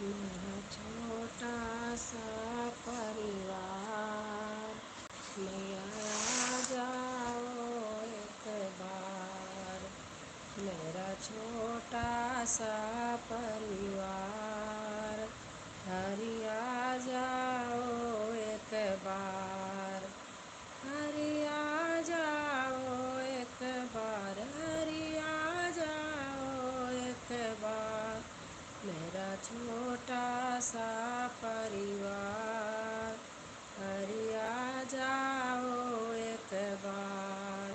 मेरा छोटा सा परिवार, मैया आ जाओ एक बार। मेरा छोटा सा परिवार, हरि आ जाओ एक बार। हरि आ जाओ एक बार, हरि आ जाओ एक बार। मेरा छोटा सा परिवार, हरि आ जाओ एक बार।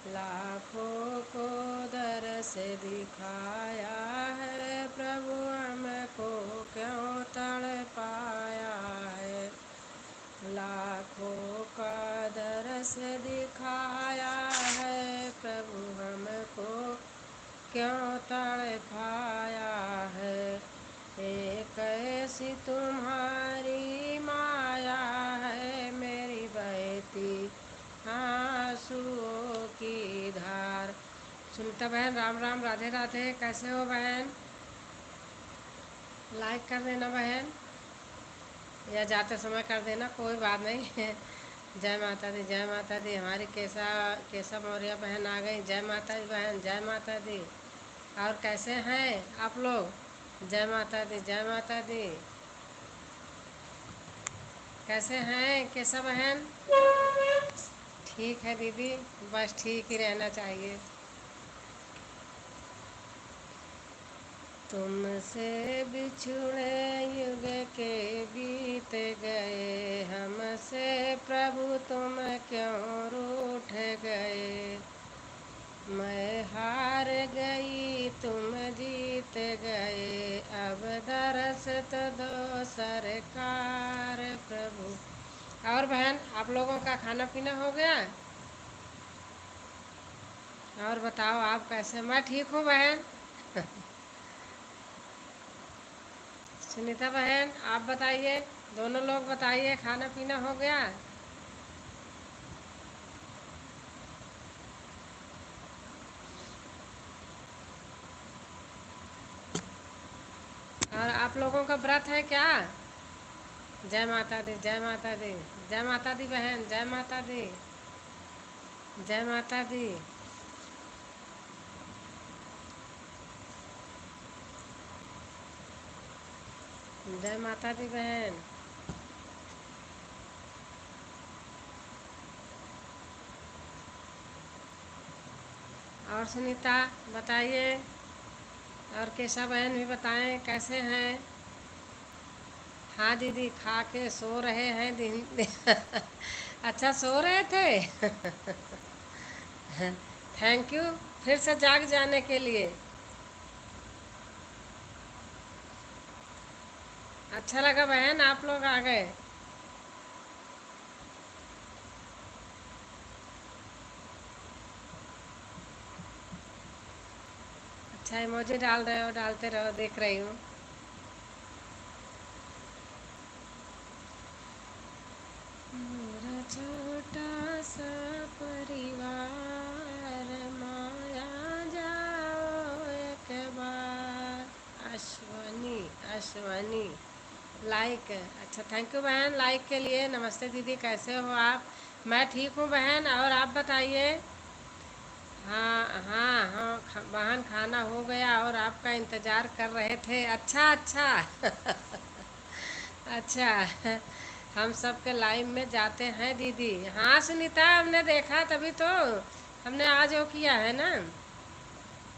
लाखों को दर से दिखाया है प्रभु, हमको क्यों तड़पाया है। लाखों का दरस दिखाया है प्रभु, हमको क्यों तड़पाया है। एक ऐसी तुम्हारी माया है, मेरी बहती आंसुओं की धार। सुनीता बहन राम राम, राधे राधे। कैसे हो बहन? लाइक कर देना बहन, या जाते समय कर देना, कोई बात नहीं है। जय माता दी, जय माता दी। हमारी केशव मौर्य बहन आ गई। जय माता दी बहन, जय माता दी। और कैसे हैं आप लोग? जय माता दी, जय माता दी। कैसे हैं केशव बहन? ठीक है दीदी, बस ठीक ही रहना चाहिए। तुमसे बिछुड़े युग के बीत गए, हमसे प्रभु तुम क्यों रूठ गए। मैं हार गई तुम जीत गए, अब दरस तो दो सरकार प्रभु। और बहन आप लोगों का खाना पीना हो गया? और बताओ आप कैसे? मैं ठीक हूँ बहन। सुनीता बहन आप बताइए, दोनों लोग बताइए, खाना पीना हो गया? और आप लोगों का व्रत है क्या? जय माता दी, जय माता दी। जय माता दी बहन, जय माता दी, जय माता दी। जय माता दी बहन। और सुनीता बताइए, और केशव बहन भी बताएं कैसे हैं। हाँ दीदी, खा के सो रहे हैं दिन। अच्छा सो रहे थे। थैंक यू फिर से जाग जाने के लिए। अच्छा लगा बहन आप लोग आ गए। अच्छा इमोजी डाल रहे हो, डालते रहो, देख रही हूँ। मेरा छोटा सा परिवार, माया जाओ एक बार। अश्वनी, अश्वनी लाइक। अच्छा थैंक यू बहन लाइक के लिए। नमस्ते दीदी, कैसे हो आप? मैं ठीक हूँ बहन, और आप बताइए। हाँ हाँ हाँ, बहन खाना हो गया और आपका इंतज़ार कर रहे थे। अच्छा अच्छा। अच्छा। हम सब के लाइन में जाते हैं दीदी। हाँ सुनीता, हमने देखा तभी तो हमने आज वो किया है ना।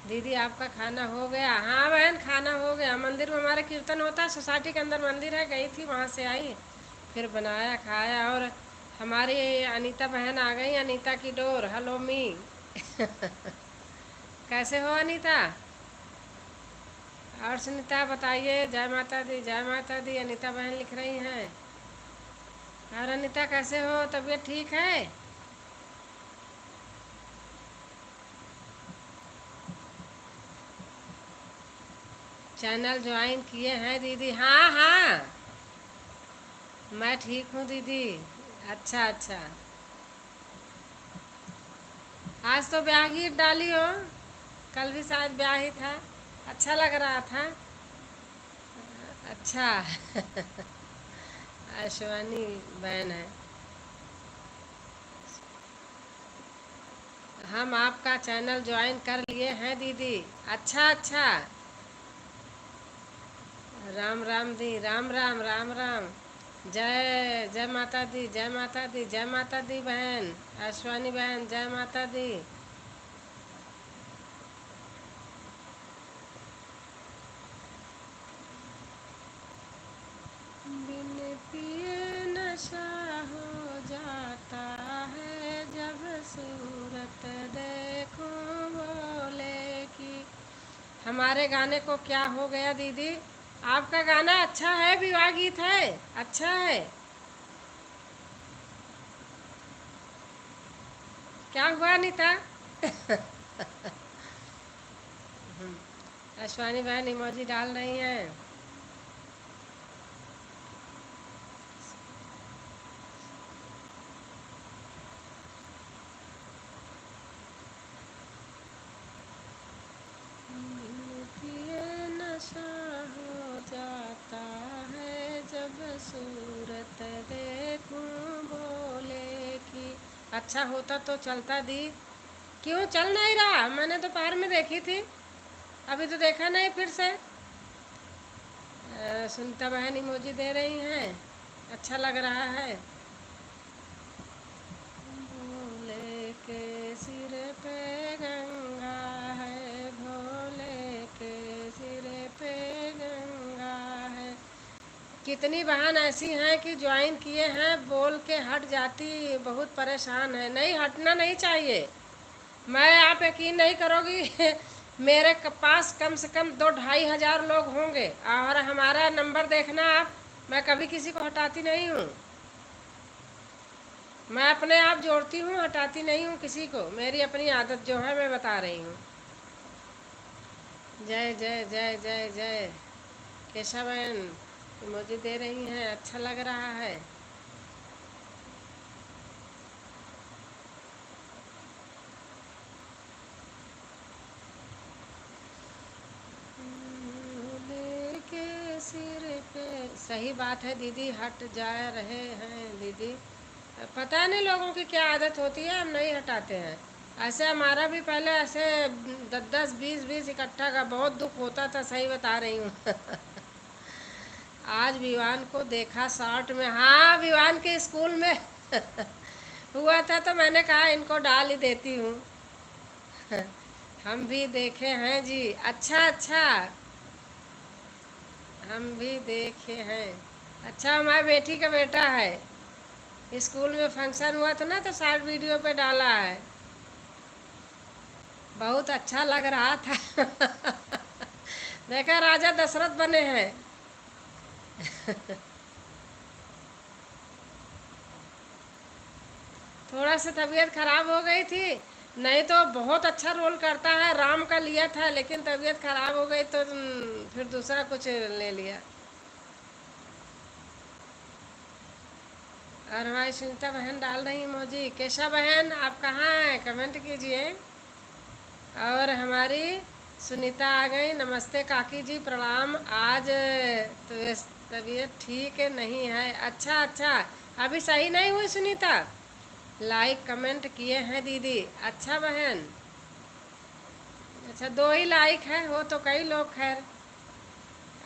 दीदी आपका खाना हो गया? हाँ बहन खाना हो गया। मंदिर में हमारे कीर्तन होता है, सोसाइटी के अंदर मंदिर है, गई थी वहाँ से आई, फिर बनाया खाया। और हमारी अनीता बहन आ गई, अनीता की डोर। हेलो मी। कैसे हो अनीता? और सुनीता बताइए। जय माता दी, जय माता दी। अनीता बहन लिख रही हैं। और अनीता कैसे हो? तबीयत ठीक है? चैनल ज्वाइन किए हैं दीदी? हाँ हाँ, मैं ठीक हूँ दीदी। अच्छा अच्छा। आज तो ब्याह गीत डाली हो, कल भी शायद ब्याह ही था। अच्छा लग रहा था। अच्छा। अश्वनी बहन है। हम आपका चैनल ज्वाइन कर लिए हैं दीदी। अच्छा अच्छा। राम राम दी, राम राम राम राम। जय जय माता दी, जय माता दी, जय माता दी बहन। अश्वानी बहन, जय माता दी। बिन पिए नशा हो जाता है, जब सूरत देखूं बोले की। हमारे गाने को क्या हो गया दीदी? आपका गाना अच्छा है, विवाह गीत है, अच्छा है। क्या हुआ अनीता? अश्वानी बहन इमोजी डाल रही हैं। पिए नशा हो जाता है, जब सूरत देखूं बोले की। अच्छा होता तो चलता दी। क्यों चल नहीं रहा? मैंने तो पार में देखी थी, अभी तो देखा नहीं फिर से। सुनीता बहन इमोजी दे रही हैं, अच्छा लग रहा है। भोले के सिर पे गंगा है, भोले के सिर पे गंगा है। कितनी बहन ऐसी हैं कि ज्वाइन किए हैं, बोल के हट जाती, बहुत परेशान है। नहीं हटना नहीं चाहिए। मैं, आप यकीन नहीं करोगी, मेरे पास कम से कम 2-2.5 हजार लोग होंगे, और हमारा नंबर देखना आप। मैं कभी किसी को हटाती नहीं हूँ। मैं अपने आप जोड़ती हूँ, हटाती नहीं हूँ किसी को। मेरी अपनी आदत जो है मैं बता रही हूँ। जय जय जय जय जय। केशा बहन मुझे दे रही हैं, अच्छा लग रहा है। भोले के सिर पे, सही बात है दीदी, हट जा रहे हैं दीदी। पता नहीं लोगों की क्या आदत होती है, हम नहीं हटाते हैं। ऐसे हमारा भी पहले ऐसे 10-10 20-20 इकट्ठा का बहुत दुख होता था, सही बता रही हूँ। आज विवान को देखा शॉर्ट में, हाँ विवान के स्कूल में हुआ था, तो मैंने कहा इनको डाल ही देती हूँ। हम भी देखे हैं जी। अच्छा अच्छा। हम भी देखे हैं। अच्छा, हमारी बेटी का बेटा है। स्कूल में फंक्शन हुआ था ना, तो शॉर्ट वीडियो पे डाला है। बहुत अच्छा लग रहा था। देखा, राजा दशरथ बने हैं। थोड़ा सा तबीयत खराब हो गई थी, नहीं तो बहुत अच्छा रोल करता है। राम का लिया था, लेकिन तबीयत खराब हो गई तो फिर दूसरा कुछ ले लिया। और हमारी सुनीता बहन डाल रही इमोजी। केशा बहन आप कहाँ हैं, कमेंट कीजिए। और हमारी सुनीता आ गई। नमस्ते काकी जी, प्रणाम। आज तो तबीयत ठीक नहीं है। अच्छा अच्छा। अभी सही नहीं हुई सुनीता? लाइक कमेंट किए हैं दीदी, अच्छा बहन। अच्छा, 2 ही लाइक है, हो तो कई लोग खैर।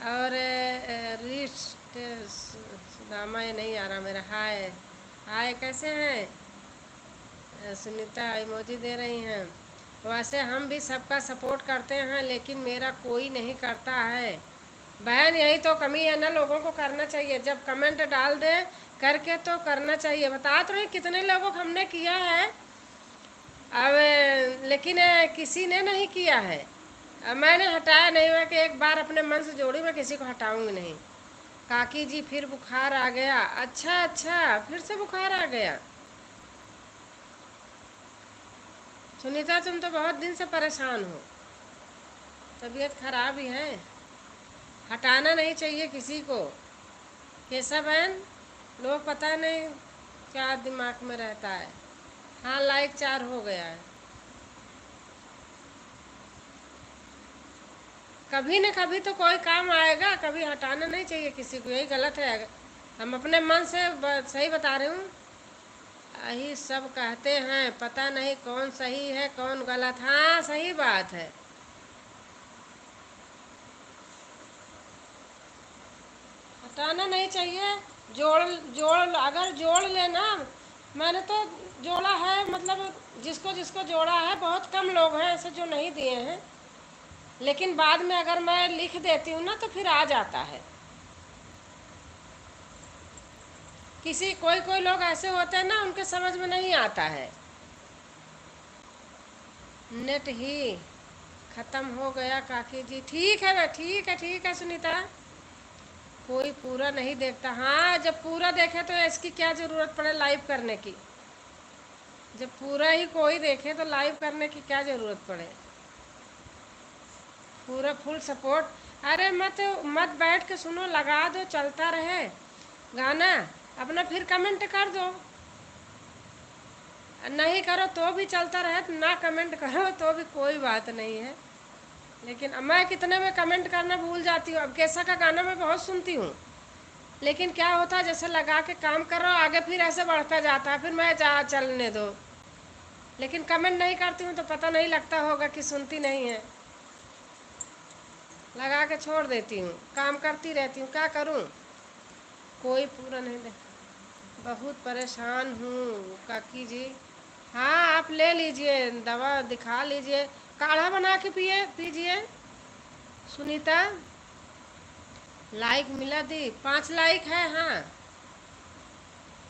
और रिस्ट सुदामा, ये नहीं आ रहा मेरा। हाय हाय, कैसे हैं? सुनीता इमोजी दे रही हैं। वैसे हम भी सबका सपोर्ट करते हैं, लेकिन मेरा कोई नहीं करता है। बहन यही तो कमी है ना, लोगों को करना चाहिए। जब कमेंट डाल दे करके तो करना चाहिए। बता तो रही कितने लोगों को हमने किया है। अब लेकिन किसी ने नहीं किया है। अब मैंने हटाया नहीं, मैं कि एक बार अपने मन से जोड़ी, मैं किसी को हटाऊंगी नहीं। काकी जी फिर बुखार आ गया। अच्छा अच्छा, फिर से बुखार आ गया। सुनीता तुम तो बहुत दिन से परेशान हो, तबीयत खराब ही है। हटाना नहीं चाहिए किसी को। कैसा बहन, लोग पता नहीं क्या दिमाग में रहता है। हाँ, लाइक 4 हो गया है। कभी न कभी तो कोई काम आएगा, कभी हटाना नहीं चाहिए किसी को, यही गलत है। हम अपने मन से सही बता रही हूँ। यही सब कहते हैं, पता नहीं कौन सही है कौन गलत। हाँ सही बात है। हटाना नहीं चाहिए। जोड़ जोड़ अगर जोड़ लेना, मैंने तो जोड़ा है, मतलब जिसको जिसको जोड़ा है, बहुत कम लोग हैं ऐसे जो नहीं दिए हैं। लेकिन बाद में अगर मैं लिख देती हूँ ना तो फिर आ जाता है। किसी कोई कोई लोग ऐसे होते हैं ना, उनके समझ में नहीं आता है। नेट ही खत्म हो गया काकी जी। ठीक है, ठीक है, ठीक है सुनीता। कोई पूरा नहीं देखता। हाँ, जब पूरा देखे तो इसकी क्या जरूरत पड़े लाइव करने की। जब पूरा ही कोई देखे तो लाइव करने की क्या जरूरत पड़े। पूरा फुल सपोर्ट। अरे मत मत बैठ के सुनो, लगा दो, चलता रहे गाना। अपना फिर कमेंट कर दो। नहीं करो तो भी चलता रहे, ना कमेंट करो तो भी कोई बात नहीं है। लेकिन मैं कितने में कमेंट करना भूल जाती हूँ। अब कैसा का गाना मैं बहुत सुनती हूँ, लेकिन क्या होता है जैसे लगा के काम कर रहा हूँ, आगे फिर ऐसे बढ़ता जाता है, फिर मैं जा चलने दो। लेकिन कमेंट नहीं करती हूँ तो पता नहीं लगता होगा कि सुनती नहीं है। लगा के छोड़ देती हूँ, काम करती रहती हूँ, क्या करूँ। कोई पूरा नहीं दे। बहुत परेशान हूँ काकी जी। हाँ आप ले लीजिए, दवा दिखा लीजिए, काढ़ा बना के पिए पीजिए। सुनीता, लाइक मिला दी, 5 लाइक है। हाँ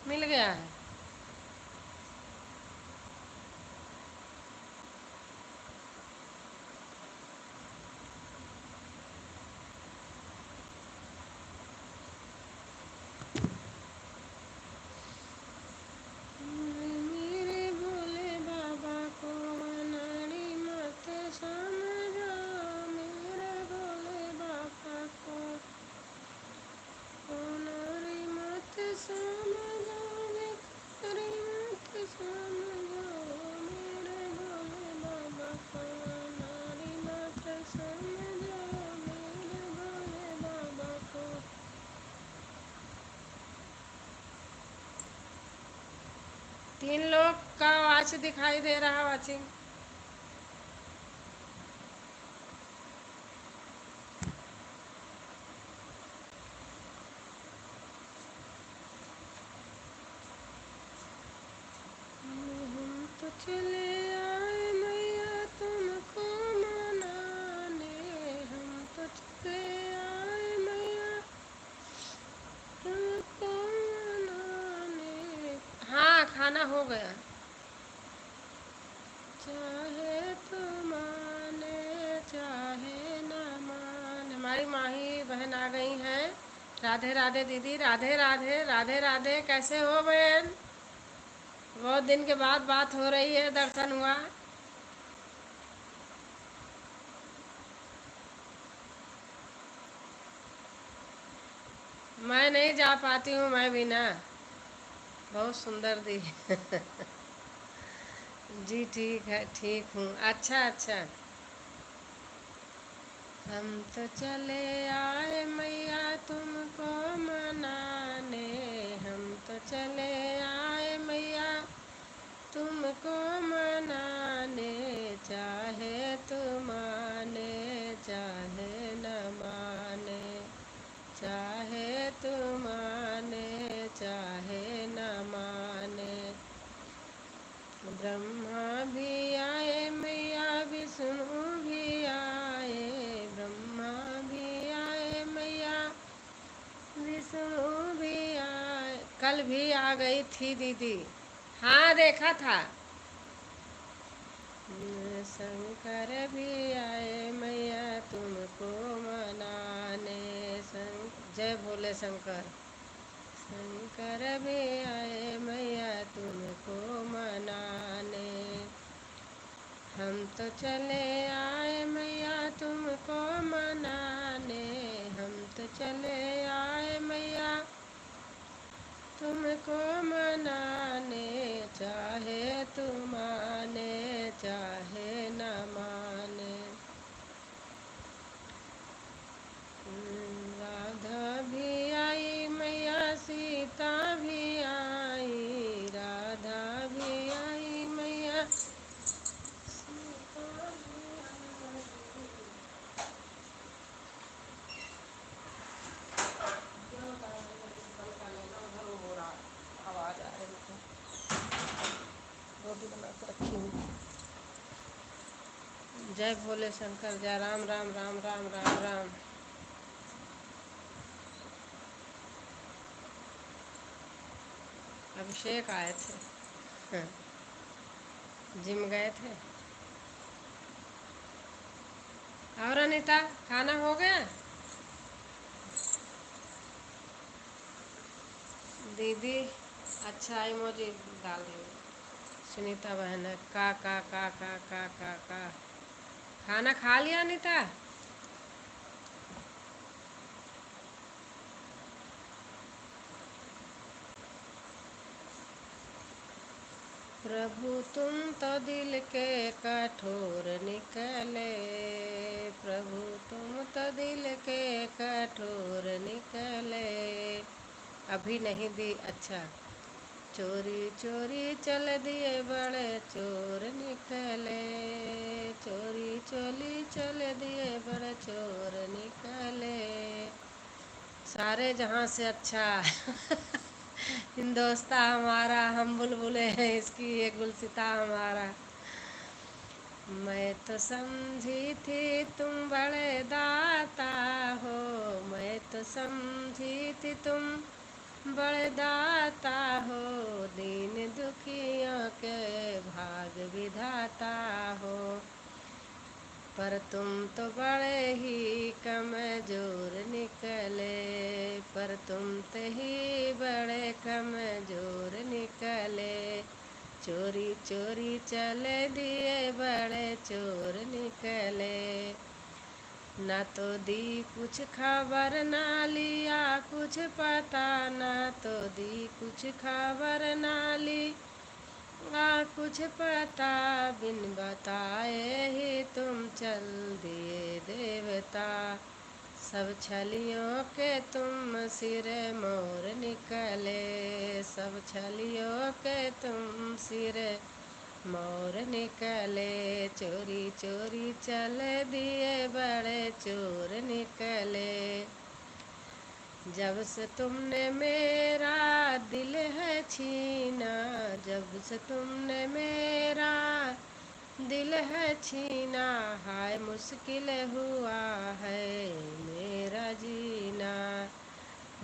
मिल गया है। मेरे भोले बाबा को नारी मत समझो, मेरे भोले बाबा को नारी मत समझो, नारी मत समझो, मेरे भोले बाबा को नारी मत समझो, मेरे भोले बाबा को। 3 लोग का वॉच दिखाई दे रहा, वॉचिंग। हम तो चले आए मैया तुमको मनाने, हम तो चले आए मैया तुमको मनाने। हाँ खाना हो गया। चाहे तो माने चाहे न माने। हमारी माही बहन आ गई हैं। राधे राधे दीदी, राधे राधे, राधे राधे। कैसे हो बहन? बहुत दिन के बाद बात हो रही है, दर्शन हुआ। मैं नहीं जा पाती हूँ, मैं भी ना। बहुत सुंदर दी। जी ठीक है, ठीक हूँ। अच्छा अच्छा। हम तो चले आए मैया तुमको मनाने, हम तो चले आए मैया तुमको मनाने। चाहे तू माने चाहे न माने, चाहे तू माने चाहे न माने। ब्रह्मा भी आए मैया विष्णु भी आए, ब्रह्मा भी आए मैया विष्णु भी आए। कल भी आ गई थी दीदी। हाँ देखा था। शंकर भी आए मैया तुमको मनाने। जय भोले शंकर। शंकर भी आए मैया तुमको मनाने। हम तो चले आए मैया तुमको मनाने, हम तो चले आए मैया तुमको मनाने। चाहे तू माने चाहे न माने। जय भोले शंकर, जय राम राम राम राम राम राम। अभिषेक आए थे। हाँ, जिम गए थे। और अनीता, खाना हो गया? दीदी अच्छा इमोजी डाल देंगे। सुनीता बहन है, का। खाना खा लिया अनीता? प्रभु तुम तो दिल के कठोर निकले, प्रभु तुम तो दिल के कठोर निकले। अभी नहीं दी, अच्छा। चोरी चोरी चल दिए बड़े चोर निकले, चोरी चोरी चल दिए बड़े चोर निकले। सारे जहां से अच्छा हिंदोस्ता हमारा, हम बुलबुले हैं इसकी, ये गुलसिता हमारा। मैं तो समझी थी तुम बड़े दाता हो, मैं तो समझी थी तुम बड़े दाता हो, दीन दुखियों के भाग विधाता हो। पर तुम तो बड़े ही कमजोर निकले, पर तुम तो ही बड़े कमजोर निकले। चोरी चोरी चले दिए बड़े चोर निकले। ना तो दी कुछ खबर, ना लिया कुछ पता, ना तो दी कुछ खबर, ना ली कुछ पता। बिन बताए ही तुम चल दिए देवता। सब छलियों के तुम सिर मोर निकले, सब छलियों के तुम सिर मोर निकले। चोरी चोरी चल दिए बड़े चोर निकले। जब से तुमने मेरा दिल है छीना, जब से तुमने मेरा दिल है छीना, हाय मुश्किल हुआ है मेरा जीना।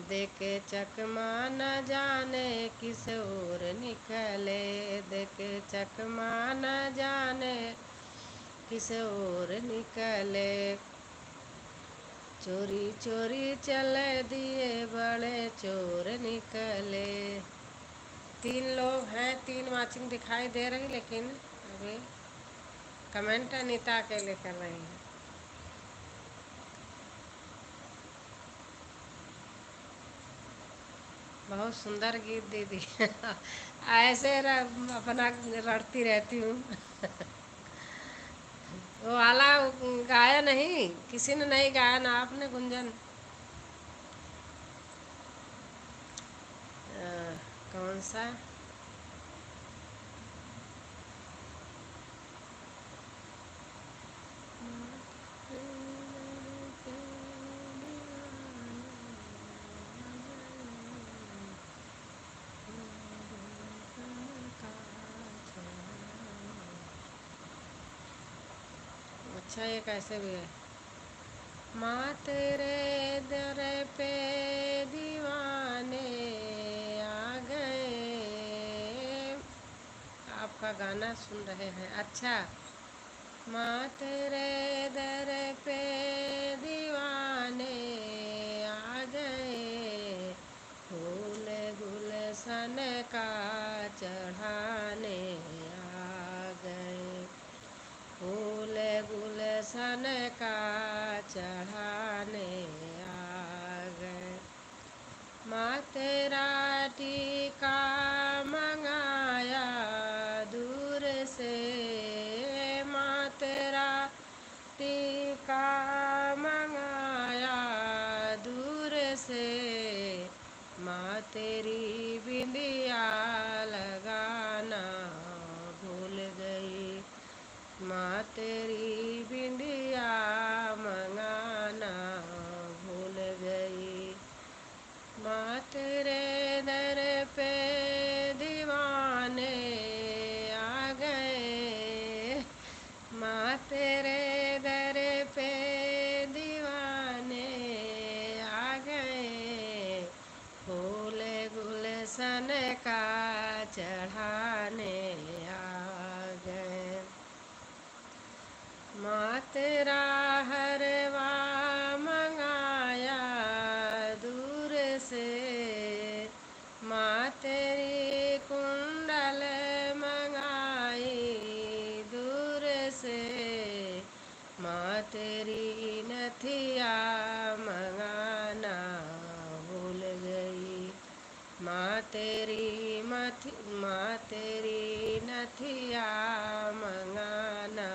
देखे चकमा न जाने किस ओर निकले, देखे चकमा न जाने किस ओर निकले। चोरी चोरी चल दिए बड़े चोर निकले। 3 लोग हैं, 3 वाचिंग दिखाई दे रही, लेकिन अभी कमेंट अनीता के लिए कर रही हैं। बहुत सुंदर गीत दीदी ऐसे अपना रटती रहती हूँ वो वाला गाया नहीं, किसी ने नहीं गाया ना, आपने गुंजन? अ, कौन सा? अच्छा, ये कैसे भी है। माँ तेरे दर पे दीवाने आ गए। आपका गाना सुन रहे हैं, अच्छा। माँ तेरे दर पे दीवाने आ गए, फूल गुलशन का चढ़ाने आ गए, फूल गुलशन का चढ़ाने आ गए। माँ तेरा टीका मंगाया दूर से, माँ तेरा टीका मंगाया दूर से, माँ तेरी बिंदिया लगाना भूल गई, माँ तेरी बिंदिया मंगाना भूल गई। माँ तेरे दर पे दीवाने आ गए, माँ तेरे का चढ़ाने आ गए। माँ तेरा हरवा मंगाया दूर से, माँ तेरी कुंडल मंगाई दूर से, माँ तेरी नथिया मंगाना भूल गई। माँ तेरी नथिया मंगाना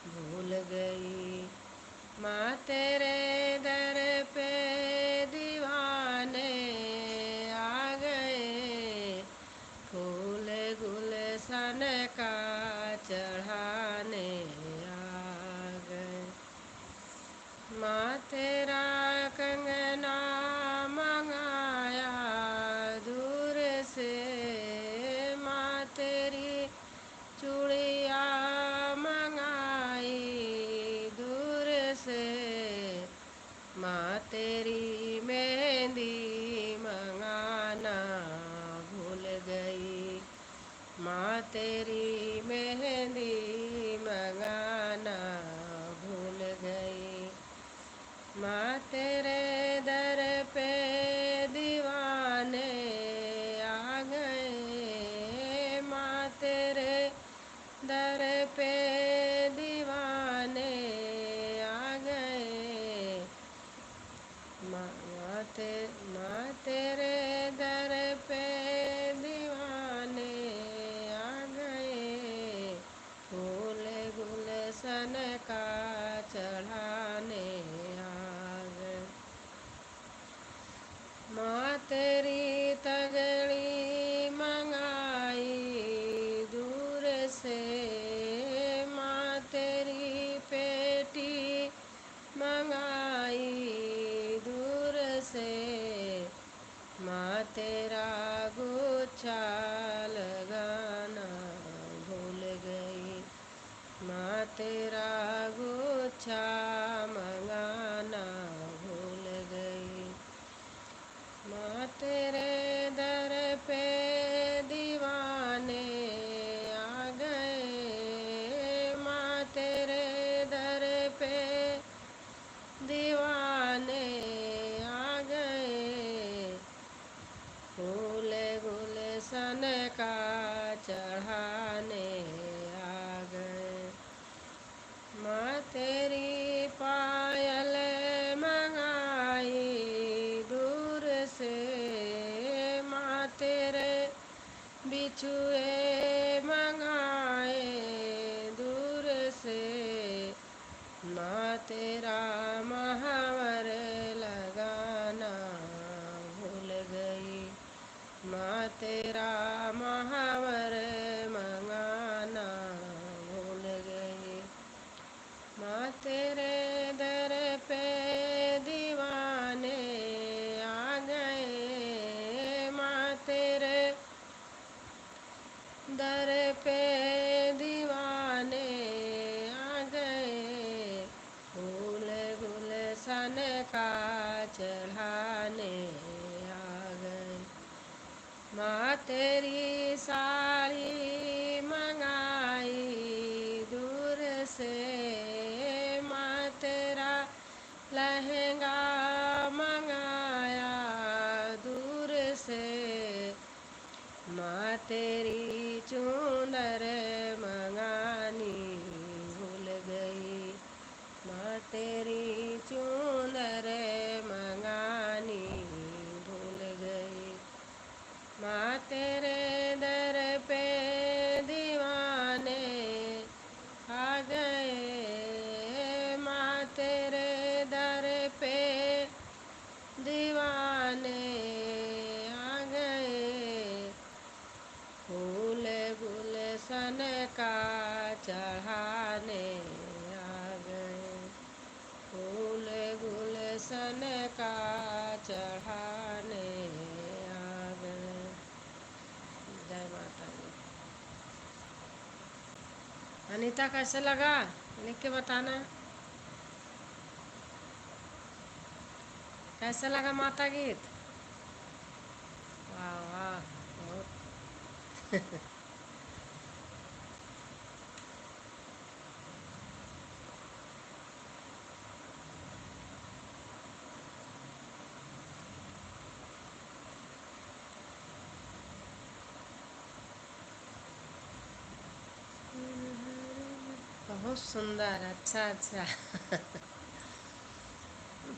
भूल गई। माँ तेरे दर पे दीवाने आ गए, फूल गुलशन का चढ़ाने आ गए। माँ तेरा कंगना मंगाया दूर से, माँ तेरी चूड़िया मंगाई दूर से, माँ तेरी मेहंदी मंगाना भूल गई। माँ तेरी मेहंदी मंगाना भूल गई। माँ तेरे दर पे दीवाने आ गए, माँ तेरे दर पे दीवाने आ गए। माँ तेरे दर पे दीवाने आ गए, फूल गुलशन का चढ़ाने आ गए। माँ तेरी तगड़ी मंगाई दूर से, माँ तेरी पेटी मंगाई दूर से, माँ तेरा गुच्छा लगाना भूल गई। माँ तेरा गुच्छा मंगाना भूल गई। माँ तेरे दर पे दीवाने आ गए, माँ तेरे दर पे दीवाने आ गए, फूल गुलशन का चढ़ाने आ गए। माँ तेरी पायल मंगाई दूर से, माँ तेरे बिछुए मंगाए दूर से, माँ तेरा महावर लगाना भूल गई। माँ तेरा महावर मंगाना भूल गई। माँ तेरे दर पे दीवाने आ गए, माँ तेरे दर पे दीवाने आ गए, फूल गुलशन का चढ़ाने आ गए। माँ तेरी साड़ी मंगाई दूर से, माँ तेरा लहंगा मंगाया दूर से, माँ तेरी चूनर मंगानी भूल गई। माँ तेरी चूनर मंगानी भूल गई। माँ तेरे दर पे दीवाने आ गए, माँ तेरे दर पे दीवाने आ गए, फूल गुलशन का चढ़ाने आ गए, फूल गुलशन का चढ़ाने आ गए। जय माता दी। अनीता कैसे लगा लिख के बताना। कैसा लगा माता गीत? वाह वाह। बहुत सुंदर, अच्छा अच्छा।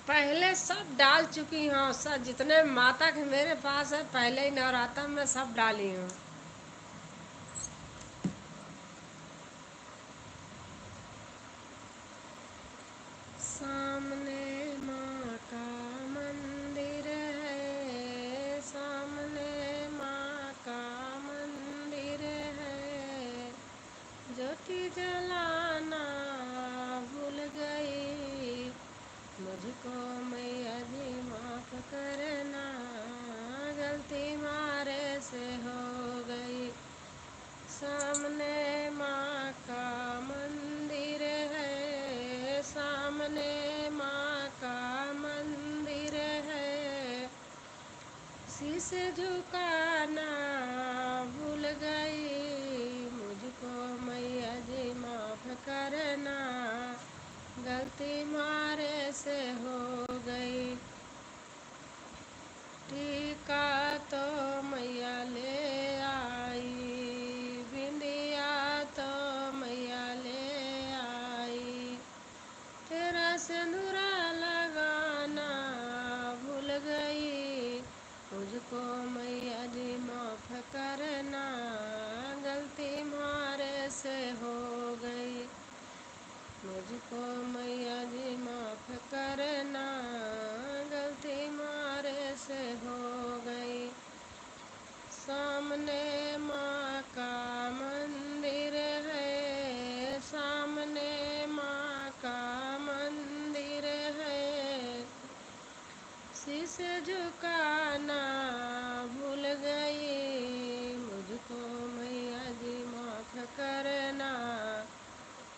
पहले सब डाल चुकी हूँ, सब जितने माता के मेरे पास है पहले ही नवरात्र में सब डाली हूँ। सामने माँ का मंदिर है, सामने माँ का मंदिर है, ज्योति जलाना भूल गई, मुझको मैया जी माफ करना, गलती मारे से हो गई। सामने माँ का मंदिर है, सामने माँ का मंदिर है, शीश झुकाना भूल गई, मुझको मैया जी माफ करना, गलती मारे से हो गई। टीका तो मैया ले आई, बिंदिया तो मैया ले आई, तेरा सिंदूरा लगाना भूल गई, मुझको मैया जी माफ करना, गलती मारे से हो गई, मुझको मैया जी माफ करना, गलती मारे से हो गई। सामने माँ का मंदिर है, सामने माँ का मंदिर है, शीश झुकाना भूल गई, मुझको मैया जी माफ करना,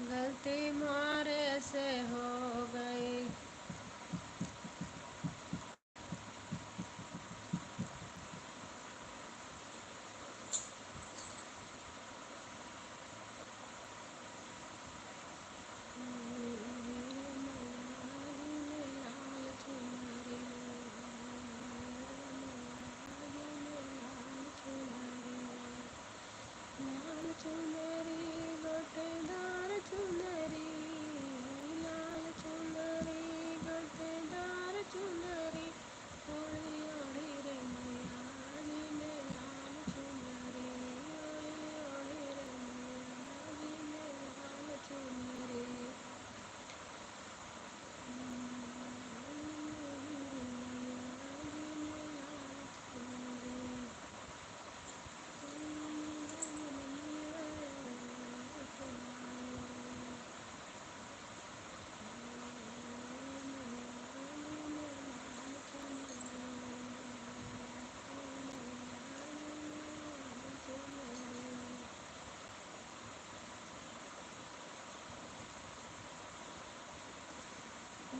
गलती मारे से हो गई। लाल चुनरी गोटेदार चुनरी, लाल चुनरी गोटेदार चुनरी, ओढ़ी ओढ़ी रे मैया जी ने लाल चुनरी, ओढ़ी ओढ़ी रे मैया जी ने लाल चुनरी।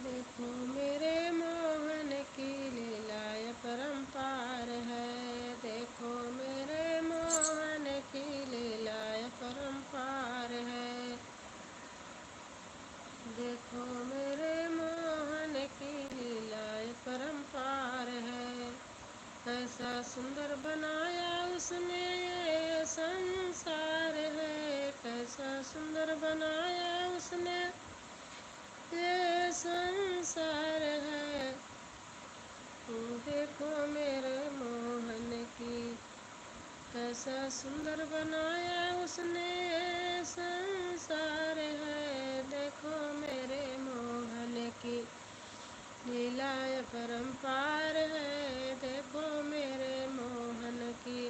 देखो मेरे मोहन की लीलाएं परम्पार है, देखो मेरे मोहन की लीलाएं परम्पार है, देखो मेरे मोहन की लीलाएं परम्पार है, कैसा सुंदर बनाया उसने ये संसार है, कैसा सुंदर बनाया उसने ये संसार है, देखो मेरे मोहन की, कैसा सुंदर बनाया उसने ये संसार है, देखो मेरे मोहन की लीलाएं परम्पार है, देखो मेरे मोहन की।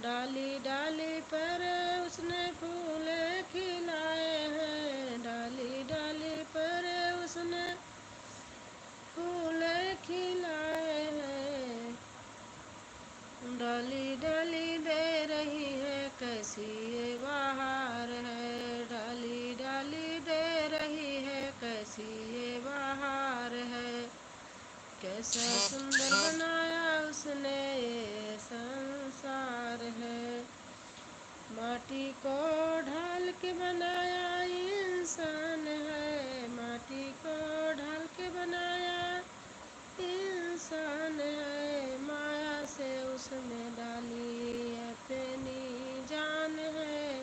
डाली डाली पर उसने फूल खिलाए हैं, डाली डाली पर उसने फूल खिलाए हैं, डाली डाली दे रही है कैसी ये बहार है, डाली डाली दे रही है कैसी ये बहार है, कैसा सुंदर बनाया उसने ये संसार है। माटी को ढाल के बनाया इंसान है, माटी को ढाल के बनाया इंसान है, माया से उसने डाली अपनी जान है।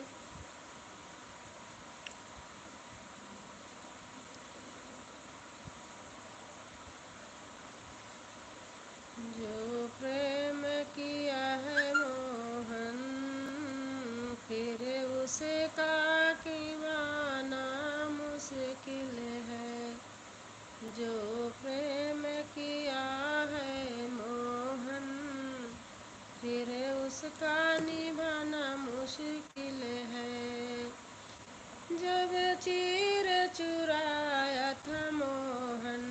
जो प्रेम किया है मोहन, फिर उसका कीवाना मुश्किल है। जो प्रेम किया है मोहन, फिर उसका निभाना मुश्किल है। जब चीर चुराया था मोहन,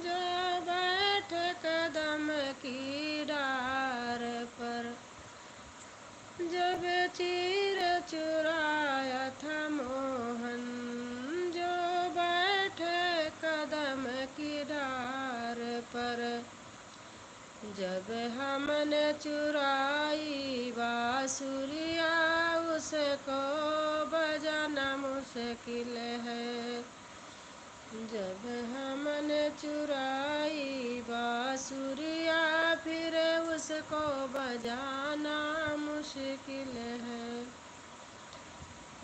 जो बैठ कदम की डार पर, जब चीर चुराया था मोहन, जो बैठ कदम की डार पर, जब हमने चुराई बांसुरिया उसको बजाना मुश्किल है। जब हमने चुराई बांसुरिया फिर उसको बजाना मुश्किल है।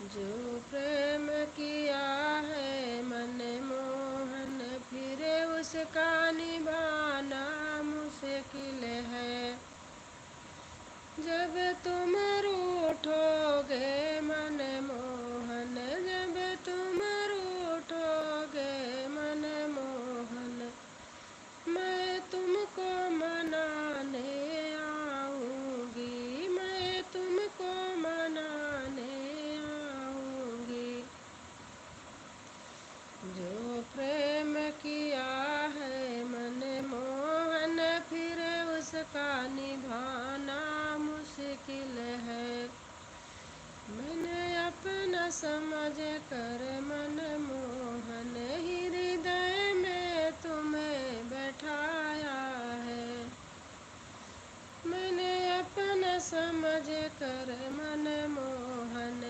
जो प्रेम किया है मनमोहन, फिर उसका निभाना मुश्किल है। जब तुम रूठोगे मनमोहन, जब तुम रूठोगे मनमोहन, मैं तुमको मनाने आऊंगी, मैं तुमको मनाने आऊंगी। जो प्रेम किया है मनमोहन, फिर उसका निभाना मुश्किल है। मैंने अपना समझ कर मनमोहन हृदय में तुम्हें बैठाया है। मैंने अपना समझ कर मनमोहन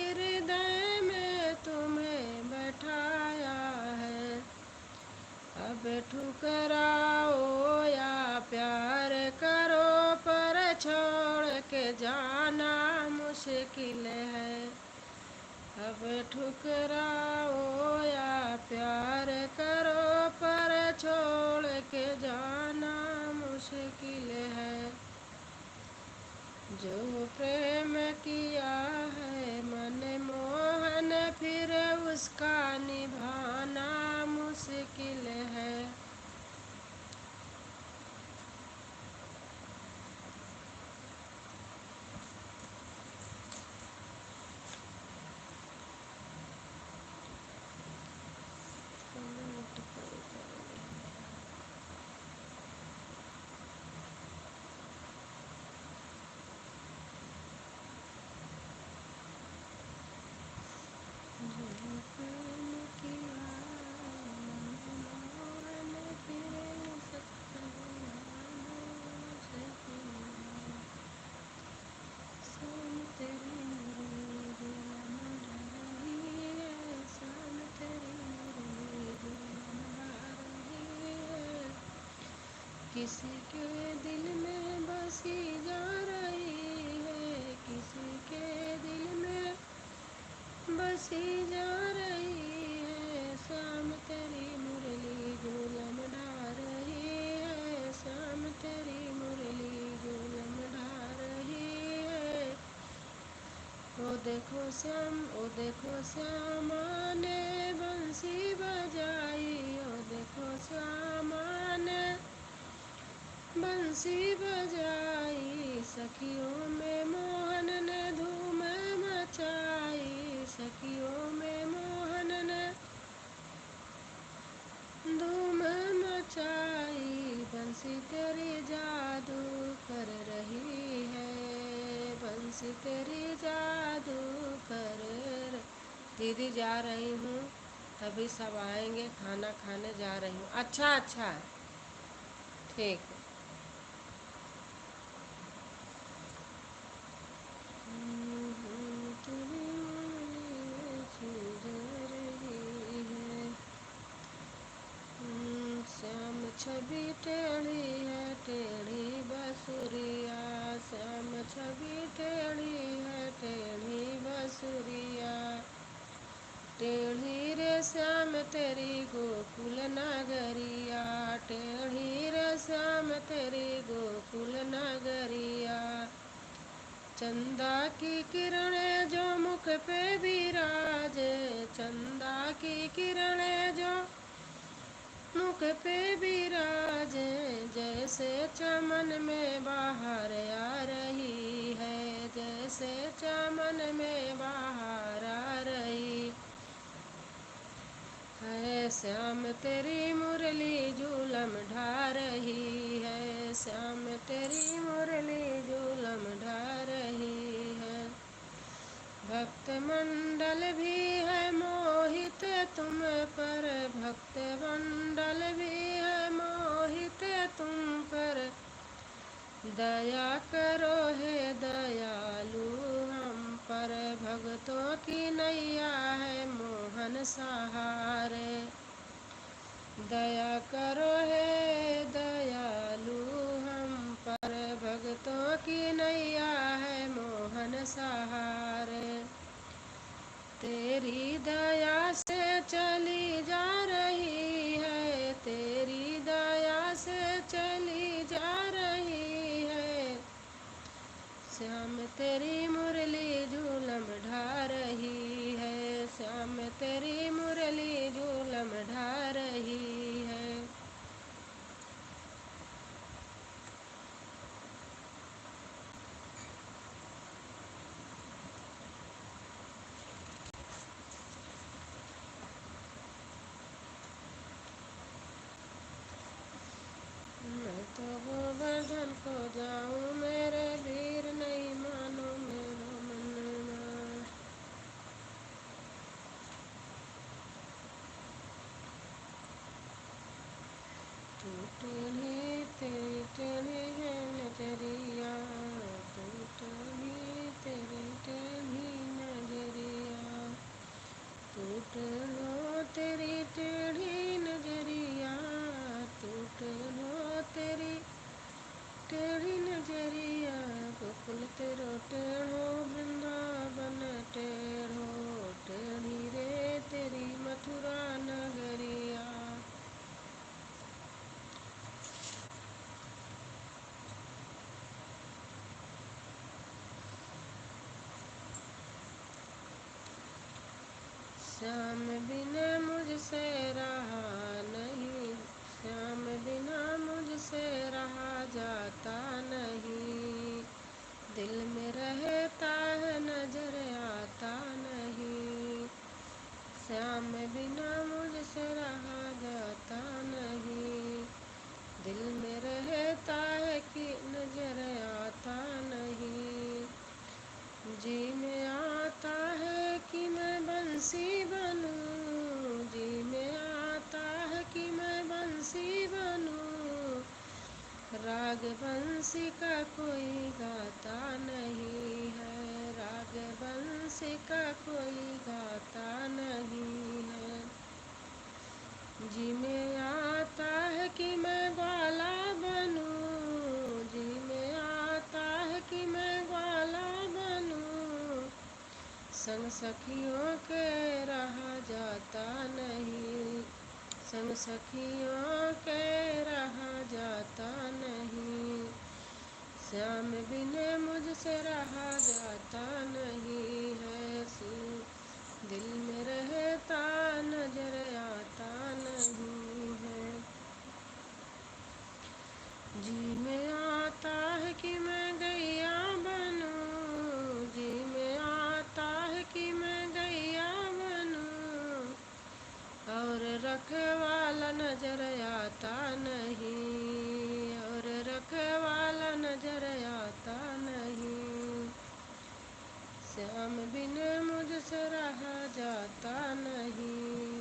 हृदय में तुम्हें बैठाया है। अब ठुकराओ या प्यार करो, पर छोड़ के जाना मुश्किल है। अब ठुकराओ या प्यार करो, पर छोड़ के जाना मुश्किल है। जो प्रेम किया है मनमोहन, फिर उसका निभाना मुश्किल है। जो प्रेम किया मनमोहन, फिर उसका निभाना मुश्किल है। शाम तेरी मुरली दुल्हन रही है, शाम तेरी मुरली दुल्हन रही है। किसी के दिल में बसी जा रही है, किसी के दिल में बसी जा रही है। शाम तेरी मुरली गुलम ढा रही है, शाम तेरी मुरली गुलम ढा रही है। ओ देखो श्याम, ओ देखो श्यामा ने बंसी बजाई, ओ देखो श्यामा ने बंसी बजाई। सखियों में मोहन ने धूम मचाई, सखियों में मोहन ने धूम मचाई। बंसी तेरी जादू कर रही है, बंसी तेरी जादू कर दीदी जा रही हूँ, तभी सब आएंगे, खाना खाने जा रही हूँ। अच्छा अच्छा, ठीक है। छवि टेढ़ी है टेढ़ी बसुरिया, श्याम छवि टेढ़ी है टेढ़ी बसुरिया। टेढ़ी रे श्याम तेरी गोकुल नगरिया, टेढ़ी रे श्याम तेरी गोकुल नगरिया। चंदा की किरणें जो मुख पे विराजे, चंदा की किरणें जो मुख पे विराजे, जैसे चमन में बाहर आ रही है, जैसे चमन में बाहर आ रही है। श्याम तेरी मुरली झूलम ढा रही है, श्याम तेरी मुरली झूलम ढा रही है। भक्त मंडल भी है मोहित तुम पर, भक्त मंडल भी है मोहित तुम पर। दया करो हे दयालु हम पर, भक्तों की नैया है मोहन सहारे। दया करो हे दयालु हम पर, भक्तों की नैया है मोहन सहारे। तेरी दया से चली जा रही है, तेरी दया से चली जा रही है। श्याम तेरी मुरली झूलम ढा रही है, श्याम तेरी मुरली झूलम ढा रही है। मैं तो गोवर्धन को जाऊं मेरे वीर, नहीं मानो मेरा मनना। तू टेढ़ी तेरी टेढ़ी है नजरिया, तू टेढ़ी तेरी टेढ़ी नजरिया। तू टेढ़ो तेरी टेढ़ी नजरिया, तू टेढ़ो तेरी टेढ़ी नजरिया। गोकुल तेरो टेढ़ो वृंदावन टेढ़ो, टेढ़ी रे तेरी मथुरा नगरिया। श्याम बिना मुझसे रहा नहीं, श्याम बिना मुझसे रहा जाता नहीं। दिल में रहता है नजर आता नहीं, श्याम बिना मुझसे रहा जाता नहीं। दिल में रहता है कि नजर आता नहीं। जी में आता है कि मैं बंसी बनूं, जी में आता है कि मैं बंसी बनूं। राग बंसी का कोई गाता नहीं है, राग बंसी का कोई गाता नहीं है। जी में आता है कि मैं ग्वाला बनूं, जी में आता है कि मैं ग्वाला बनूं। संग सखियों के रहा जाता नहीं, संग सखियों के रहा जाता नहीं। श्याम बिन मुझसे रहा जाता नहीं है, दिल में रहता नजर आता नहीं है। जी में आता है कि मैं गैया बनूं, जी में आता है कि मैं गैया बनूं। और रखवाला नजर आता नहीं, और रखवाला नजर आता नहीं। श्याम बिन मुझसे रहा जाता नहीं।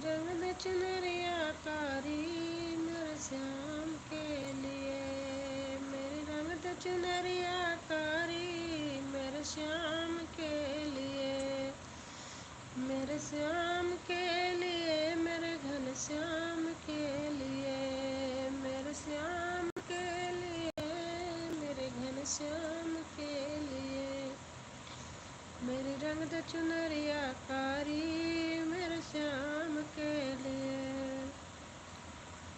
रंग दे चुनरिया कारी मेरे श्याम के लिए, मेरी रंग दे चुनरिया कारी मेरे श्याम के लिए, मेरे श्याम के लिए, मेरे घन श्याम के लिए, मेरे श्याम के लिए, मेरे घन श्याम के लिए, मेरी रंग दे चुनरिया कारी मेरे श्याम के लिए।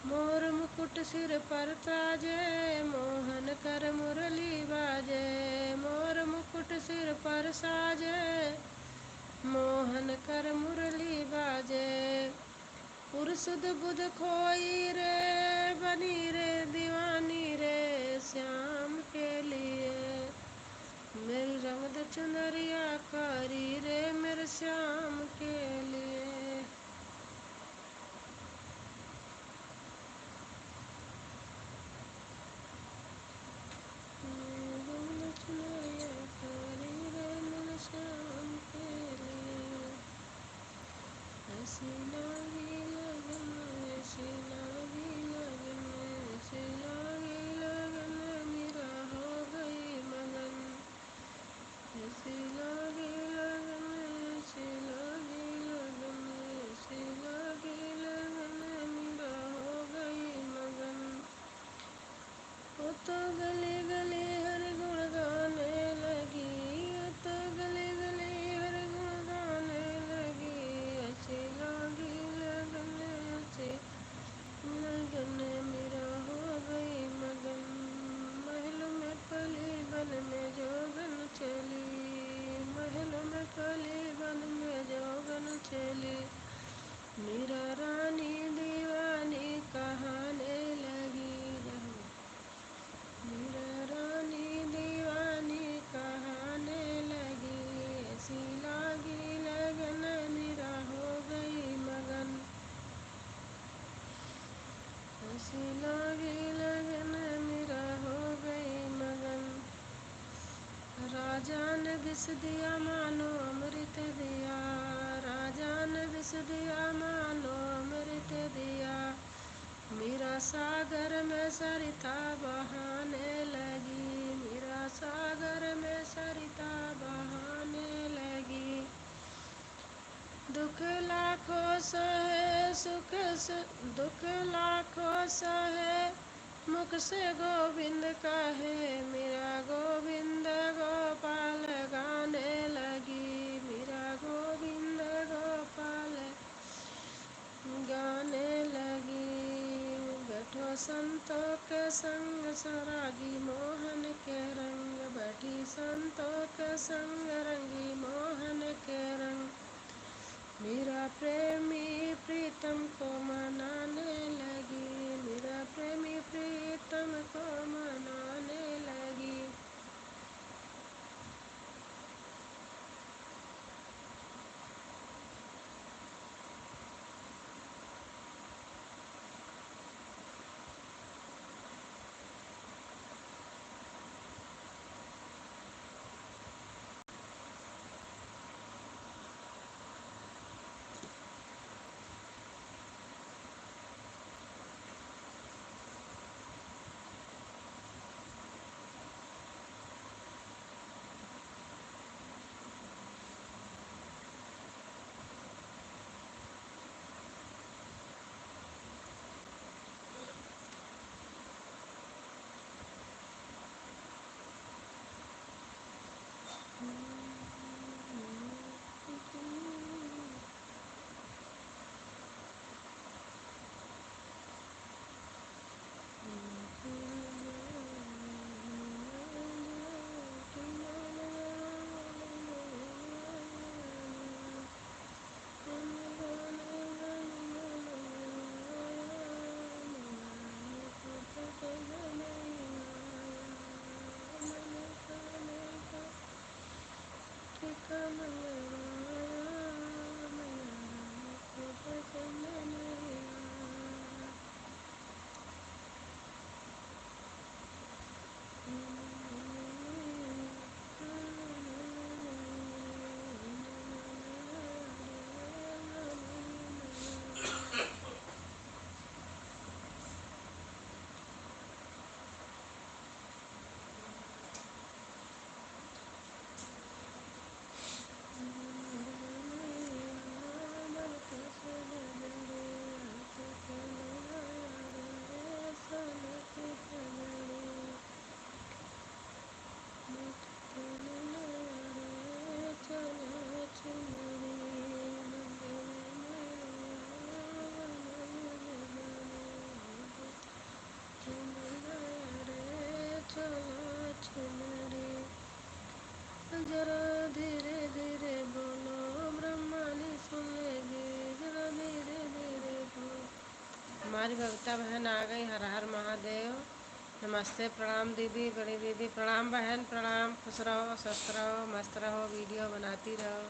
मोर मुकुट सिर पर ताजे मोहन कर मुरली बाजे, मोर मुकुट सिर पर साजे मोहन कर मुरली बाजे, पुरसुद बुध खोई रे बनी रे दीवानी रे श्याम के लिए, मेरी रंग दे चुनरिया कारी रे मेरे श्याम के लिए। रंग दे चुनरिया कारी रे मेरे श्याम के लिए, ऐसी लागी लगन, ऐसी लागी लगन, ऐसी लागी लगन मेरा हो गई मगन, ऐसी लागी लगन, ऐसी लागी लगन, ऐसी लागी लगन मेरा हो गई मगन। वो तो गली गली हर गुण गाने लगी, वो तो गली गली हर गुण गाने लगी, अच्छी लागी लगन, अच्छी लगन मेरा हो गई मगन। महल में पली बन में जोगन चली, महल में पली बन में जोगन चली, मीरा रानी दीवानी कहाने लगी, मीरा रानी दीवानी कहाने लगी, ऐसी लागी लगन मीरा हो गई मगन, ऐसी लागी लगन मीरा हो गई मगन। राजा ने विष दिया मानो अमृत दिया, राजा ने विष दिया मानो अमृत दिया, मीरा सागर में सरिता बहाने लगी, मीरा सागर में सरिता बहाने लगी, दुख लाखों सहे सुख से, दुख लाखों सहे मुख से गोविंद कहे, मेरा गोविंद गोपाल गाने लगी, मेरा गोविंद गोपाल गाने लगी। बैठो संतों के संग सरागी मोहन के रंग, बैठी संतों के संग रंगी मोहन के रंग, मेरा प्रेमी प्रीतम को मनाने लगी, मेरा प्रेमी प्रीतम को मनाने लगी। सुनरी, जरा धीरे धीरे बोलो, ब्रह्मणी सुन लेगी, जरा धीरे धीरे बोलो। हमारी बबीता बहन आ गई। हर हर महादेव। नमस्ते, प्रणाम दीदी, बड़ी दीदी, प्रणाम बहन, प्रणाम। खुश रहो, स्वस्थ रहो, मस्त रहो, वीडियो बनाती रहो।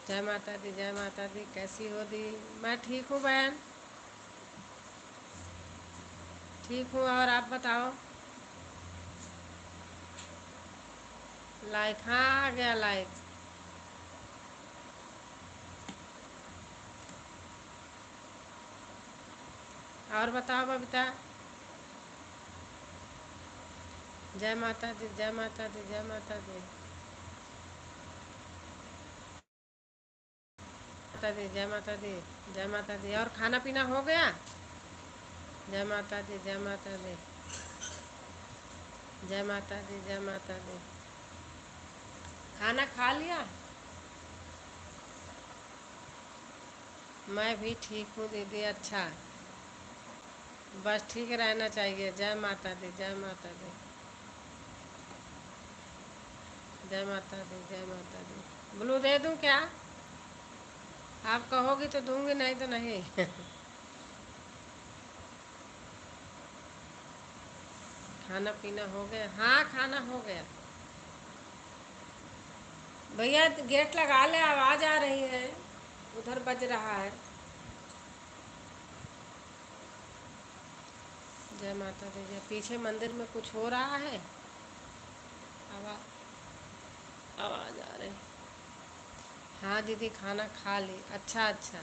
जय माता दी, जय माता दी। कैसी हो दी? मैं ठीक हूँ बहन, ठीक हूँ। और आप बताओ? लाइक, हाँ आ गया लाइक। और बताओ बबीता? जय माता दी, जय माता दी, जय माता दी, माता दी, जय माता दी, जय माता दी। और खाना पीना हो गया? जय माता दी, जय माता दी, जय माता दी, जय माता दी। खाना खा लिया? मैं भी ठीक हूँ दीदी। अच्छा, बस ठीक रहना चाहिए। जय माता दी, जय माता दी, जय माता दी, जय माता दी। ब्लू दे दूँ क्या? आप कहोगी तो दूंगी, नहीं तो नहीं। खाना पीना हो गया? हाँ खाना हो गया। भैया गेट लगा ले, आवाज आ रही है, उधर बज रहा है। जय माता दी। जय। पीछे मंदिर में कुछ हो रहा है, आवाज आवाज आ रही। हाँ दीदी खाना खा ली। अच्छा अच्छा।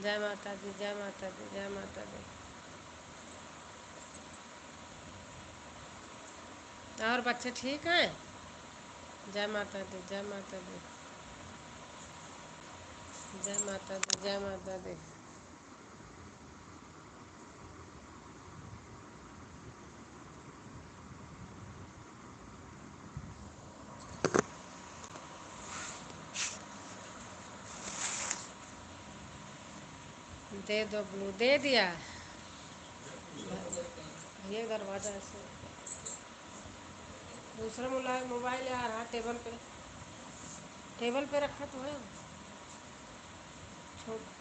जय माता दी, जय माता दी, जय माता दी। और बच्चे ठीक हैं? जय माता दी, जय माता दी, जय माता दी, जय माता दी। दे दो ब्लू, दे दिया। ये दरवाजा ऐसे दूसरा मोबाइल आ रहा टेबल पे, टेबल पे रखा तो है।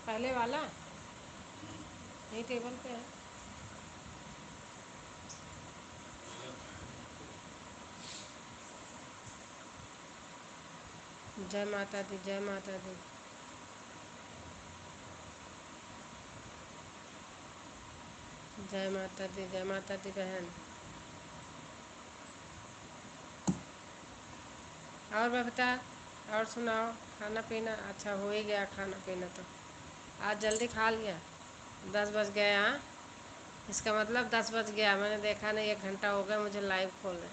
पहले वाला यही टेबल पे है। जय माता दी, जय माता दी, जय माता दी, जय माता दी बहन। और मैं बता, और सुनाओ? खाना पीना अच्छा हो ही गया? खाना पीना तो आज जल्दी खा लिया। 10 बज गए? हाँ, इसका मतलब 10 बज गया। मैंने देखा नहीं, 1 घंटा हो गया मुझे लाइव खोले।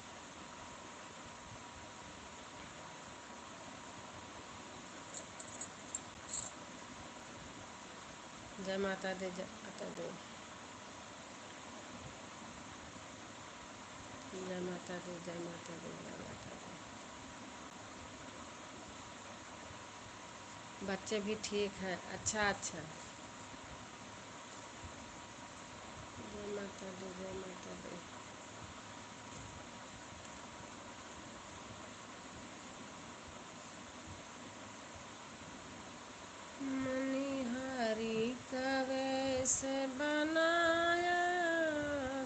जय माता दी, जय माता दी, जय माता दी, जय माता दी, जय माता दी। बच्चे भी ठीक हैं? अच्छा अच्छा। जय माता दी, जय माता दी। मनिहारी का वेश बनाया,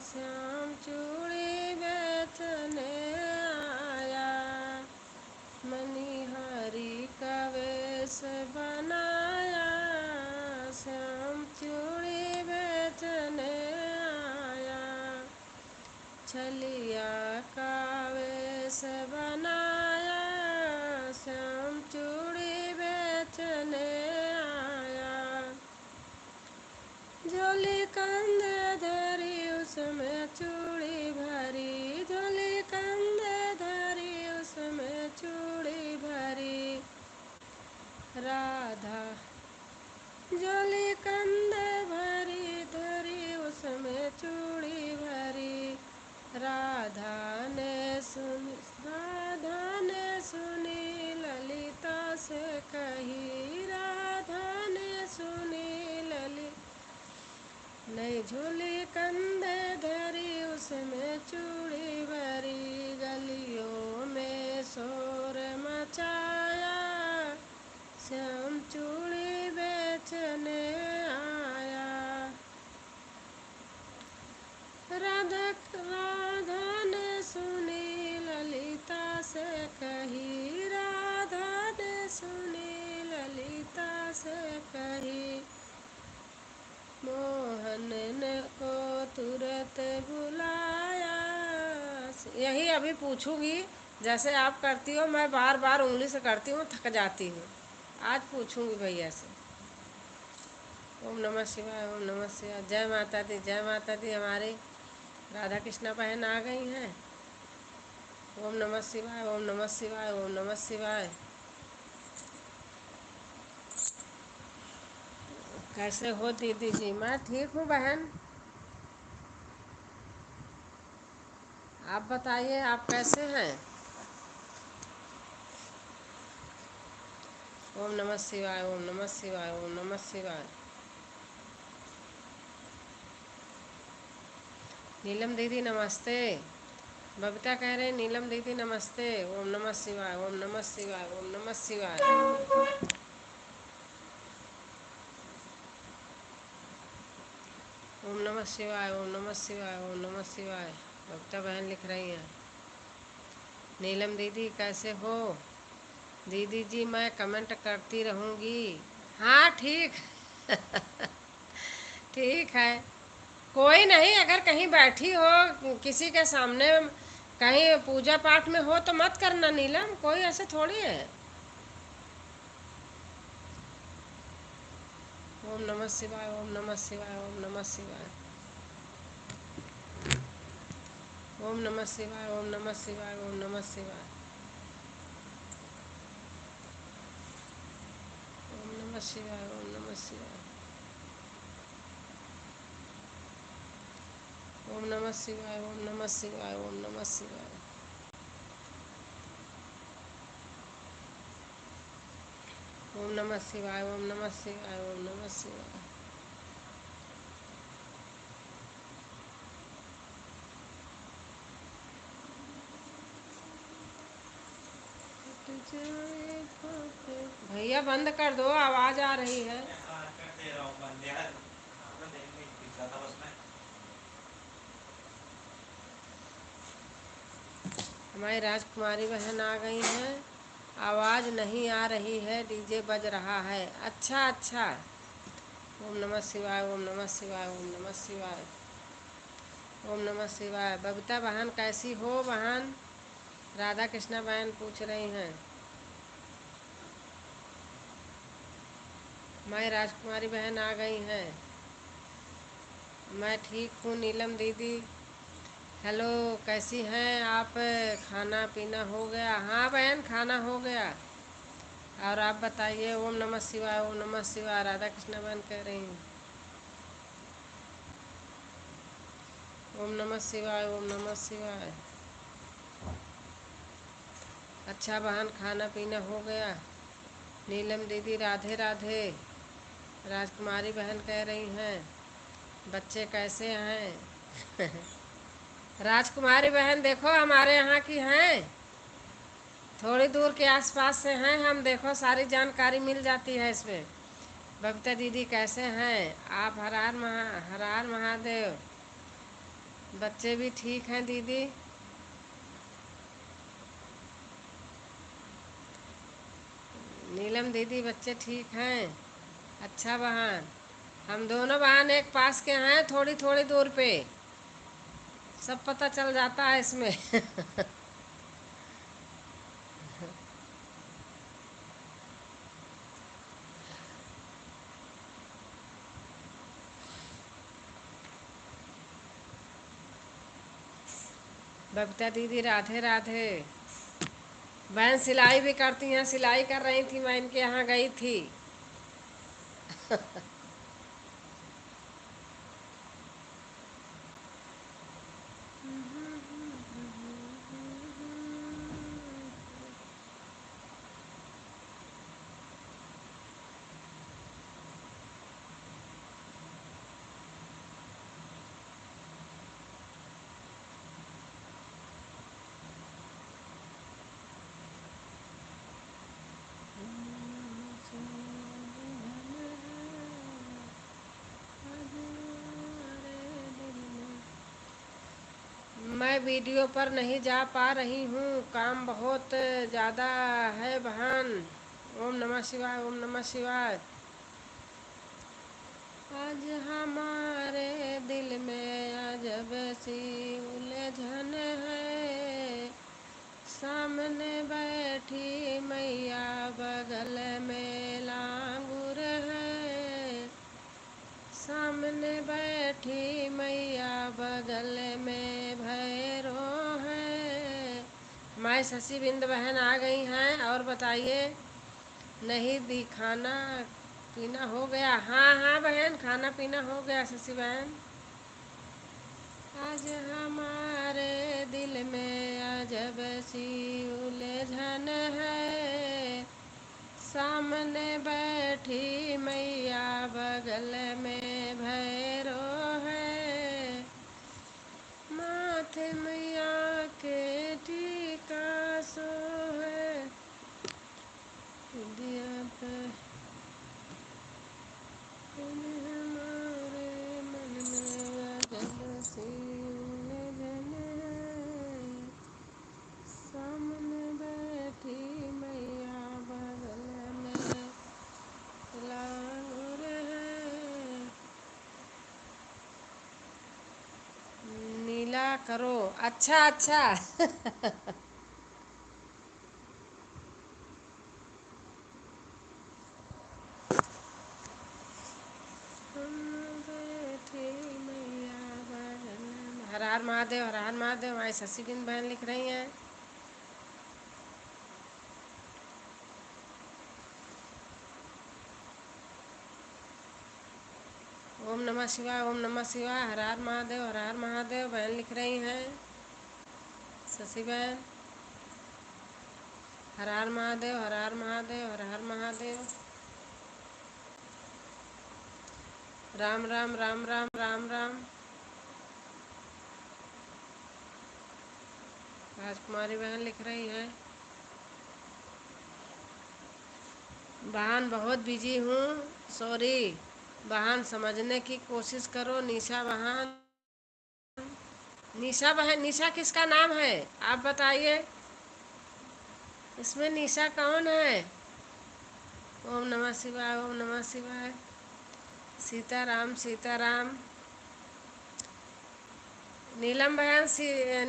श्याम चूड़ी बेचने आया। मनिहारी का वेश बनाया, श्याम चूड़ी बेचने आया। छलिया का वेश बनाया, श्याम चूड़ी बेचने आया। झोली कंधे धरी, उसमें चूड़ी भरी, झोली कंधे धरी, उसमें चूड़ी भरी। राधा झोली कंधे भरी धरी, उसमें चूड़ी भरी। राधा ने सुनी, राधा ने सुनी ललिता से कही, राधा ने सुनी ललिता। नई झोली कंधे धरी, पास में चूड़ी भरी, गलियों में शोर मचाया, श्याम चूड़ी बेचने आया। राधा राधा ने सुनी ललिता से कही, राधा ने सुनी ललिता से कही, मोहन ने को तुरंत बुलाया। यही अभी पूछूंगी, जैसे आप करती हो मैं बार बार उंगली से करती हूँ, थक जाती हूँ। आज पूछूंगी भैया से। ओम नमः शिवाय, ओम नमः शिवाय। जय माता दी, जय माता दी। हमारी राधा कृष्णा बहन आ गई हैं। ओम नमः शिवाय, ओम नमः शिवाय, ओम नमः शिवाय। कैसे हो दीदी जी? मैं ठीक हूँ बहन, आप बताइए आप कैसे हैं? ओम नमः शिवाय, ओम नमः शिवाय, ओम नमः शिवाय। नीलम दीदी नमस्ते। बबीता कह रहे नीलम दीदी नमस्ते। ओम नमः शिवाय, ओम नमः शिवाय, ओम नमः शिवाय। ओम नमः शिवाय, ओम नमः शिवाय, ओम नमः शिवाय। बबीता बहन लिख रही हैं। नीलम दीदी कैसे हो? दीदी जी मैं कमेंट करती रहूँगी। हाँ ठीक ठीक है। कोई नहीं, अगर कहीं बैठी हो किसी के सामने, कहीं पूजा पाठ में हो तो मत करना नीलम, कोई ऐसे थोड़ी है। ओम नमः शिवाय, ओम नमः शिवाय, ओम नमः शिवाय। ओम नमः शिवाय, ओम नमः शिवाय, ओम नमः शिवाय। ओम नमः शिवाय, ओम नमः शिवाय। ओम नमः शिवाय, ओम नमः शिवाय, ओम नमः शिवाय। ओम नमः शिवाय, ओम नमः शिवाय, ओम नमः शिवाय। भैया बंद कर दो, आवाज आ रही है। हमारी राजकुमारी बहन आ गई हैं। आवाज नहीं आ रही है, डीजे बज रहा है। अच्छा अच्छा। ओम नमः शिवाय, ओम नमः शिवाय, ओम नमः शिवाय। ओम नमः शिवाय। बबीता बहन कैसी हो बहन? राधा कृष्णा बहन पूछ रही हैं। मैं राजकुमारी बहन आ गई हैं। मैं ठीक हूँ नीलम दीदी। हेलो, कैसी हैं आप? खाना पीना हो गया? हाँ बहन, खाना हो गया। और आप बताइए। ओम नमः शिवाय, ओम नमः शिवाय। राधा कृष्णा बहन कह रही हैं। ओम नमः शिवाय, ओम नमः शिवाय। अच्छा बहन, खाना पीना हो गया? नीलम दीदी राधे राधे। राजकुमारी बहन कह रही हैं बच्चे कैसे हैं? राजकुमारी बहन देखो हमारे यहाँ की हैं, थोड़ी दूर के आसपास से हैं हम। देखो सारी जानकारी मिल जाती है इसमें। बबीता दीदी कैसे हैं आप? हर हर महादेव। बच्चे भी ठीक हैं दीदी। नीलम दीदी बच्चे ठीक हैं। अच्छा बहन, हम दोनों बहन एक पास के हैं, थोड़ी थोड़ी दूर पे। सब पता चल जाता है इसमें। बबीता दीदी राधे राधे। बहन सिलाई भी करती हैं, सिलाई कर रही थी, मैं इनके यहाँ गई थी। मैं वीडियो पर नहीं जा पा रही हूँ, काम बहुत ज़्यादा है बहन। ओम नमः शिवाय, ओम नमः शिवाय। आज हमारे दिल में अजब सी उलझन है, सामने बैठी मैया बगल में लांगुर है, सामने बैठी मैया बगल में भैरो है। माँ शशि बिंद बहन आ गई हैं। और बताइए, नहीं दी खाना पीना हो गया? हाँ हाँ बहन, खाना पीना हो गया शशि बहन। आज हमारे दिल में अजब सी उलझन है, सामने बैठी मैया बगल में भैरो है, माथे मैया के टीका सो है, दिया पे हमारे मन में अजब सी उलझन है, सामने बैठी मैया बगल में लांगुर है। नीला करो। अच्छा अच्छा। हम बैठे मैया बगल में। हर हर महादेव, हर हर महादेव। हमारी शशि बिंद बहन लिख रही हैं। ओम नमः शिवाय, ओम नमः शिवाय। हर हर महादेव, हर हर महादेव बहन लिख रही हैं। शशि बहन, हर हर महादेव, हर हर महादेव, हर हर महादेव। राम राम राम राम राम राम। राजकुमारी बहन लिख रही है, बहन बहुत बिजी हूँ, सॉरी। बहन समझने की कोशिश करो। निशा बहन, निशा बहन, निशा किसका नाम है आप बताइए? इसमें निशा कौन है? ओम नमः शिवाय, ओम नमः शिवाय। सीताराम सीताराम। नीलम बहन,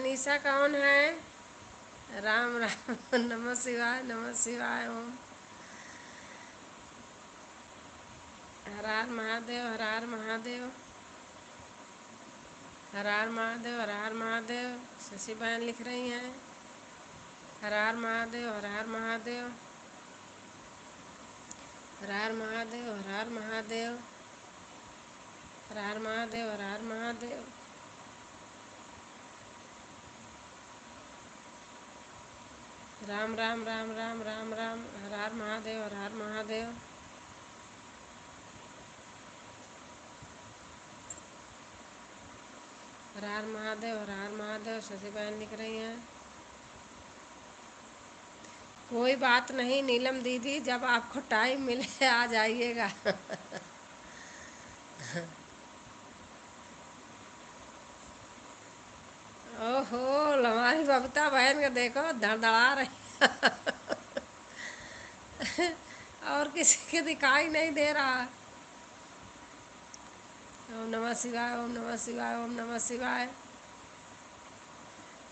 निशा कौन है? राम राम। नमः शिवाय, नमः शिवाय। ओम हर हर महादेव, हर हर महादेव, हर हर महादेव, हर हर महादेव। शशि बहन लिख रही हैं, हर हर महादेव, हर हर महादेव, हर हर महादेव, हर हर महादेव, हर हर महादेव, हर हर महादेव। राम राम राम राम राम राम। हर हर महादेव, हर हर महादेव। हर हर महादेव, हर हर महादेव। शशि बहन लिख रही हैं, कोई बात नहीं नीलम दीदी, जब आपको टाइम मिले आ जाइएगा। ओहो, हमारी बबीता बहन को देखो धड़धड़ा रही। और किसी के दिखाई नहीं दे रहा। ओम नमः शिवाय, ओम नमः शिवाय, ओम नमः शिवाय।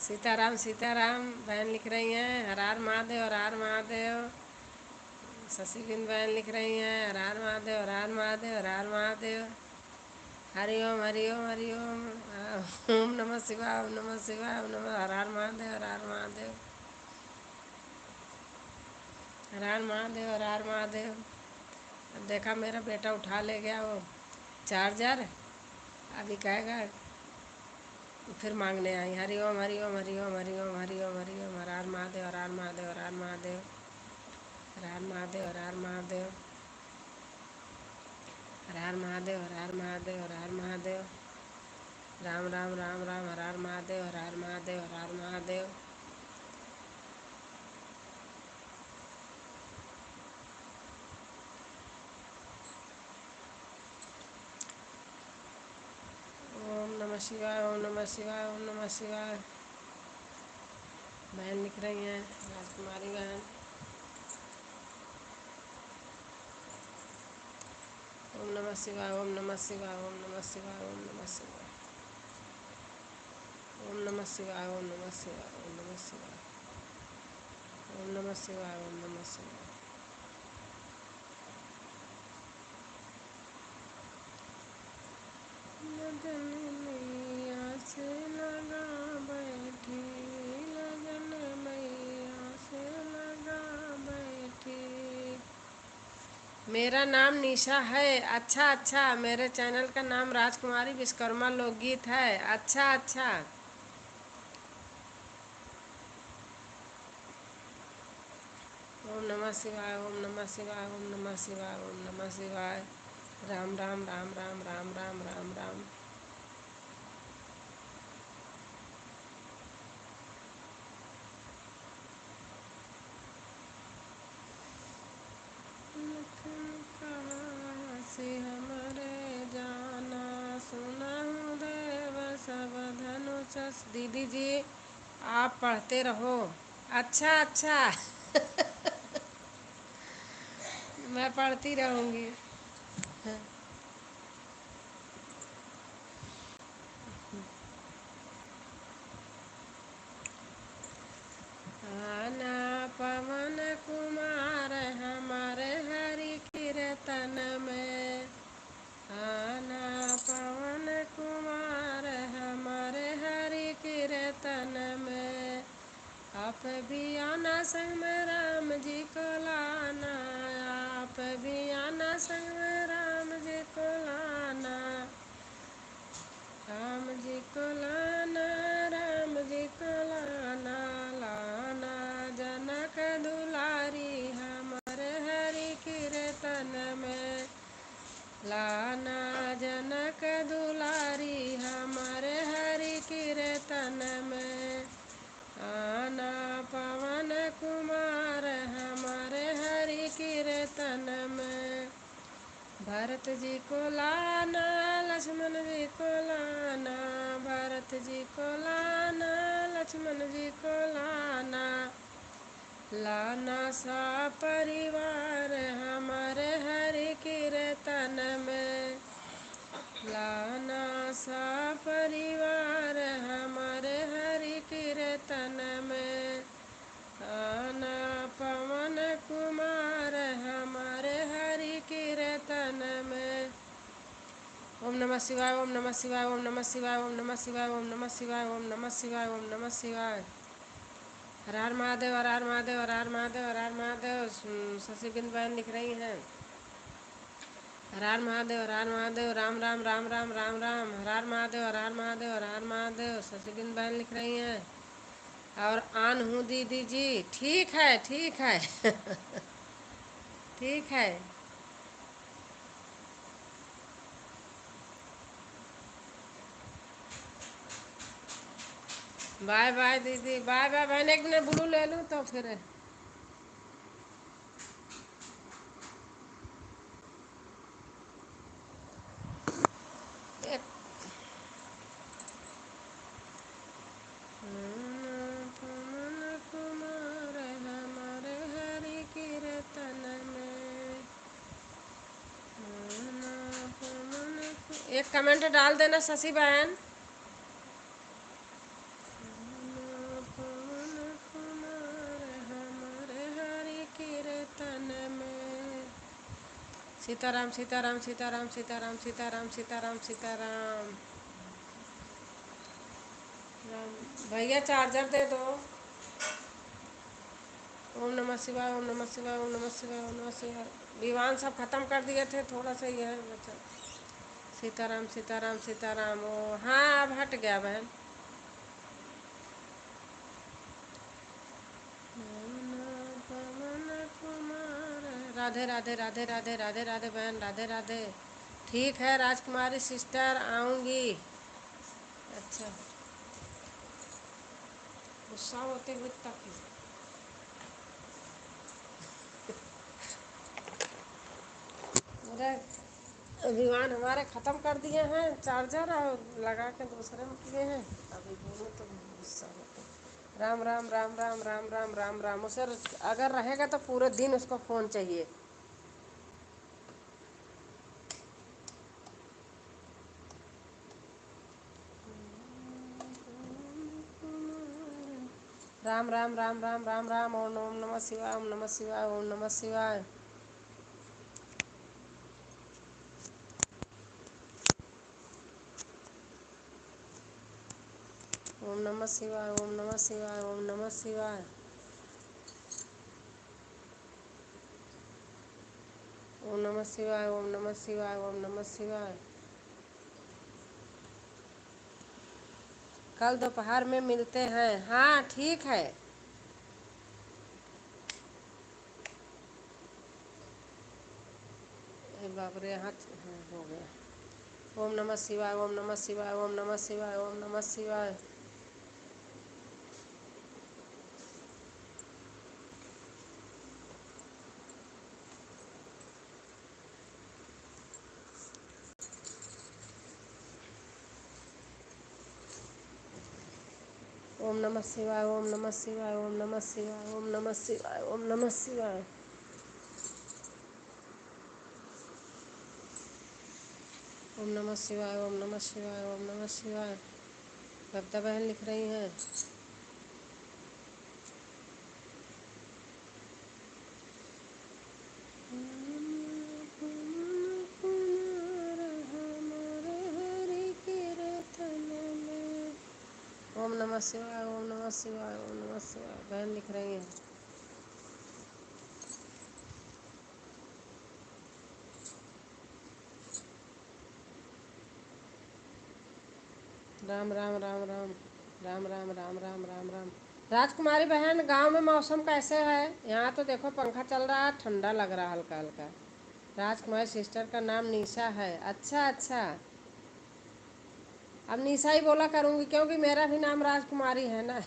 सीताराम सीताराम बहन लिख रही हैं, हर हर महादेव, हर हर महादेव। शशि बिंद बहन लिख रही हैं, हर हर महादेव, हर हर महादेव, हर हर महादेव। हरि ओम, हरि ओम, हरि ओम। ओम नमः शिवाय, ओम नमः शिवाय, ओम नमः। हर हर महादेव, हर हर महादेव, हर हर महादेव, हर हर महादेव। अब देखा मेरा बेटा उठा ले गया वो चार्जर, अभी कहेगा फिर मांगने आई। हरि ओम, हरि ओम, हरि ओम, हरि ओम, हरि ओम, हरि ओम। हर हर महादेव, हर हर महादेव, हर हर महादेव, हर हर महादेव, हर हर महादेव, हर हर महादेव, हर हर महादेव, हर हर महादेव। राम राम राम राम। हर हर महादेव, हर हर महादेव, हर हर महादेव। ओम नमः शिवाय, ओम नमः शिवाय, ओम नमः शिवाय। बहन लिख रही हैं, राजकुमारी बहन। ओम नमः शिवाय, ओम नमः शिवाय, ओम नमः शिवाय, ओम नमः शिवाय। ओम नमः शिवाय, ओम नमः शिवाय, ओम नमः शिवाय। ओम नमः शिवाय, ओम नमः शिवाय। लगन मैया से लगा बैठी, लगन मैया से लगा बैठी। मेरा नाम निशा है। अच्छा अच्छा, मेरे चैनल का नाम राजकुमारी विश्वकर्मा लोकगीत है। अच्छा अच्छा। ओम नमः शिवाय, ओम नमः शिवाय, ओम नमः शिवाय, ओम नमः शिवाय। राम राम राम राम राम राम राम राम। कहाँ से हमारे जाना, सुना हूँ देव सब धनुष। दीदी जी, आप पढ़ते रहो। अच्छा अच्छा। मैं पढ़ती रहूँगी। आना पवन कुमार हमारे हरि कीर्तन में। आना पवन कुमार हमारे हरि कीर्तन में। आप भी आना संग में राम जी को लाना। आप भी आना संग में राम जी को लाना। राम जी को लाना, राम जी को लाना। लाना जनक दुलारी हमारे हरि कीर्तन में। लाना जनक दुलारी हमारे हरि कीर्तन में। आना पवन कुमार हमारे हरि कीर्तन में। भरत जी को लाना, लक्ष्मण जी को लाना। भरत जी को लाना, लक्ष्मण जी को लाना। लाना सा परिवार हमारे हरि कीर्तन में। लाना सा परिवार हमारे हरि कीर्तन में। आना पवन कुमार हमारे हरि कीर्तन में। ओम नमः शिवाय, ओम नमः शिवाय, ओम नमः शिवाय, ओम नमः शिवाय, ओम नमः शिवाय, ओम नमः शिवाय, ओम नमः शिवाय। हर हर महादेव, हर हर महादेव, हर हर महादेव, हर हर महादेव। शशि बिंद बहन लिख रही हैं। हर हर महादेव, हर हर महादेव, राम राम राम राम राम राम। हर हर महादेव, हर हर महादेव, हर हर महादेव। शशि बिंद बहन लिख रही हैं। और आन हूँ दीदी जी। ठीक है, ठीक है। ठीक है। बाय बाय दीदी, बाय बाय बहन। एक मिनट ब्लू ले लूँ तो फिर एक। पवन कुमार हमारे हरि कीर्तन में। एक कमेंट डाल देना शशि बहन। पवन कुमार हमारे हरि कीर्तन में। सीताराम सीताराम सीताराम सीताराम सीताराम सीताराम सीताराम। भैया चार्जर दे दो। ओम नमः शिवाय, ओम नमः शिवाय, ओम नमः शिवाय, ओम नमः शिवाय। विवान सब खत्म कर दिए थे, थोड़ा सा ही है बचा। सीताराम सीताराम सीताराम। ओ हाँ, अब हट गया बहन। पवन कुमार। राधे राधे राधे राधे राधे राधे बहन, राधे राधे। ठीक है राजकुमारी सिस्टर, आऊँगी। अच्छा। गुस्सा होते हुए तक उधर विमान हमारे ख़त्म कर दिए हैं चार्जर और लगा के दूसरे में किए हैं। अभी बोलो तो गुस्सा होता है। राम राम राम राम राम राम राम राम। उसे अगर रहेगा तो पूरे दिन उसको फ़ोन चाहिए। राम राम राम राम राम राम। ओम ओम नमः शिवाय, ओम नमः शिवाय, ओम नमः शिवाय। ओम नमः शिवाय, ओम नमः शिवाय, ओम नमः शिवाय। ओम नमः शिवाय, ओम नमः शिवाय, ओम नमः शिवाय। कल दोपहर में मिलते हैं। हाँ ठीक है। बाप रे हाथ हो गया। ओम नमः शिवाय, ओम नमः शिवाय, ओम नमः शिवाय, ओम नमः शिवाय। ओम नमः शिवाय, ओम नमः शिवाय, ओम नमः शिवाय, ओम नमः शिवाय, ओम नमः शिवाय। ओम नमः शिवाय, ओम नमः शिवाय, ओम नमः शिवाय। कविता बहन लिख रही हैं। ओम नमः शिवाय, ओम नमः शिवाय, ओम नमः शिवाय। बहन लिख रही हैं। राम राम राम राम राम राम राम राम राम राम। राजकुमारी बहन, गांव में मौसम कैसे है? यहाँ तो देखो पंखा चल रहा है, ठंडा लग रहा है हल्का हल्का। राजकुमारी सिस्टर का नाम निशा है। अच्छा अच्छा। अब निशा ही बोला करूँगी क्योंकि मेरा भी नाम राजकुमारी है ना।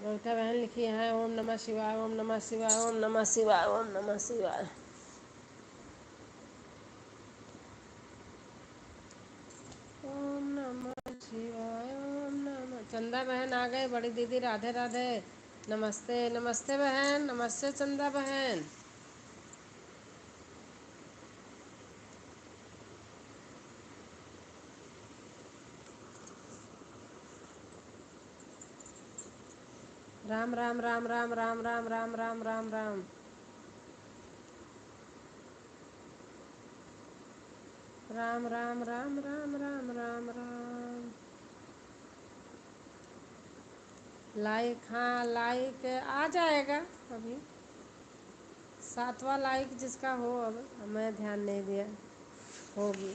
कविता बहन लिखी है। ओम नमः शिवाय, ओम नमः शिवाय, ओम नमः शिवाय, ओम नमः शिवाय। ओम नमः शिवाय, ओम नमः। चंदा बहन आ गए, बड़ी दीदी राधे राधे। नमस्ते नमस्ते बहन, नमस्ते चंदा बहन। राम राम राम राम राम राम राम राम राम राम। राम राम राम राम राम राम राम। लाइक, हाँ लाइक आ जाएगा अभी। 7वां लाइक जिसका हो, अब मैं ध्यान नहीं दिया। होगी।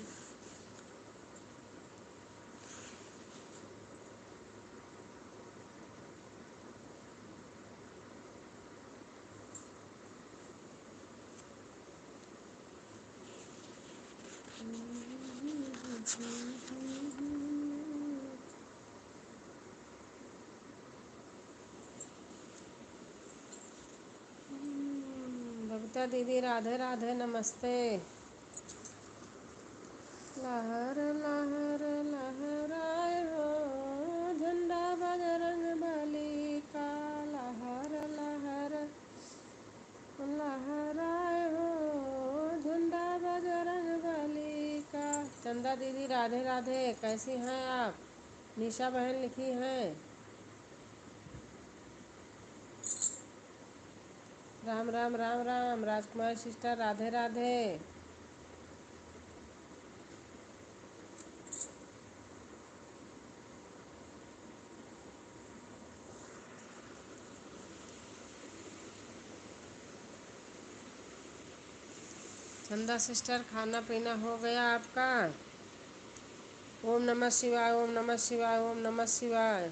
बबीता दीदी राधे राधे, नमस्ते। लहर लहर लहराए हो, झंडा बजरंग बली का। लहर लहर लहराए हो, झंडा बजरंग बली का। चंदा दीदी राधे राधे, कैसी हैं आप? निशा बहन लिखी हैं। राम राम राम राम। राजकुमार सिस्टर राधे राधे। चंदा सिस्टर, खाना पीना हो गया आपका? ओम नमः शिवाय, ओम नमः शिवाय, ओम नमः शिवाय।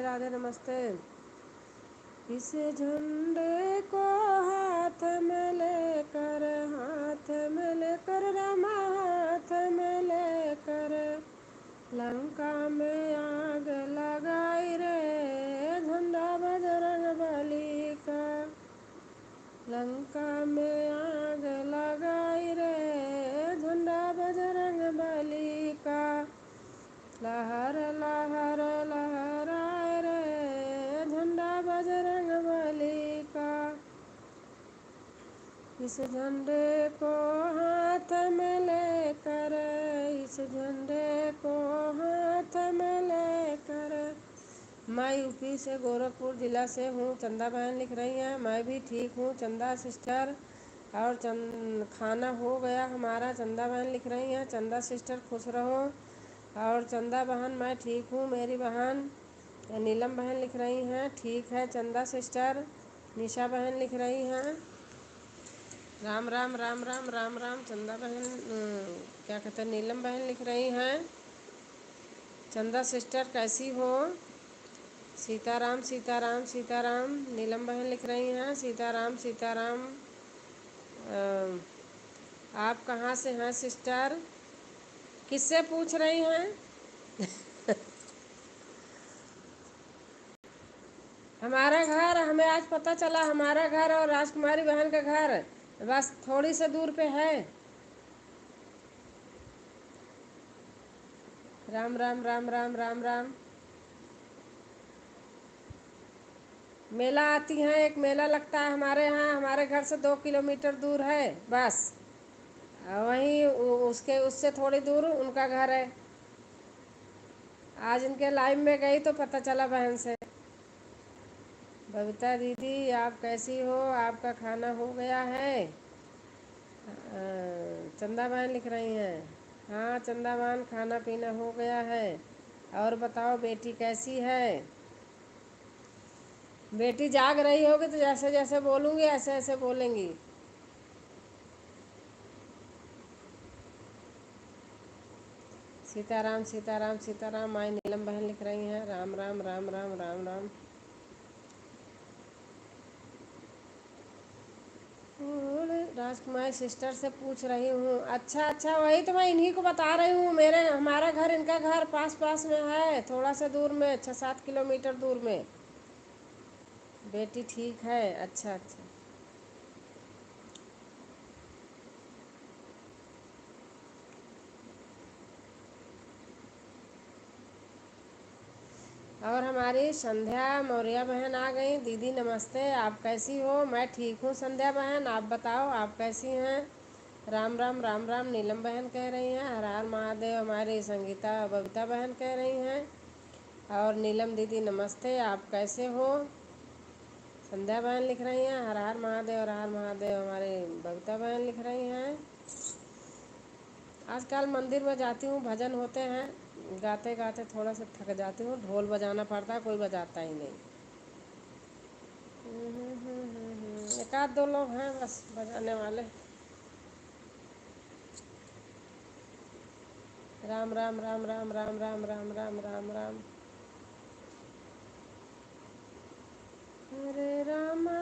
राधे नमस्ते। इस झंडे को हाथ में लेकर रामा हाथ में लेकर लंका में आग लगाई रे झंडा बजरंग बली का। लंका में आग लगाई रे झंडा बजरंग बली का। लहर लहर लहराए रे झंडा बजरंग बली का। इस झंडे को हाथ में लेकर, इस झंडे को हाथ में लेकर। मैं यूपी से गोरखपुर ज़िला से हूँ, चंदा बहन लिख रही हैं। मैं भी ठीक हूँ चंदा सिस्टर। और खाना हो गया हमारा, चंदा बहन लिख रही हैं। चंदा सिस्टर खुश रहो। और चंदा बहन मैं ठीक हूँ। मेरी बहन नीलम बहन लिख रही हैं ठीक है चंदा सिस्टर। निशा बहन लिख रही हैं राम राम राम राम राम राम। चंदा बहन क्या कहते हैं, नीलम बहन लिख रही हैं चंदा सिस्टर कैसी हो। सीताराम सीताराम सीताराम। नीलम बहन लिख रही हैं सीताराम सीताराम। आप कहाँ से हैं सिस्टर, किससे पूछ रही हैं? हमारा घर, हमें आज पता चला हमारा घर और राजकुमारी बहन का घर बस थोड़ी से दूर पे है। राम राम राम राम राम राम। मेला आती हैं, एक मेला लगता है हमारे यहाँ, हमारे घर से 2 किलोमीटर दूर है बस। वहीं उसके उससे थोड़ी दूर उनका घर है। आज इनके लाइव में गई तो पता चला बहन से। बबीता दीदी आप कैसी हो, आपका खाना हो गया है? चंदा बहन लिख रही हैं हाँ चंदा बहन खाना पीना हो गया है। और बताओ बेटी कैसी है? बेटी जाग रही होगी तो जैसे जैसे बोलूँगी ऐसे ऐसे बोलेंगी। सीताराम सीताराम सीताराम। माई नीलम बहन लिख रही हैं राम राम राम राम राम राम। और राजकुमारी सिस्टर से पूछ रही हूँ। अच्छा अच्छा, वही तो मैं इन्हीं को बता रही हूँ। मेरे हमारा घर इनका घर पास पास में है, थोड़ा सा दूर में, 6-7 किलोमीटर दूर में। बेटी ठीक है, अच्छा अच्छा। और हमारी संध्या मौर्य बहन आ गई। दीदी नमस्ते, आप कैसी हो? मैं ठीक हूँ संध्या बहन, आप बताओ आप कैसी हैं? राम राम राम राम। नीलम बहन कह रही हैं हर हर महादेव। हमारी संगीता बबीता बहन कह रही हैं। और नीलम दीदी नमस्ते, आप कैसे हो? संध्या बहन लिख रही हैं हर हर महादेव हर हर महादेव। हमारी बबीता बहन लिख रही हैं आजकल मंदिर में जाती हूँ, भजन होते हैं, गाते गाते थोड़ा सा थक जाती हूँ। ढोल बजाना पड़ता है, कोई बजाता ही नहीं। एक आध दो लोग हैं बस बजाने वाले। राम राम राम राम राम राम राम राम राम राम। अरे रामा।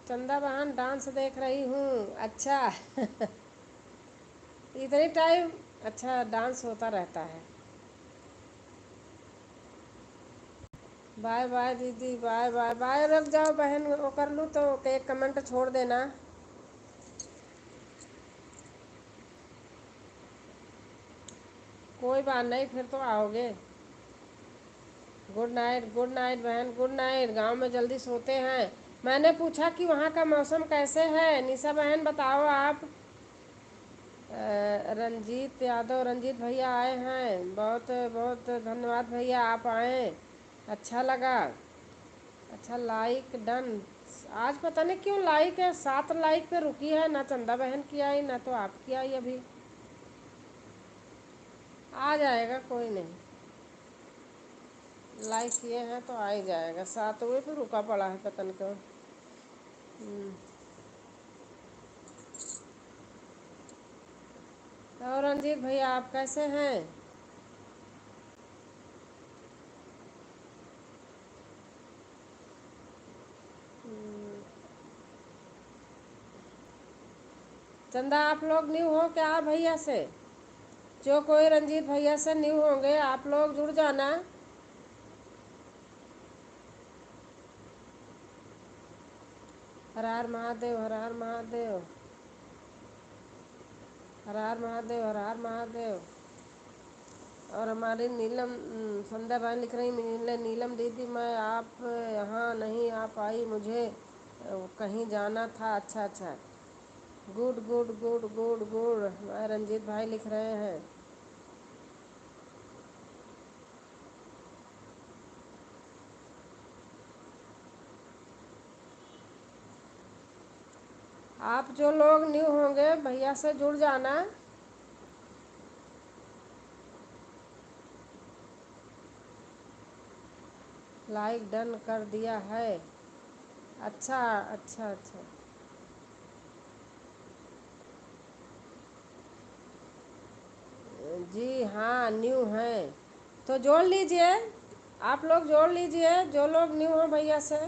चंदा बहन डांस देख रही हूँ, अच्छा। इतनी टाइम, अच्छा डांस होता रहता है। बाय बाय दीदी, बाय बाय बाय। रुक जाओ बहन, वो कर लूँ तो एक कमेंट छोड़ देना। कोई बात नहीं, फिर तो आओगे। गुड नाइट बहन, गुड नाइट। गांव में जल्दी सोते हैं। मैंने पूछा कि वहाँ का मौसम कैसे है, निशा बहन बताओ आप। रंजीत यादव, रंजीत भैया आए हैं, बहुत बहुत धन्यवाद भैया, आप आए, अच्छा लगा। अच्छा लाइक डन। आज पता नहीं क्यों लाइक है, 7 लाइक पे रुकी है, ना चंदा बहन की आई ना तो आपकी आई अभी। आ जाएगा कोई नहीं, लाइक किए हैं तो आ ही जाएगा। 7वें पे रुका पड़ा है पता नहीं क्यों। और रंजीत भैया आप कैसे हैं? चंदा आप लोग न्यू हो क्या भैया से? जो कोई रंजीत भैया से न्यू होंगे आप लोग जुड़ जाना। हर हर महादेव, हर हर महादेव, हर हर महादेव, हर हर महादेव। और हमारी नीलम संध्या बहन लिख रही, नीलम दीदी मैं आप यहाँ नहीं आ पाई, मुझे कहीं जाना था। अच्छा अच्छा, good good good good good. हमारे रंजीत भाई लिख रहे हैं। आप जो लोग न्यू होंगे भैया से जुड़ जाना। लाइक डन कर दिया है। अच्छा अच्छा अच्छा। जी हाँ न्यू हैं तो जोड़ लीजिए। आप लोग जोड़ लीजिए जो लोग न्यू हो भैया से।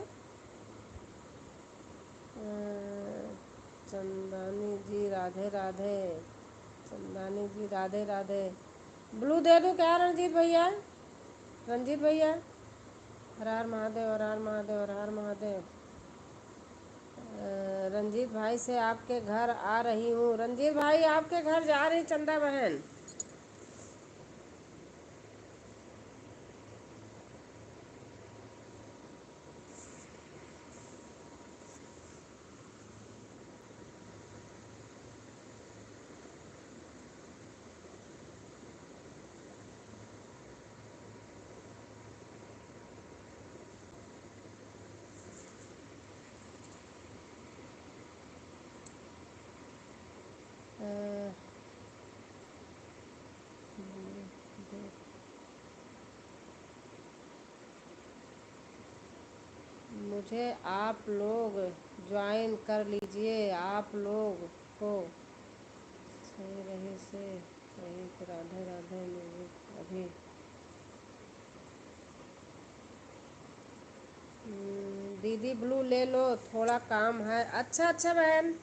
चंदानी जी राधे राधे। चंदानी जी राधे राधे। ब्लू दे दूँ क्या रणजीत भैया? रंजीत भैया, हर हर महादेव, हर हर महादेव, हर हर महादेव। रंजीत भाई से आपके घर आ रही हूँ। रंजीत भाई आपके घर जा रही चंदा बहन। अ, मुझे आप लोग ज्वाइन कर लीजिए। आप लोग को सही रही से सही राधे राधे म्यूजिक अभी। दीदी ब्लू ले लो थोड़ा काम है। अच्छा अच्छा बहन।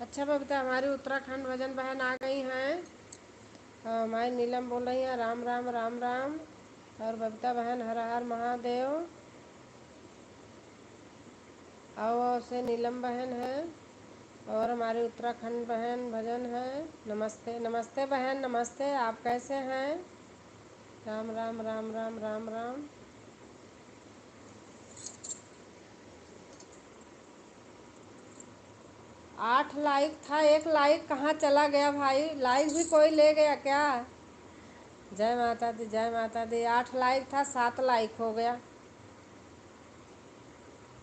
अच्छा बबीता, हमारी उत्तराखंड भजन बहन आ गई हैं। हाँ, हमारी नीलम बोल रही हैं राम राम राम राम। और बबीता बहन हर हर महादेव। और से नीलम बहन है। और हमारी उत्तराखंड बहन भजन है। नमस्ते नमस्ते बहन, नमस्ते। आप कैसे हैं? राम राम राम राम राम राम। 8 लाइक था, 1 लाइक कहाँ चला गया भाई? लाइक भी कोई ले गया क्या? जय माता दी, जय माता दी। 8 लाइक था, 7 लाइक हो गया।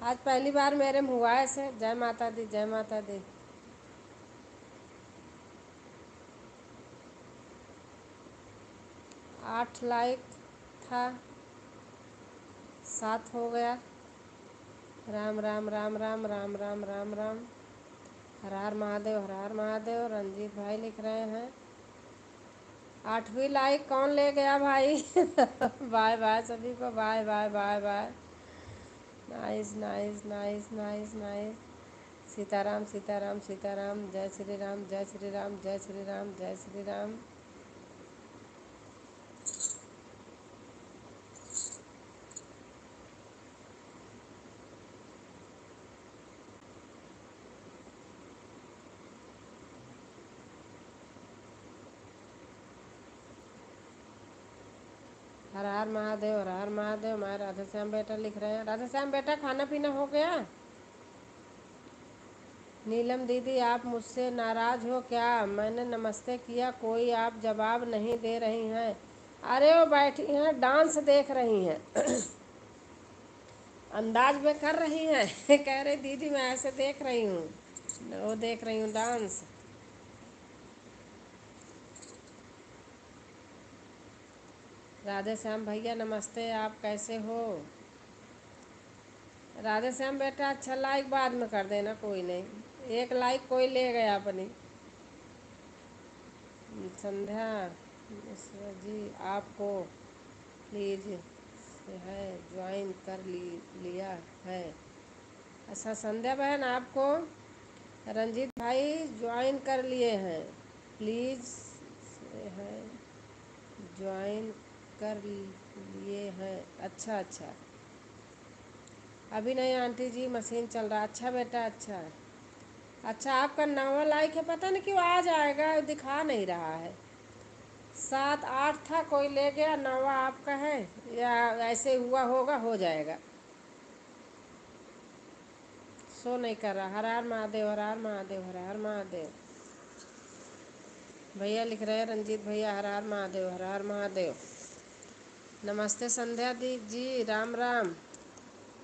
आज पहली बार मेरे में हुआ ऐसे। जय माता दी, जय माता दी। 8 लाइक था, 7 हो गया। राम राम राम राम राम राम राम राम। हर हर महादेव, हर हर महादेव। रंजीत भाई लिख रहे हैं 8वीं लाइक कौन ले गया भाई? बाय बाय सभी को, bye bye bye bye. Nice nice nice nice nice. Sitaram Sitaram Sitaram. जय श्री राम, जय श्री राम, जय श्री राम, जय श्री राम। हर हर महादेव, हर हर महादेव। हमारे राधे श्याम बेटा लिख रहे हैं। राधे श्याम बेटा खाना पीना हो गया? नीलम दीदी आप मुझसे नाराज हो क्या? मैंने नमस्ते किया, कोई आप जवाब नहीं दे रही हैं। अरे वो बैठी हैं डांस देख रही हैं। अंदाज में कर रही हैं। कह रही दीदी मैं ऐसे देख रही हूँ। वो देख रही हूँ डांस। राधे श्याम भैया नमस्ते, आप कैसे हो? राधे श्याम बेटा अच्छा लाइक बाद में कर देना, कोई नहीं। 1 लाइक कोई ले गया अपनी। संध्या मिश्रा जी आपको प्लीज है ज्वाइन कर लिया है। अच्छा संध्या बहन, आपको रंजीत भाई ज्वाइन कर लिए हैं, प्लीज़ है ज्वाइन कर लिए हैं। अच्छा अच्छा, अभी नहीं आंटी जी, मशीन चल रहा। अच्छा बेटा, अच्छा अच्छा। आपका नवा लाइक है, पता नहीं क्यों आ जाएगा, दिखा नहीं रहा है। 7 8 था, कोई ले गया, नवा आपका है या ऐसे हुआ होगा, हो जाएगा। शो नहीं कर रहा। हर हर महादेव, हर हर महादेव, हर हर महादेव। भैया लिख रहे हैं, रंजीत भैया, हर हर महादेव, हर हर महादेव। नमस्ते संध्या दी जी, राम राम।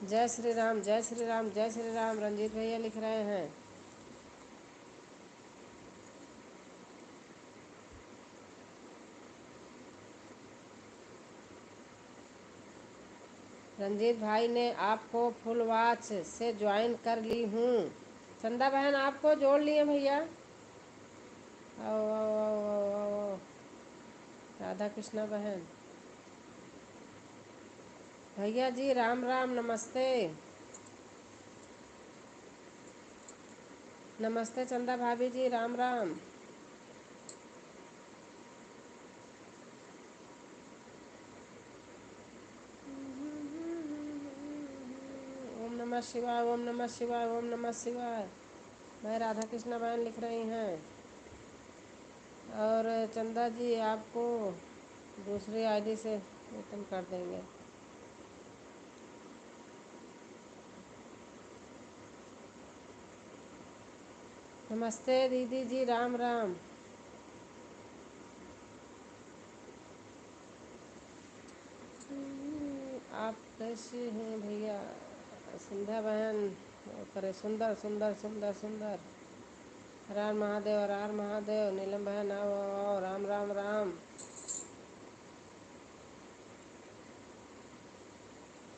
जय श्री राम, जय श्री राम, जय श्री राम। रंजीत भैया लिख रहे हैं। रंजीत भाई ने आपको फुल वॉच से ज्वाइन कर ली हूँ। चंदा बहन आपको जोड़ लिए भैया। आओ आओ आओ आओ आओ आओ। राधा कृष्णा बहन, भैया जी राम राम, नमस्ते। नमस्ते चंदा भाभी जी, राम राम। ओम नमः शिवाय, ओम नमः शिवाय, ओम नमः शिवाय। मैं राधा कृष्णा बहन लिख रही हैं। और चंदा जी आपको दूसरी आईडी से वेतन कर देंगे। नमस्ते दीदी जी, राम राम। आप कैसे हैं भैया? संध्या बहन करे, सुंदर सुंदर सुंदर सुंदर। हर हर महादेव, हर हर महादेव। नीलम बहन आओ आओ आओ, राम राम राम।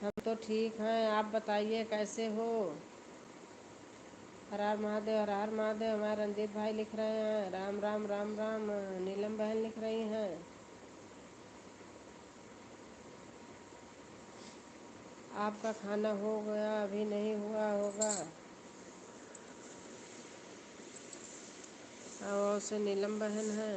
हम तो ठीक हैं, आप बताइए कैसे हो? हर हर महादेव, हर हर महादेव। हमारे रंजीत भाई लिख रहे हैं, राम राम राम राम। नीलम बहन लिख रही हैं। आपका खाना हो गया? अभी नहीं हुआ होगा। और से नीलम बहन है।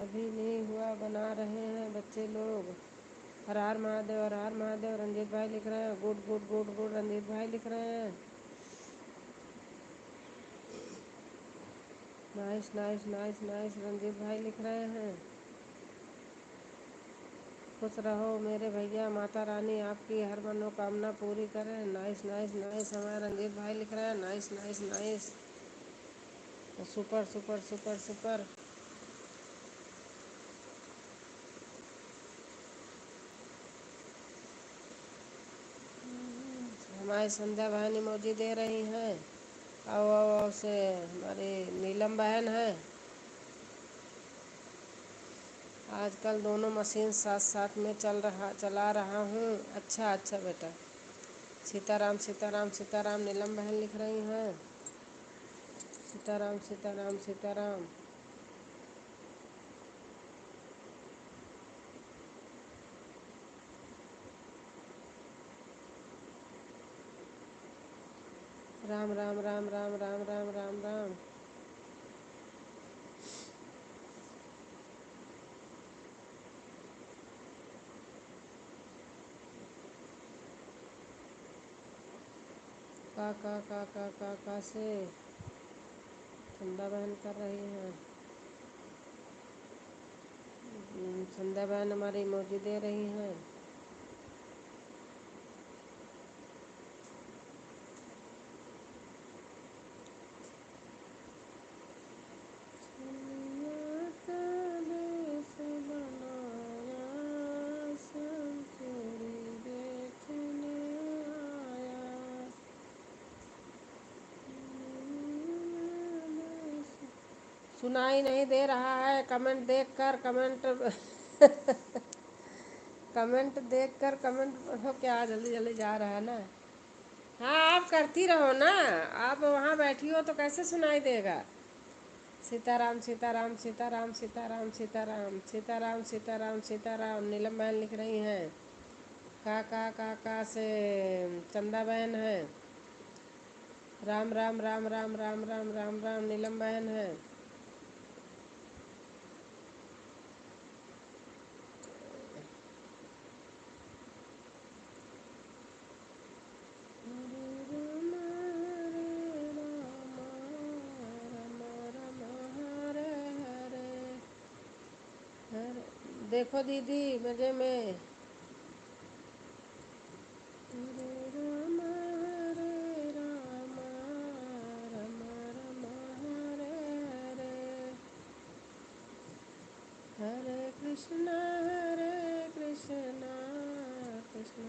अभी नहीं हुआ, बना रहे हैं बच्चे लोग। हर हर महादेव, हर हर महादेव। रंजीत भाई लिख रहे हैं, good good good good. Ranjeet भाई लिख रहे हैं, nice nice nice nice. Ranjeet भाई लिख रहे हैं, खुश रहो मेरे भैया, माता रानी आपकी हर मनोकामना पूरी करें। Nice nice nice. हमारे रंजीत भाई लिख रहे हैं, nice nice nice. Super super super super. हमारी संध्या बहन इमोजी दे रही हैं। आओ आओ आओ से हमारी नीलम बहन है। आजकल दोनों मशीन साथ साथ में चला रहा हूँ। अच्छा अच्छा बेटा। सीताराम सीताराम सीताराम। नीलम बहन लिख रही हैं, सीताराम सीताराम सीताराम। राम राम राम राम राम राम राम राम। का से संध्या बहन कर रही हैं। संध्या बहन हमारी इमोजी दे रही हैं। सुनाई नहीं दे रहा है। कमेंट देखकर कमेंट कमेंट देखकर कमेंट पढ़ो। क्या जल्दी जल्दी जा रहा है ना। हाँ, आप करती रहो ना। आप वहाँ बैठी हो तो कैसे सुनाई देगा। सीताराम सीताराम सीताराम सीताराम सीताराम सीताराम सीताराम सीताराम नीलम बहन लिख रही हैं। का से चंदा बहन है। राम राम राम राम राम राम राम राम नीलम बहन है। देखो दीदी मजे में। हरे राम हरे राम राम राम हरे हरे हरे कृष्णा कृष्ण कृष्ण।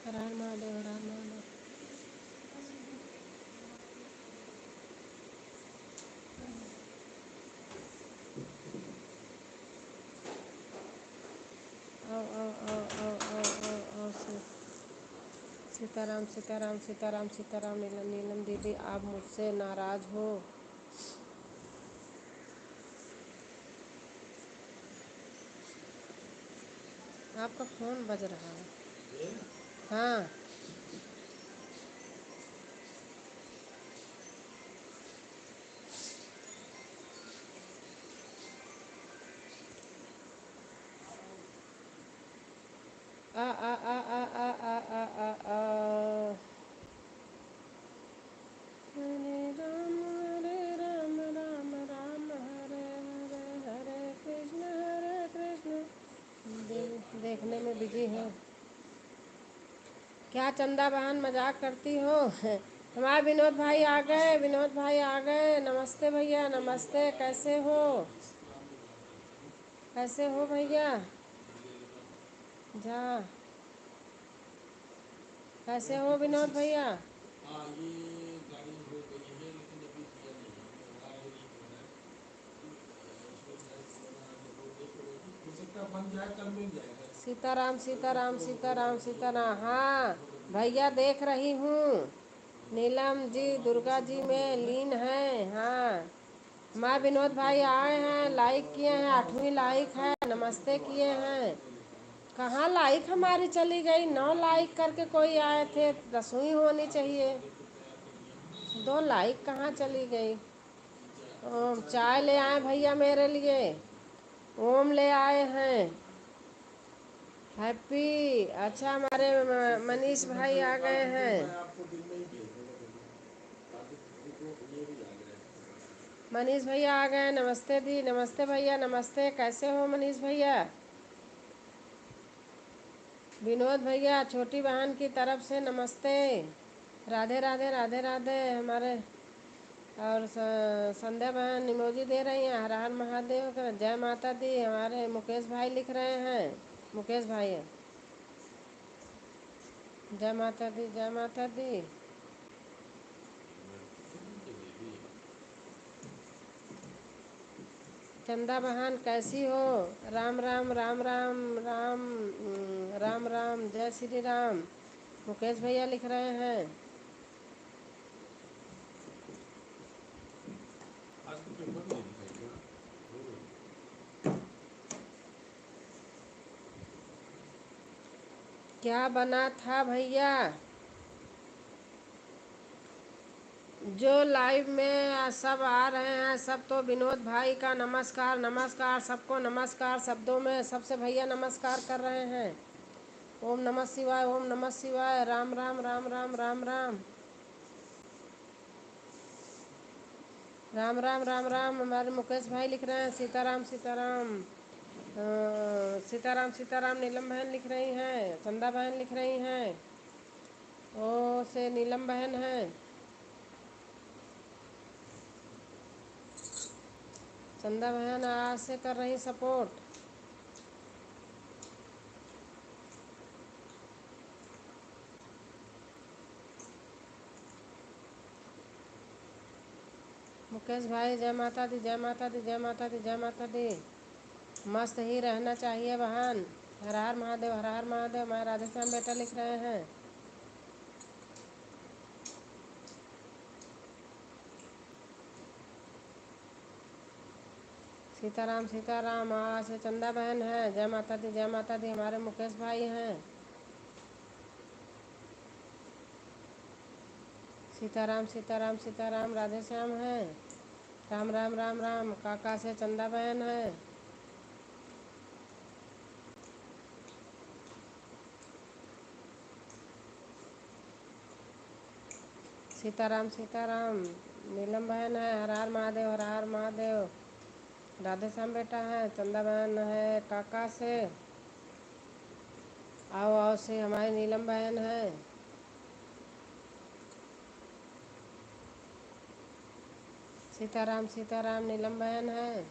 हर हर महादेव हर हर महादेव। आओ आओ आओ आओ आओ आओ आओ सीताराम सीताराम सीताराम सीताराम। नीलम नीलम दीदी आप मुझसे नाराज हो। आपका फोन बज रहा है। हाँ। आ आ आ आ आ आ आ आ आ हरे राम राम राम हरे हरे हरे कृष्ण। देखने में बिजी है। क्या चंदा बहन मजाक करती हो। हमारे विनोद भाई आ गए। विनोद भाई आ गए। नमस्ते भैया नमस्ते। कैसे हो। कैसे हो भैया। जा। कैसे हो विनोद भैया। सीताराम सीताराम सीताराम सीताराम। हाँ भैया देख रही हूँ। नीलम जी दुर्गा जी में लीन है। हाँ हमारे विनोद भाई आए हैं। लाइक किए हैं। 8वीं लाइक है। नमस्ते किए हैं। कहाँ लाइक हमारी चली गई। 9 लाइक करके कोई आए थे। 10वीं होनी चाहिए। 2 लाइक कहाँ चली गई। ओम चाय ले आए भैया मेरे लिए। ओम ले आए हैं। हैप्पी। अच्छा हमारे मनीष भाई आ गए हैं। मनीष भैया आ गए। नमस्ते दी नमस्ते भैया नमस्ते। कैसे हो मनीष भैया। विनोद भैया छोटी बहन की तरफ से नमस्ते। राधे राधे राधे राधे। हमारे और संध्या बहन इमोजी दे रही हैं। हर हर महादेव का जय माता दी। हमारे मुकेश भाई लिख रहे हैं। मुकेश भाई जय माता दी जय माता दी। चंदा बहन कैसी हो। राम राम राम राम राम राम राम जय श्री राम। मुकेश भैया लिख रहे हैं। क्या बना था भैया। जो लाइव में सब आ रहे हैं सब तो विनोद भाई का नमस्कार नमस्कार। सबको नमस्कार। शब्दों में सबसे भैया नमस्कार कर रहे हैं। ओम नमः शिवाय ओम नमः शिवाय। राम राम राम राम राम राम राम राम राम राम। हमारे मुकेश भाई लिख रहे हैं सीताराम सीताराम। सीताराम सीताराम। नीलम बहन लिख रही हैं। चंदा बहन लिख रही हैं। ओ से नीलम बहन है। चंदा बहन आज से कर रही सपोर्ट। मुकेश भाई जय माता दी, जय माता दी, जय माता दी, जय माता दी। मस्त ही रहना चाहिए बहन। हर हर महादेव, हर हर महादेव। मैं राधेश्याम बेटा लिख रहे हैं। सीताराम सीताराम। आज से चंदा बहन है। जय माता दी, जय माता दी। हमारे मुकेश भाई हैं। सीताराम सीताराम सीताराम। राधेश्याम है। राम राम राम राम। काका से चंदा बहन है। सीताराम सीताराम। नीलम बहन है। हर हर महादेव, हर हर महादेव। राधेश्याम बेटा है। चंदा बहन है काका से। आओ आओ से हमारी नीलम बहन है। सीताराम सीताराम। नीलम बहन है।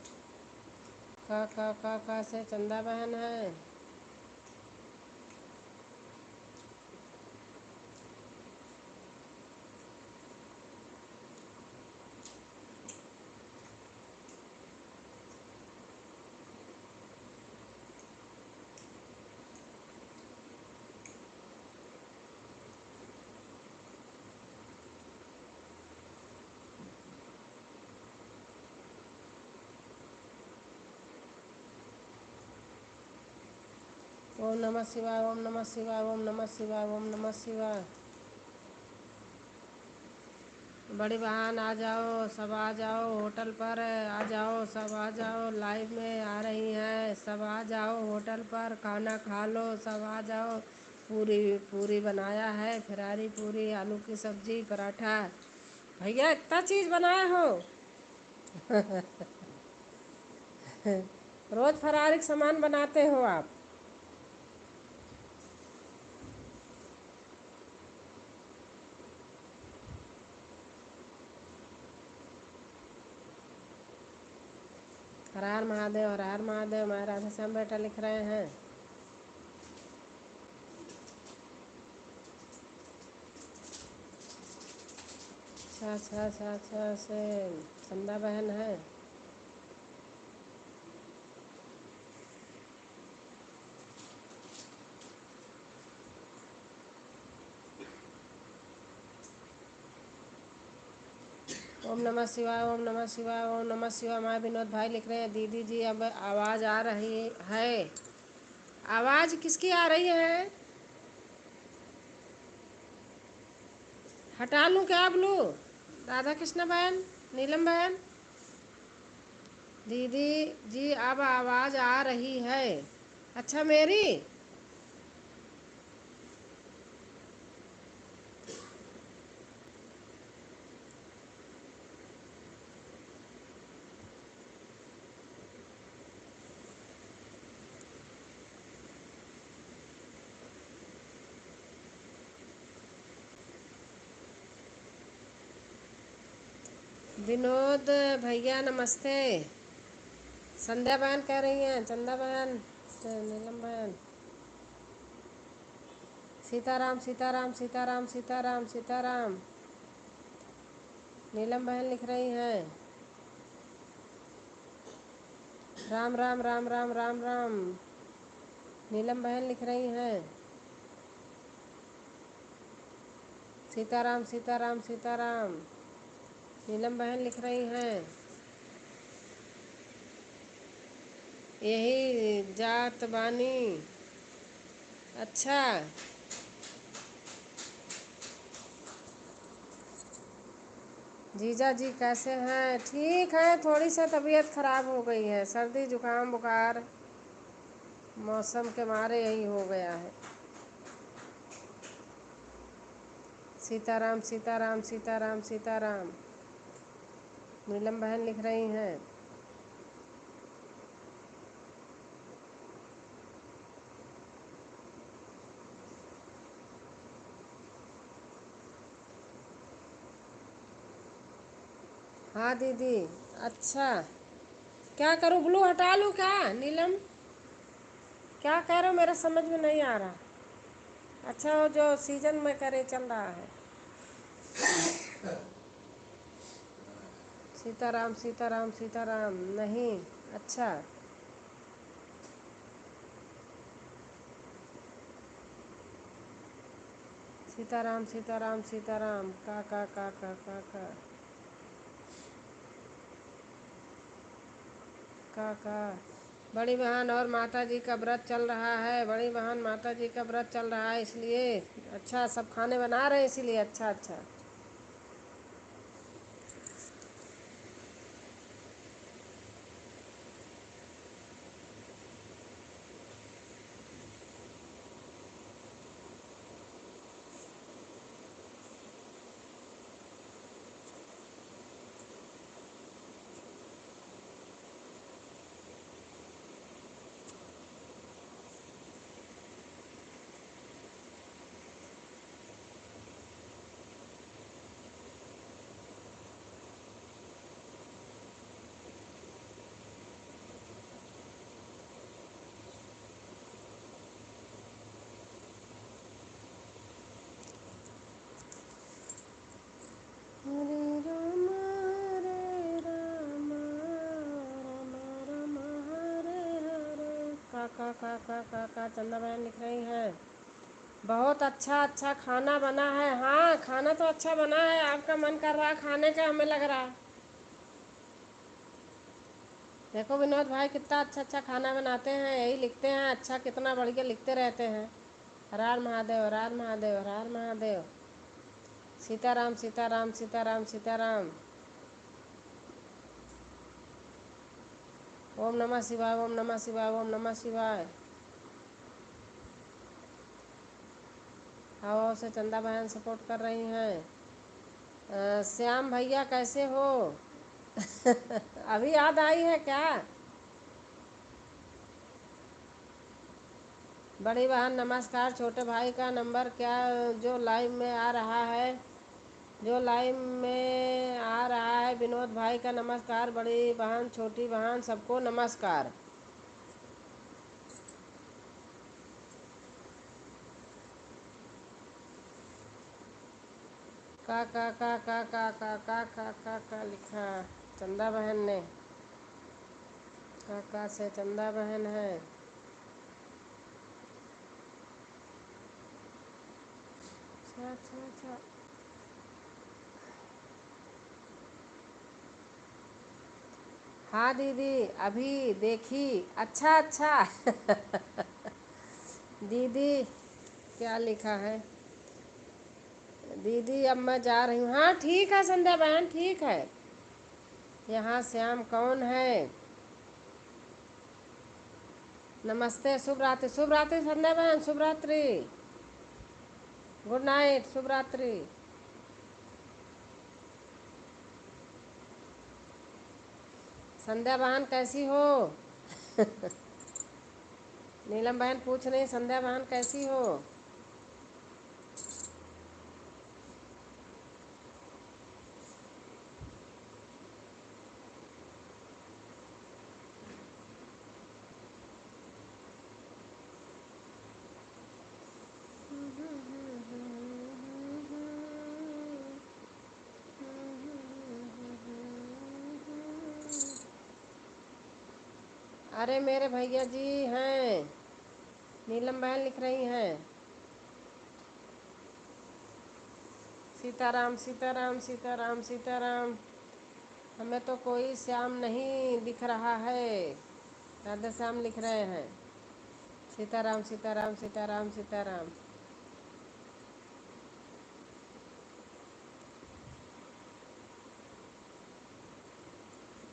का से चंदा बहन है। ओम नमः शिवाय, ओम नमः शिवाय, ओम नमः शिवाय, ओम नमः शिवाय। बड़ी बहन आ जाओ, सब आ जाओ होटल पर। आ जाओ सब आ जाओ। लाइव में आ रही हैं। सब आ जाओ होटल पर। खाना खा लो। सब आ जाओ। पूरी पूरी बनाया है। फरारी पूरी, आलू की सब्जी, पराठा। भैया इतना चीज़ बनाए हो। रोज़ फरारी सामान बनाते हो आप। हर हर महादेव, हर हर महादेव। मैं राधेश्याम बेटा लिख रहे हैं। अच्छा अच्छा अच्छा अच्छा से चंदा बहन है। ओम नमः शिवाय, ओम नमः शिवाय, ओम नमः शिवाय। हमारे विनोद भाई लिख रहे हैं। दीदी जी अब आवाज़ आ रही है। आवाज़ किसकी आ रही है? हटा लूँ क्या ब्लू? राधा कृष्ण बहन, नीलम बहन। दीदी जी अब आवाज़ आ रही है। अच्छा मेरी। विनोद भैया नमस्ते। संध्या बहन कह रही हैं। चंदा बहन से नीलम बहन। सीताराम सीताराम सीताराम सीताराम सीताराम। नीलम बहन लिख रही हैं। राम राम राम राम राम राम। नीलम बहन लिख रही हैं। सीताराम सीताराम सीताराम। नीलम बहन लिख रही हैं। यही जात बानी। अच्छा। जीजा जी कैसे हैं? ठीक है, थोड़ी सी तबीयत खराब हो गई है। सर्दी जुकाम बुखार मौसम के मारे यही हो गया है। सीताराम सीताराम सीताराम सीताराम। नीलम बहन लिख रही हैं। हाँ दीदी। अच्छा। क्या करूँ, ब्लू हटा लूँ क्या नीलम? क्या कह रहे हो, मेरा समझ में नहीं आ रहा। अच्छा, वो जो सीजन में करे चल रहा है। सीताराम सीताराम सीताराम नहीं। अच्छा, सीताराम सीताराम सीताराम का का बड़ी बहन और माता जी का व्रत चल रहा है। बड़ी बहन माता जी का व्रत चल रहा है इसलिए। अच्छा, सब खाने बना रहे हैं इसीलिए। अच्छा अच्छा। हरे राम राम राम हरे हरे। का चंदा बहन लिख रही है। बहुत अच्छा अच्छा खाना बना है। हाँ, खाना तो अच्छा बना है। आपका मन कर रहा खाने का, हमें लग रहा। देखो विनोद भाई कितना अच्छा अच्छा खाना बनाते हैं, यही लिखते हैं। अच्छा, कितना बढ़िया लिखते रहते हैं। हर हर महादेव, हर हर महादेव, हर हर महादेव। सीताराम सीताराम सीताराम सीताराम। ओम नमः शिवाय, ओम नमः शिवाय, ओम नमः शिवाय। हवा से चंदा बहन सपोर्ट कर रही हैं। श्याम भैया कैसे हो? अभी याद आई है क्या? बड़ी बहन नमस्कार। छोटे भाई का नंबर क्या? जो लाइव में आ रहा है, जो लाइव में आ रहा है, विनोद भाई का नमस्कार। बड़ी बहन, छोटी बहन, सबको नमस्कार। का लिखा चंदा बहन ने। का से चंदा बहन है। अच्छा अच्छा अच्छा। हाँ दीदी, अभी देखी। अच्छा अच्छा। दीदी क्या लिखा है? दीदी अब मैं जा रही हूँ। हाँ ठीक है संध्या बहन, ठीक है। यहाँ श्याम कौन है? नमस्ते, शुभ रात्रि। शुभ रात्रि संध्या बहन, शुभ रात्रि। गुड नाइट, शुभ रात्रि। संध्या बहन कैसी हो? नीलम बहन पूछ रही, संध्या बहन कैसी हो? अरे मेरे भैया जी हैं। नीलम बहन लिख रही हैं। सीताराम सीताराम सीताराम सीताराम। हमें तो कोई श्याम नहीं दिख रहा है। राधे श्याम लिख रहे हैं। सीताराम सीताराम सीताराम सीताराम।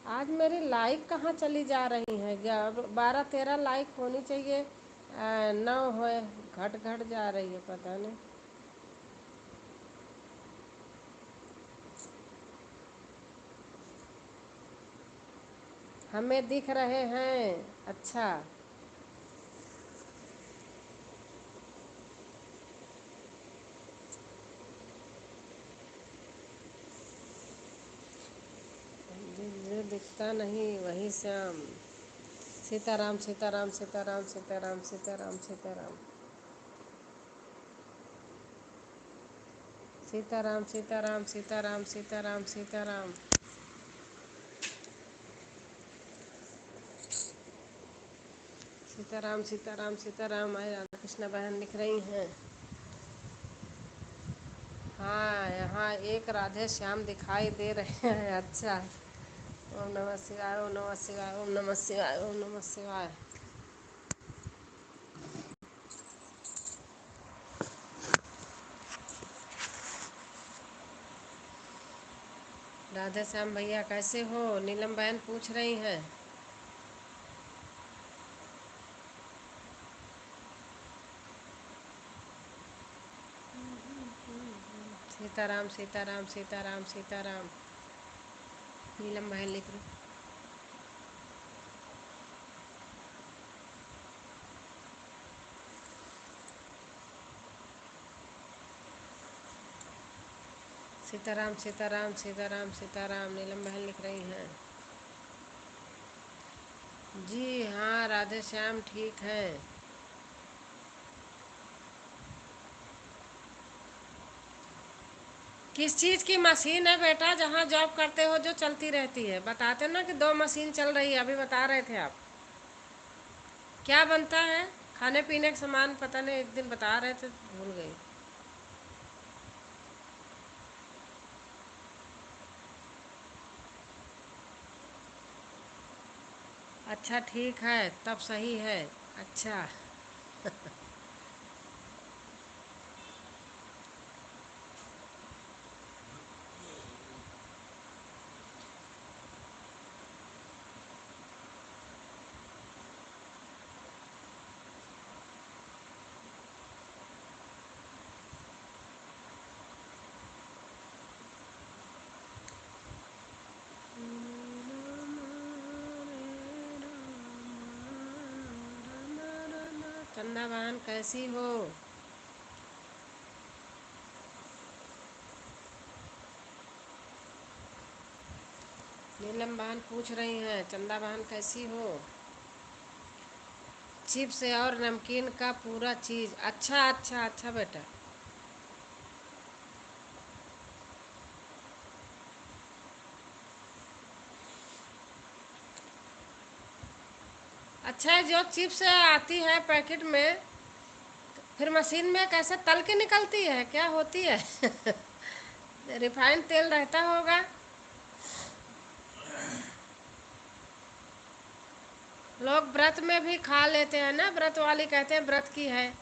आज मेरी लाइक कहाँ चली जा रही है? 12-13 लाइक होनी चाहिए। 9 हो, घट घट जा रही है, पता नहीं। हमें दिख रहे हैं। अच्छा। दिखता नहीं वही श्याम। सीताराम सीताराम सीताराम सीताराम सीताराम सीताराम सीताराम सीताराम सीताराम सीताराम सीताराम। सीताराम सीताराम सीताराम। राधा कृष्ण बहन लिख रही हैं। हाँ, यहाँ एक राधे श्याम दिखाई दे रहे हैं। अच्छा। ओम नमः शिवाय ओम नमः शिवाय ओम नमः शिवाय ओम नमः शिवाय। राधे श्याम भैया कैसे हो? नीलम बहन पूछ रही हैं। सीताराम सीताराम सीताराम सीताराम। नीलम बहन लिख रही। सीताराम सीताराम सीताराम सीताराम। नीलम बहन लिख रही हैं। जी हाँ, राधे श्याम ठीक है। किस चीज़ की मशीन है बेटा जहाँ जॉब करते हो जो चलती रहती है? बताते ना कि 2 मशीन चल रही है, अभी बता रहे थे आप। क्या बनता है? खाने पीने का सामान, पता नहीं, एक दिन बता रहे थे, भूल गई। अच्छा ठीक है, तब सही है। अच्छा। चंदा बहन कैसी हो? नीलम बहन पूछ रही हैं, चंदा बहन कैसी हो? चिप्स और नमकीन का पूरा चीज़। अच्छा अच्छा अच्छा बेटा। अच्छा, जो चिप्स आती है पैकेट में, फिर मशीन में कैसे तल के निकलती है? क्या होती है? रिफाइंड तेल रहता होगा। लोग व्रत में भी खा लेते हैं ना, व्रत वाली कहते हैं व्रत की है।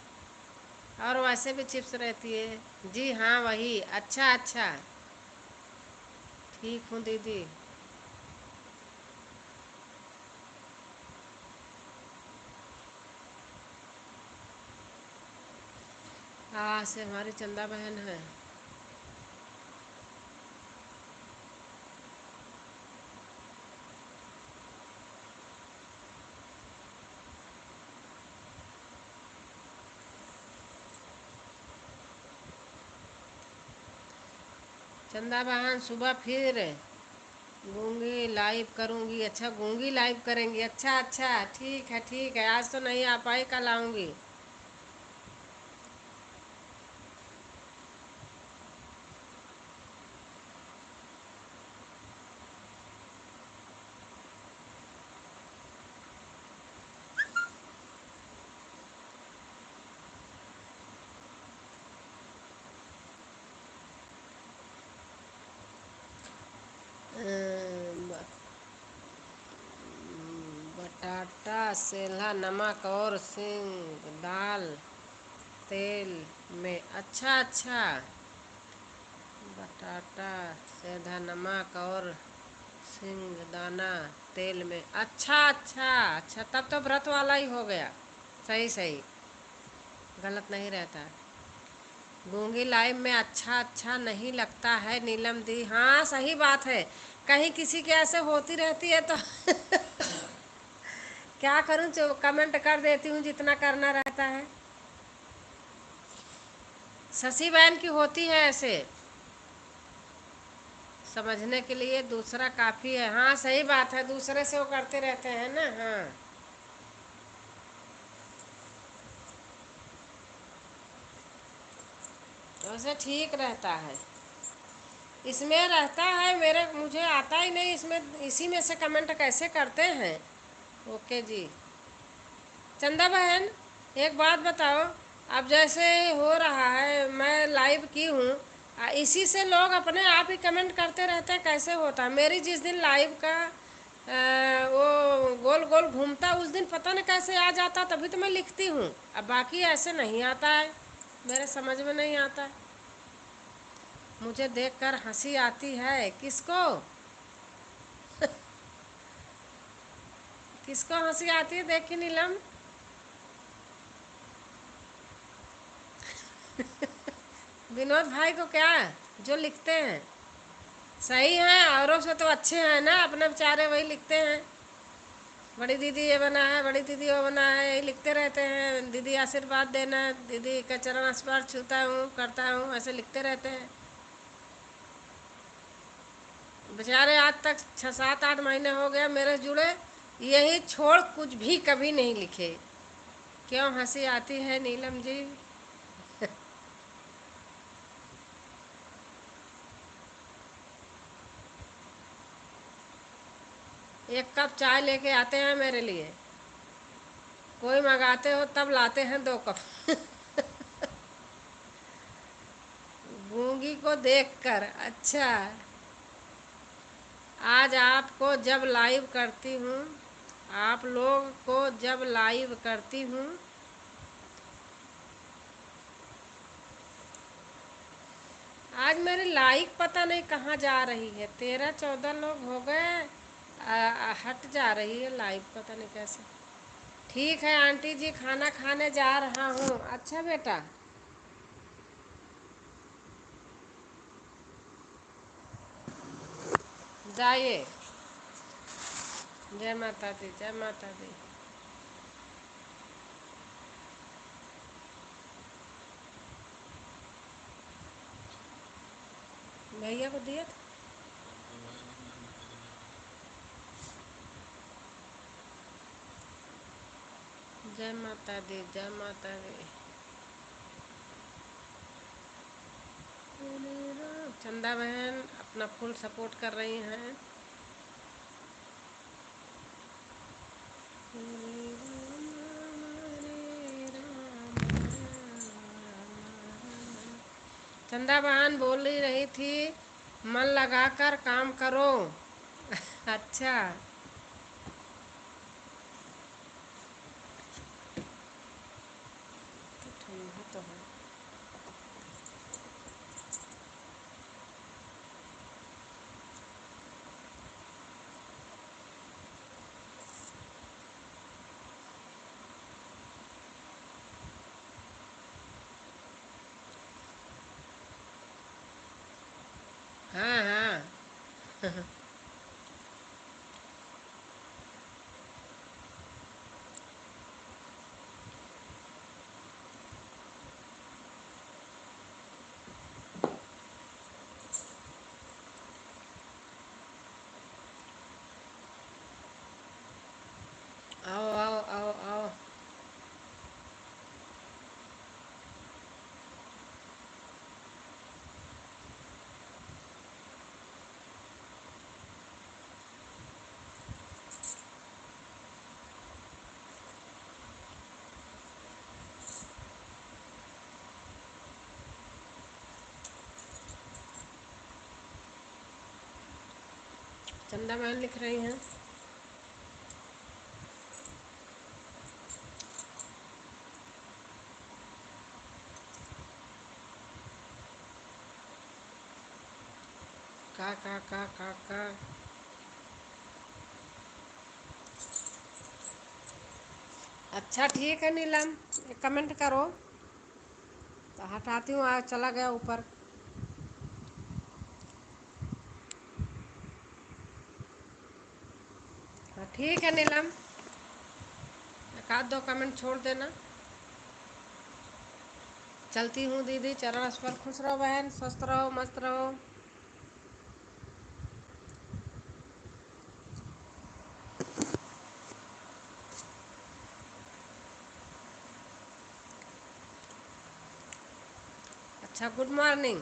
और वैसे भी चिप्स रहती है। जी हाँ, वही। अच्छा अच्छा। ठीक हूँ दीदी। हाँ, से हमारी चंदा बहन है। चंदा बहन सुबह फिर गूंगी लाइव करूंगी। अच्छा, गूंगी लाइव करेंगी। अच्छा अच्छा, ठीक है ठीक है। आज तो नहीं आ पाई, कल आऊंगी। बटाटा सेंधा नमक और सींग दाल तेल में। अच्छा अच्छा। बटाटा सेंधा नमक और सिंग दाना तेल में। अच्छा अच्छा अच्छा, तब तो व्रत वाला ही हो गया। सही सही, गलत नहीं रहता। गूंगी लाइव में अच्छा अच्छा नहीं लगता है नीलम दी। हाँ सही बात है। कहीं किसी के ऐसे होती रहती है तो क्या करूं, जो कमेंट कर देती हूँ जितना करना रहता है। शशि बहन की होती है ऐसे। समझने के लिए दूसरा काफ़ी है। हाँ सही बात है, दूसरे से वो करते रहते हैं ना। हाँ वैसे ठीक रहता है। इसमें रहता है, मेरे मुझे आता ही नहीं इसमें, इसी में से कमेंट कैसे करते हैं। ओके जी। चंदा बहन एक बात बताओ, अब जैसे हो रहा है मैं लाइव की हूँ, इसी से लोग अपने आप ही कमेंट करते रहते हैं, कैसे होता है? मेरी जिस दिन लाइव का वो गोल गोल घूमता उस दिन पता नहीं कैसे आ जाता, तभी तो मैं लिखती हूँ। अब बाकी ऐसे नहीं आता है, मेरे समझ में नहीं आता। मुझे देखकर हंसी आती है। किसको? किसको हंसी आती है देखी नीलम? विनोद भाई को क्या, जो लिखते हैं सही है, औरों से तो अच्छे हैं ना, अपने बेचारे वही लिखते हैं। बड़ी दीदी ये बना है, बड़ी दीदी वो बना है, यही लिखते रहते हैं। दीदी आशीर्वाद देना, दीदी का चरण स्पर्श छूता हूँ, करता हूँ, ऐसे लिखते रहते हैं बेचारे। आज तक 6 7 8 महीने हो गया मेरे जुड़े, यही छोड़ कुछ भी कभी नहीं लिखे। क्यों हंसी आती है नीलम जी? एक कप चाय लेके आते हैं मेरे लिए, कोई मंगाते हो तब लाते हैं 2 कप। गूंगी को देखकर, अच्छा। आज आपको जब लाइव करती हूँ, आप लोग को जब लाइव करती हूँ, आज मेरी लाइक पता नहीं कहाँ जा रही है। 13 14 लोग हो गए, हट जा रही है लाइव, पता नहीं कैसे। ठीक है आंटी जी, खाना खाने जा रहा हूँ। अच्छा बेटा, जाइए। जय माता दी, जय माता दी। भैया को दिए थे। जय माता दी, जय माता दी। चंदा बहन अपना फुल सपोर्ट कर रही हैं। चंदा बहन बोल ही रही थी, मन लगाकर काम करो। अच्छा। तो ठीक है तो है। हाँ हाँ। आओ आओ आओ आओ। चंदा बहन लिख रही हैं। का। अच्छा ठीक है नीलम, एक कमेंट करो तो हटाती हूँ। आज चला गया ऊपर। हाँ ठीक है नीलम, एक आध 2 कमेंट छोड़ देना। चलती हूँ दीदी, चरण स्पर्श। खुश रहो बहन, स्वस्थ रहो, मस्त रहो। अच्छा, गुड मॉर्निंग।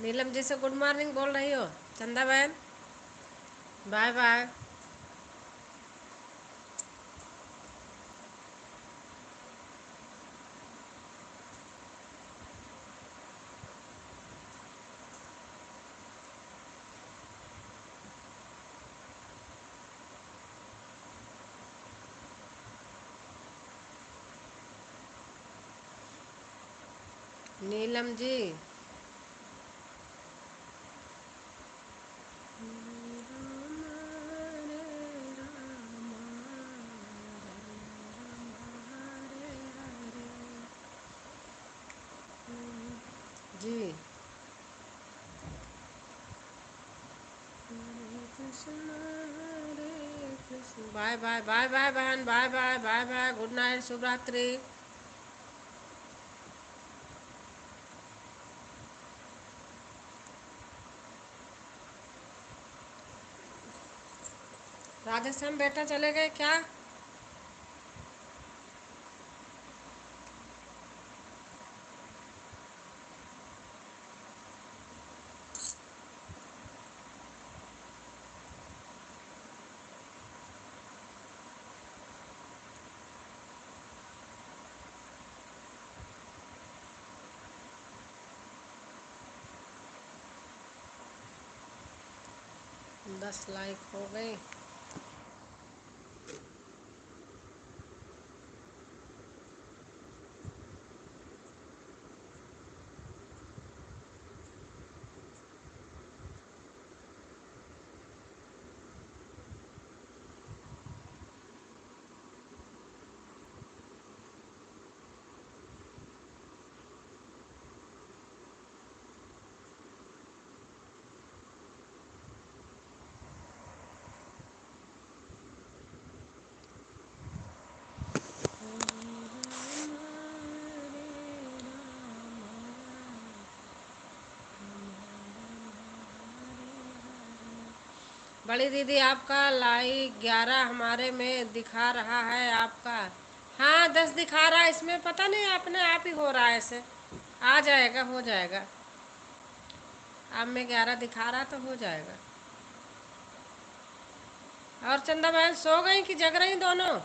नीलम जी से गुड मॉर्निंग बोल रही हो? चंदा बहन, बाय बाय। नीलम जी, जी। बाय बाय बाय बाय बहन, bye bye bye bye, good night, शुभ रात्रि। राजस्थान बेटा चले गए क्या? 10 लाइक हो गए। बड़ी दीदी, आपका लाइक 11 हमारे में दिखा रहा है आपका। हाँ, 10 दिखा रहा है, इसमें पता नहीं अपने आप ही हो रहा है ऐसे। आ जाएगा, हो जाएगा। अब में 11 दिखा रहा तो हो जाएगा। और चंदा बहन सो गई कि जग रही दोनों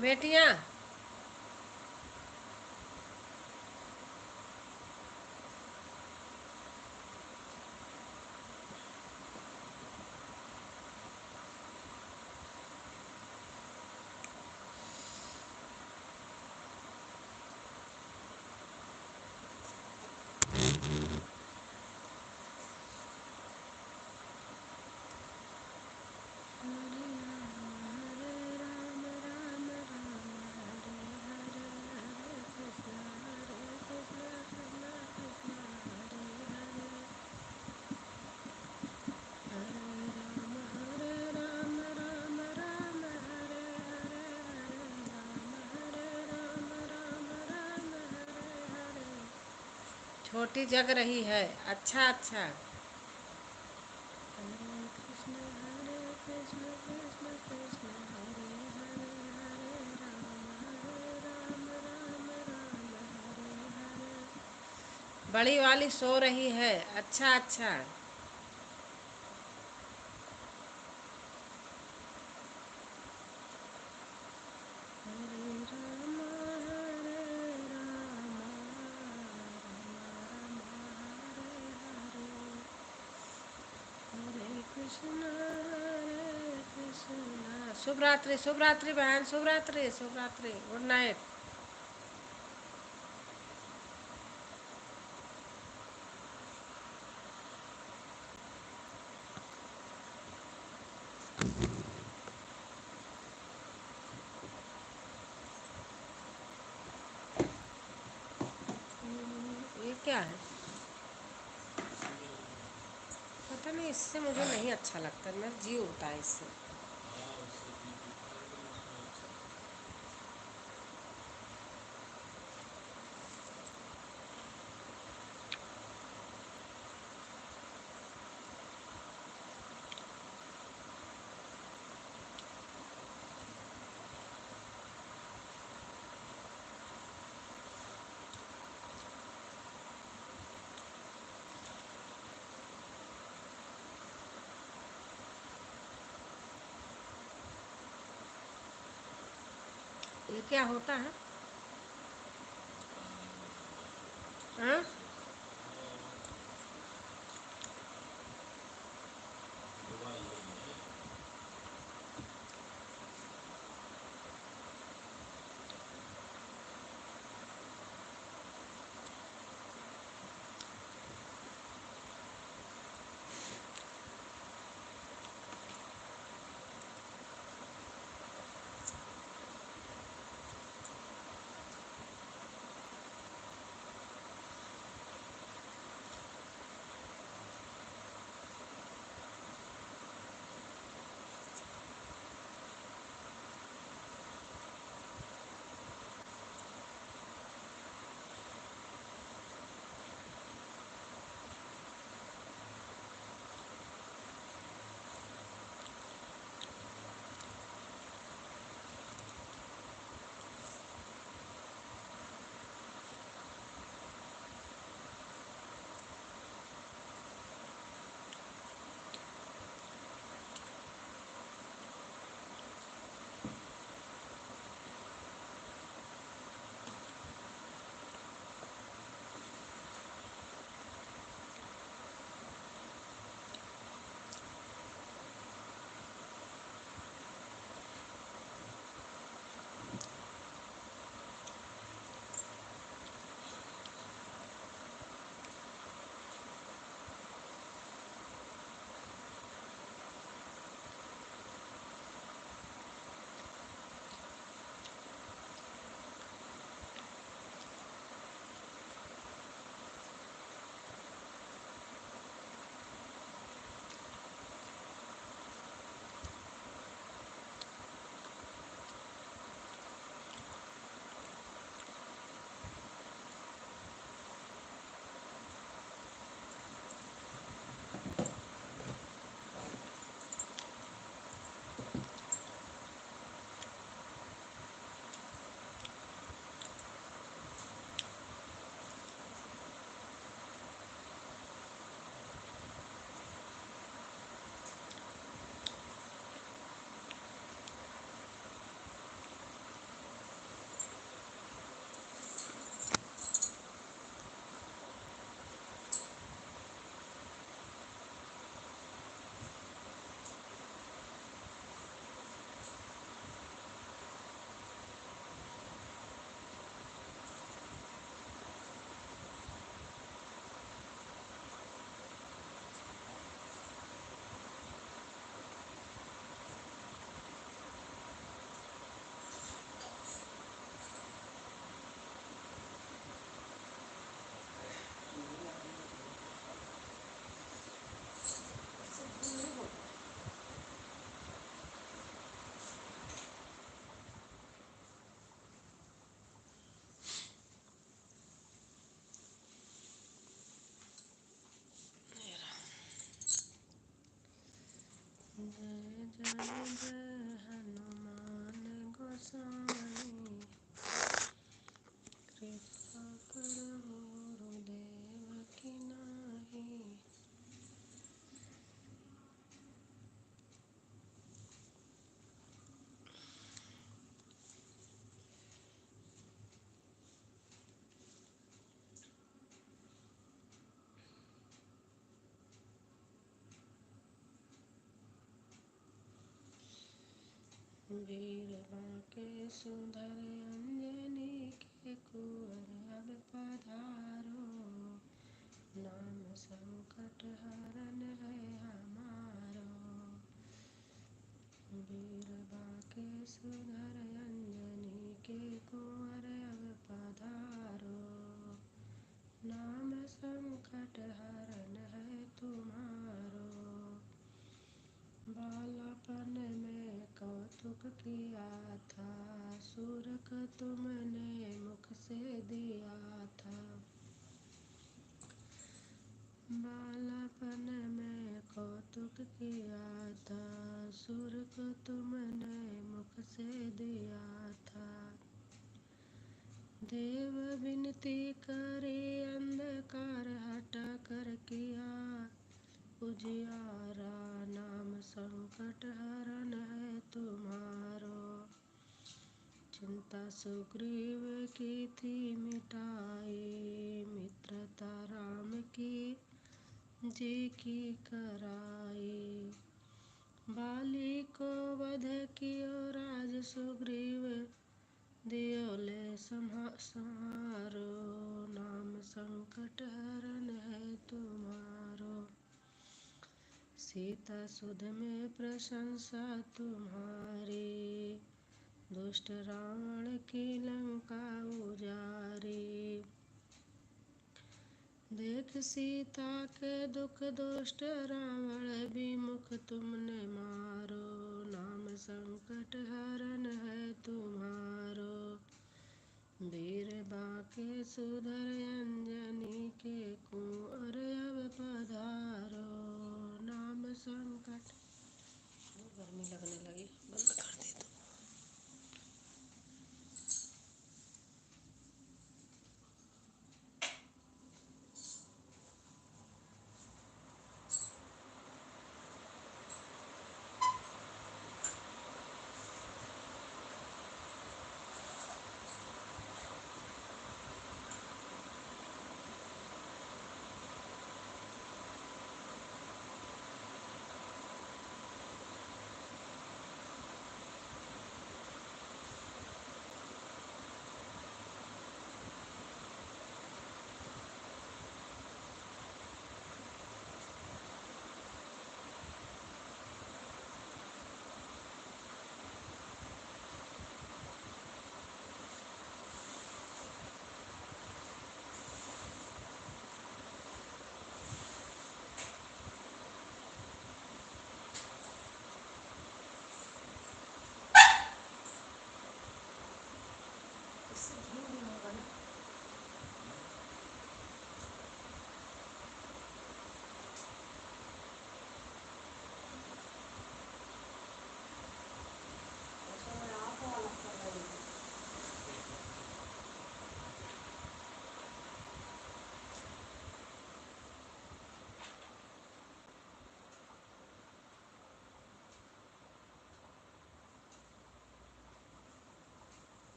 बेटियां? छोटी जग रही है। अच्छा अच्छा। बड़ी वाली सो रही है। अच्छा अच्छा। शुभ रात्रि, शुभ रात्रि बहन, शुभ रात्रि, शुभ रात्रि, गुड नाइट। ये क्या है? पता नहीं, इससे मुझे नहीं अच्छा लगता, मैं जी उठता है इससे। ये क्या होता है? हाँ? जय जय जय हनुमान गोसाई, कृपा करो गुरुदेव की नाई। वीर बांके सुधर अंजनी के कुंवर अब पधारो, नाम संकट हरन है हमारो। वीर बांके सुधर अंजनी के कुंवर अब पधारो, नाम संकट हरन है तुम्हारो। बालापन में कौतुक किया था, सूरख तुमने मुख से दिया था। बालापन में कौतुक किया था, सूरख तुमने मुख से दिया था। देव विनती करे अंधकार हटा कर किया उजियारा, नाम संकट हरन है तुम्हारो। चिंता सुग्रीव की थी मिटाई, मित्रता राम की जी की कराई। बाली को वध कियो राज सुग्रीव, दियो ले संहारो। नाम संकट हरन है तुम्हारो, सीता सुध में प्रशंसा तुम्हारी। दुष्ट रावण की लंका उजारी, देख सीता के दुख दुष्ट रावण विमुख तुमने मारो। नाम संकट हरन है तुम्हारो, वीर बाके सुधर अंजनी के कुंवर अब पधारो। नाम संकट, गर्मी लगने लगी, बंद कर दे तो।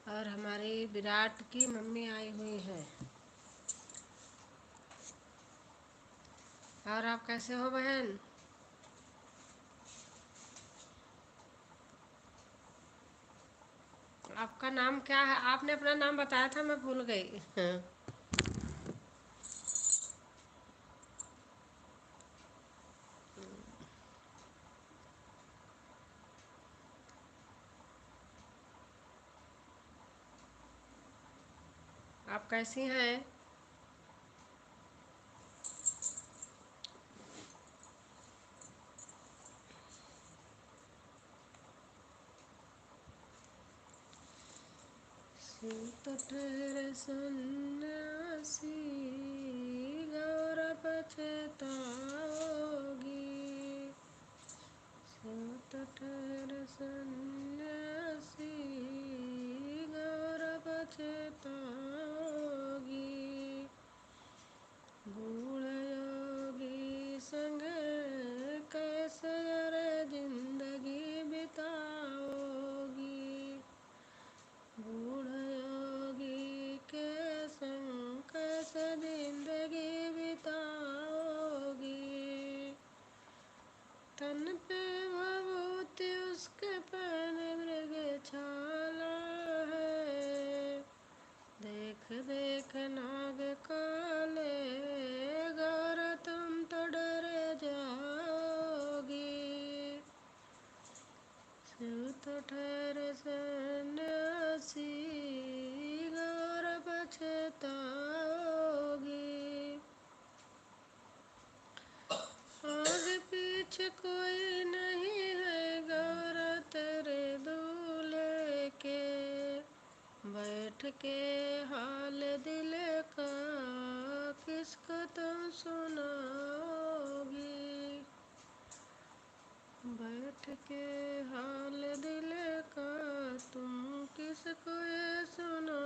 और हमारी विराट की मम्मी आई हुई है। और आप कैसे हो बहन? आपका नाम क्या है? आपने अपना नाम बताया था, मैं भूल गई। आप कैसी हैं? तटेर सन्यासी गौर पछताओगी। तटेर सन्यासी गौर पछताओगी। बूढ़ योगी संग कैसे जिंदगी बिताओगी। बूढ़ योगी के संग कैसे जिंदगी बिताओगी। के हाल दिल का किसको तुम सुनाओगी। बैठ के हाल दिल का तुम किसको ये सुनाओगी।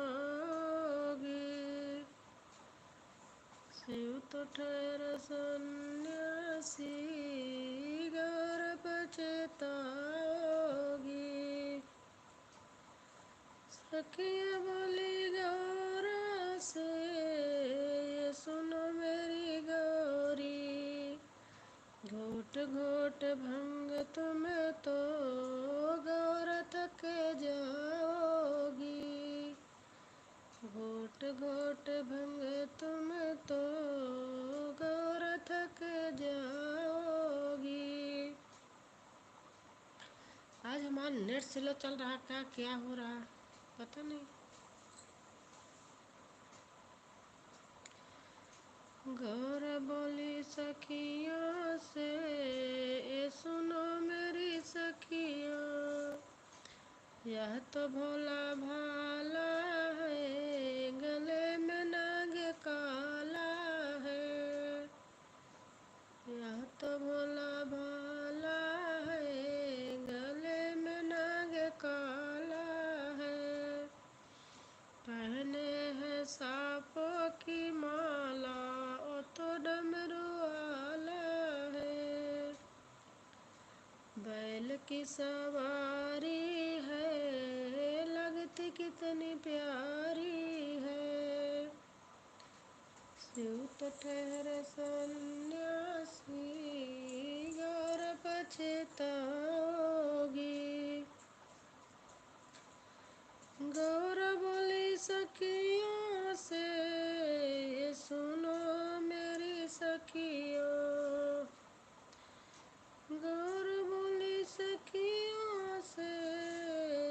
शिव तो ठहर सन्यासी गौर पछताओगी। सखिया बोली गौरा से ये सुनो मेरी गौरी। घोट घोट भंग तुम तो गौर थक जाओगी। घोट घोट भंग तुम तो गौर थक जाओगी। आज हमारा नेट स्लो चल रहा, क्या हो रहा पता नहीं। गौर बोली सखियों से ये सुनो मेरी सखियों। यह तो भोला भाला है गले में नाग काला है। यह तो भोला भाला है गले में नाग काला है। पहने है सांपों की माला ओ तो डमरू वाला है। बैल की सवारी है लगती कितनी प्यारी है। शिव तो ठहरे सन्यासी गौर पछताओगी। गौर बोली सखियों से ये सुनो मेरी सखियों। गौर बोली सखियों से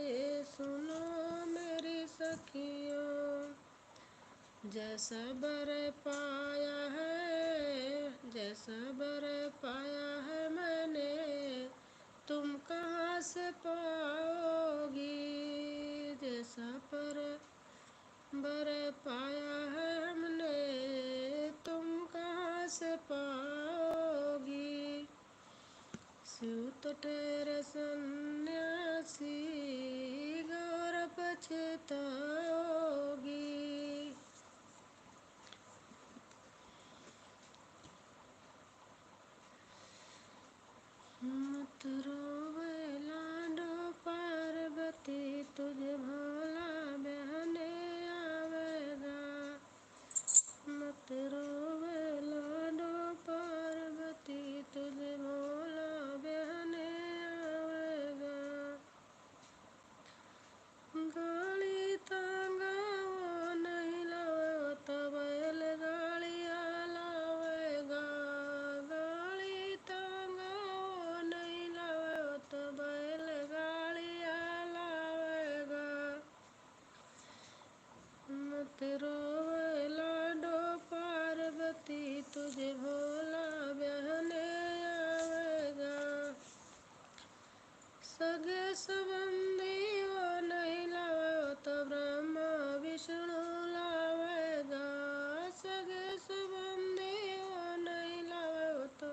ये सुनो मेरी सखियों। जैसा बर पाया है मैंने तुम कहाँ से पाओगी। जैसा बर पाया है हमने तुम कहाँ से पाओगी। शिव तो ठहरे सन्यासी गौर पछताओगी। मत रोवे लाडो पार्वती तुझे भोला बहने आवेगा। मत रोवे लाडो पार्वती तुझे भोला बहने आवेगा। गाड़ी तांगा वो नहीं लावे तो बैल गाड़िया लावेगा। गाड़ी तांगा वो नहीं लावे तो बैल गाड़िया लावेगा। मत रोवे लाडो पार्वती तुझे भोला बहने आवेगा। सगे संबंधी वो नहीं लावे तो ब्रह्मा विष्णु लावेगा। सगे संबंधी वो नहीं लावे तो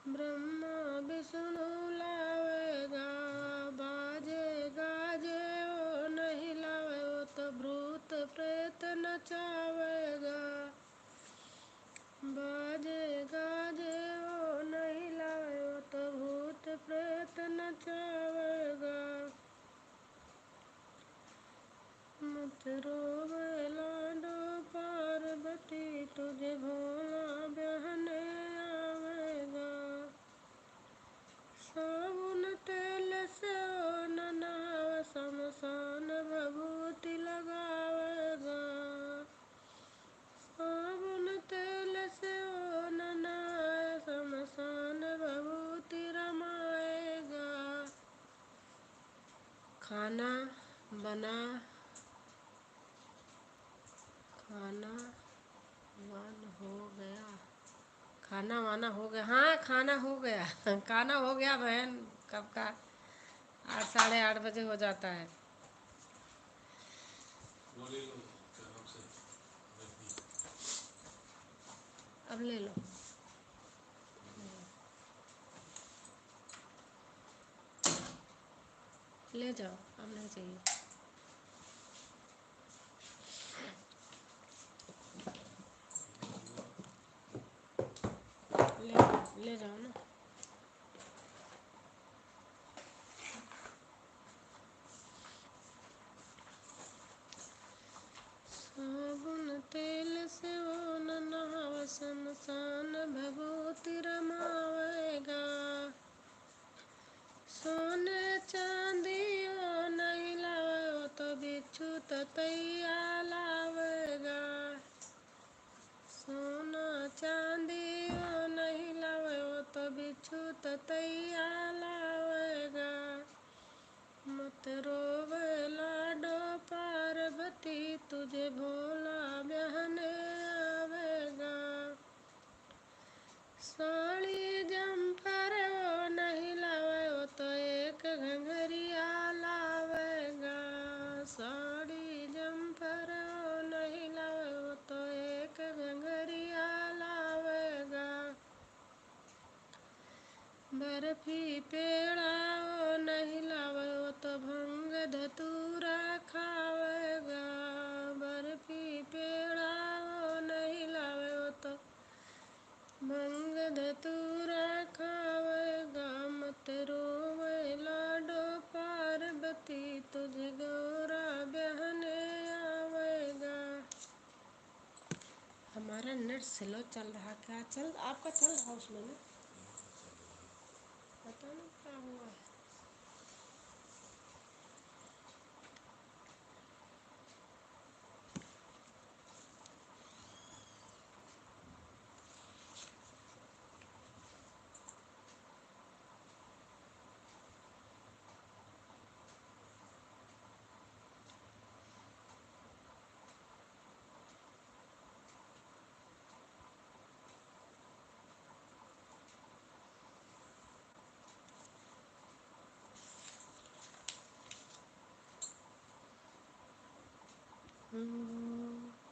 ब्रह्मा विष्णु लावेगा। बाजे गाजे वो नहीं लावे तो भूत प्रेत नचावेगा। बाजे गाजे वो नहीं लावे तो भूत प्रेत नचावेगा। मत रोवे लाडो पार्वती तुझे भोला बहने आवेगा। साबुन तेल से ओ नहावे शमशान भभूति लगावेगा। साबुन तेल से ओ नहावे शमशान भभूति रमाएगा। खाना बना खाना वाना हो गया। खाना वाना हो गया, हाँ खाना हो गया खाना हो गया बहन, कब का 8 साढ़े 8 बजे हो जाता है। अब ले लो, ले जाओ, अब नहीं चाहिए। ले जाओ ना। साबुन तेल से वो न नहाव, शमशान भभूति रमावेगा। सोने चांदी वो नहीं लावे, तो बिच्छू ततैया लावेगा। सोना चांदी वो नहीं लावे, तो बिच्छू ततैया लावेगा। मत रोवे लाडो पार्वती, तुझे भोला बहने आवेगा। साड़ी जम्पर वो नहीं लावे, वो तो एक घंघरिया लावेगा। साड़ी जम्पर वो नहीं लावे, वो तो एक घंघरिया लावेगा। बर्फी पेड़ा वो नहीं लावे, वो तो भंग धतूरा खावेगा। बर्फी पेड़ा वो नहीं लावे, वो तो भंग धतूरा खावेगा। मत रोवे लाडो पार्वती, तुझे गौरा बहने आवेगा। हमारा नेट स्लो चल रहा, क्या चल आपका चल रहा उसमें ना, पता नहीं क्या हुआ है।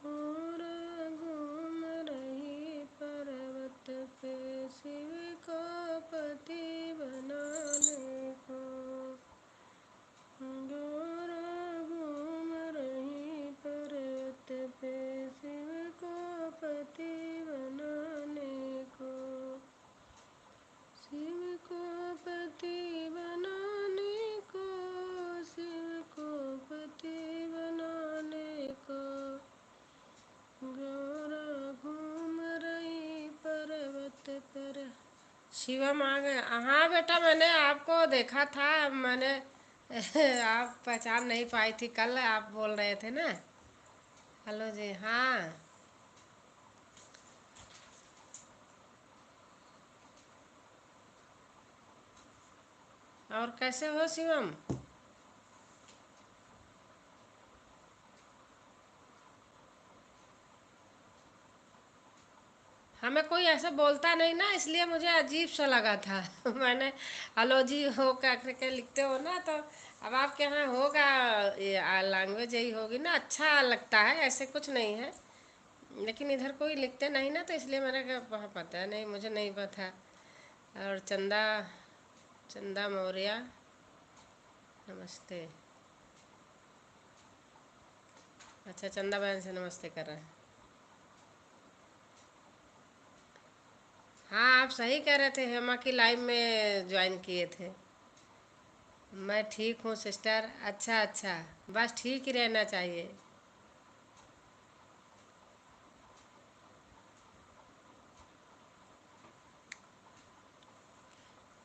और घूम रही पर्वत पे, शिव को पति बनाने को। गोरा घूम रही पर्वत पे, शिव को पति बनाने को। शिव को पति बनाने को, शिव को पति बनाने को। गौरा घूम रही पर्वत पर। शिवम आ गए? हाँ बेटा, मैंने आपको देखा था, मैंने आप पहचान नहीं पाई थी, कल आप बोल रहे थे ना। हेलो जी, हाँ। और कैसे हो शिवम? हमें कोई ऐसा बोलता नहीं ना, इसलिए मुझे अजीब सा लगा था मैंने हेलो जी हो करके लिखते हो ना, तो अब आपके यहाँ होगा, ये लैंग्वेज यही होगी ना, अच्छा लगता है, ऐसे कुछ नहीं है। लेकिन इधर कोई लिखते नहीं ना, तो इसलिए मैंने कहा पता नहीं, मुझे नहीं पता। और चंदा, चंदा मौर्य, नमस्ते। अच्छा, चंदा बहन से नमस्ते कर रहे हैं। हाँ, आप सही कह रहे थे, हेमा की लाइव में ज्वाइन किए थे। मैं ठीक हूँ सिस्टर। अच्छा अच्छा, बस ठीक ही रहना चाहिए।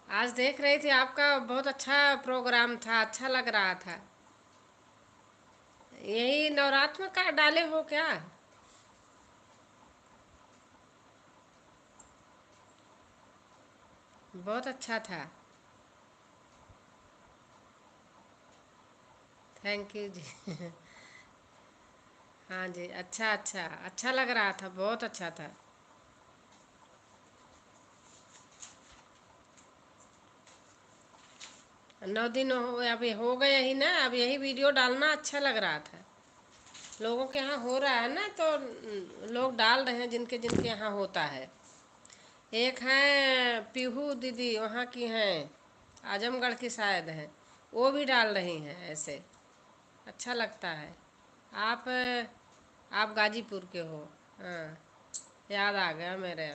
आज देख रही थी, आपका बहुत अच्छा प्रोग्राम था, अच्छा लग रहा था। यही नवरात्र में का डाले हो क्या? बहुत अच्छा था। थैंक यू जी हाँ जी, अच्छा अच्छा, अच्छा लग रहा था, बहुत अच्छा था। 9 दिन हो अभी हो गए ही ना, अब यही वीडियो डालना अच्छा लग रहा था। लोगों के यहाँ हो रहा है ना, तो लोग डाल रहे हैं जिनके जिनके यहाँ होता है। एक है पीहू दीदी, वहाँ की हैं, आजमगढ़ की शायद है, वो भी डाल रही हैं ऐसे। अच्छा लगता है। आप आप गाजीपुर के हो? हाँ, याद आ गया मेरे।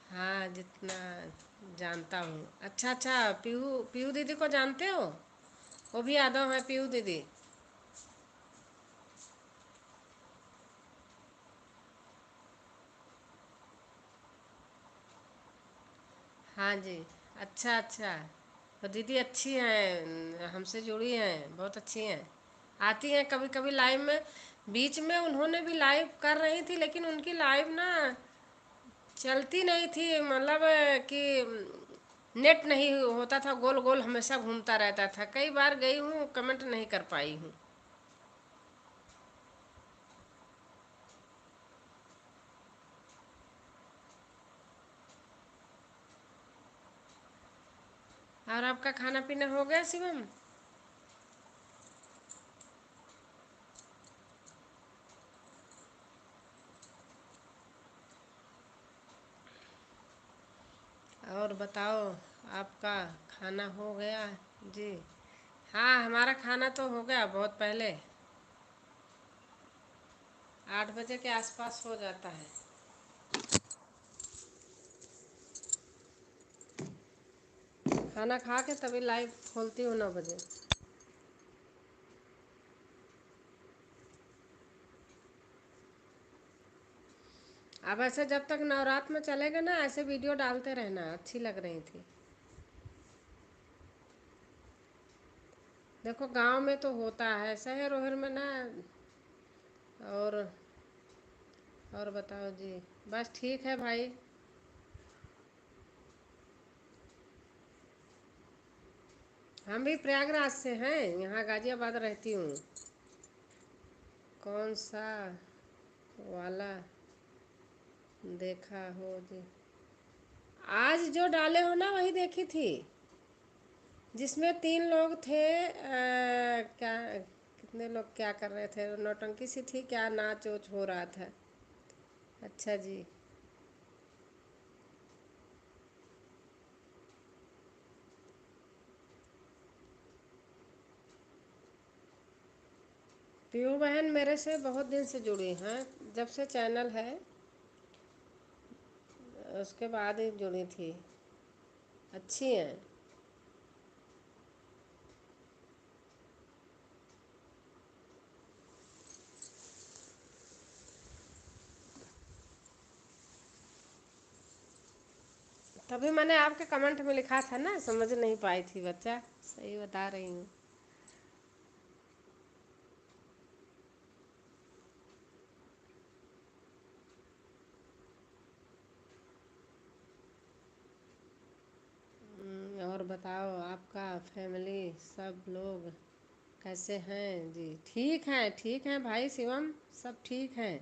हाँ, जितना जानता हूँ। अच्छा अच्छा, पीहू पीहू दीदी को जानते हो? वो भी यादव है, पीहू दीदी। हाँ जी। अच्छा अच्छा। तो दीदी अच्छी हैं, हमसे जुड़ी हैं, बहुत अच्छी हैं। आती हैं कभी कभी लाइव में। बीच में उन्होंने भी लाइव कर रही थी, लेकिन उनकी लाइव ना चलती नहीं थी, मतलब कि नेट नहीं होता था, गोल गोल हमेशा घूमता रहता था। कई बार गई हूँ, कमेंट नहीं कर पाई हूँ। और आपका खाना पीना हो गया शिवम? और बताओ, आपका खाना हो गया? जी। हाँ, हमारा खाना तो हो गया बहुत पहले। 8 बजे के आसपास हो जाता है। खाना खा के तभी लाइव खोलती हूँ 9 बजे। अब ऐसे जब तक नवरात्र में चलेगा ना, ऐसे वीडियो डालते रहना, अच्छी लग रही थी। देखो, गांव में तो होता है, शहर वहर में ना। और और बताओ जी। बस ठीक है भाई। हम भी प्रयागराज से हैं, यहाँ गाजियाबाद रहती हूँ। कौन सा वाला देखा हो जी? आज जो डाले हो ना, वही देखी थी। जिसमें 3 लोग थे, क्या, कितने लोग क्या कर रहे थे, नौटंकी सी थी, क्या नाच उच हो रहा था। अच्छा जी। पीयू बहन मेरे से बहुत दिन से जुड़ी हैं, जब से चैनल है उसके बाद ही जुड़ी थी। अच्छी हैं। तभी मैंने आपके कमेंट में लिखा था ना, समझ नहीं पाई थी बच्चा। सही बता रही हूँ। और बताओ, आपका फैमिली सब लोग कैसे हैं जी? ठीक हैं, ठीक हैं भाई शिवम, सब ठीक हैं।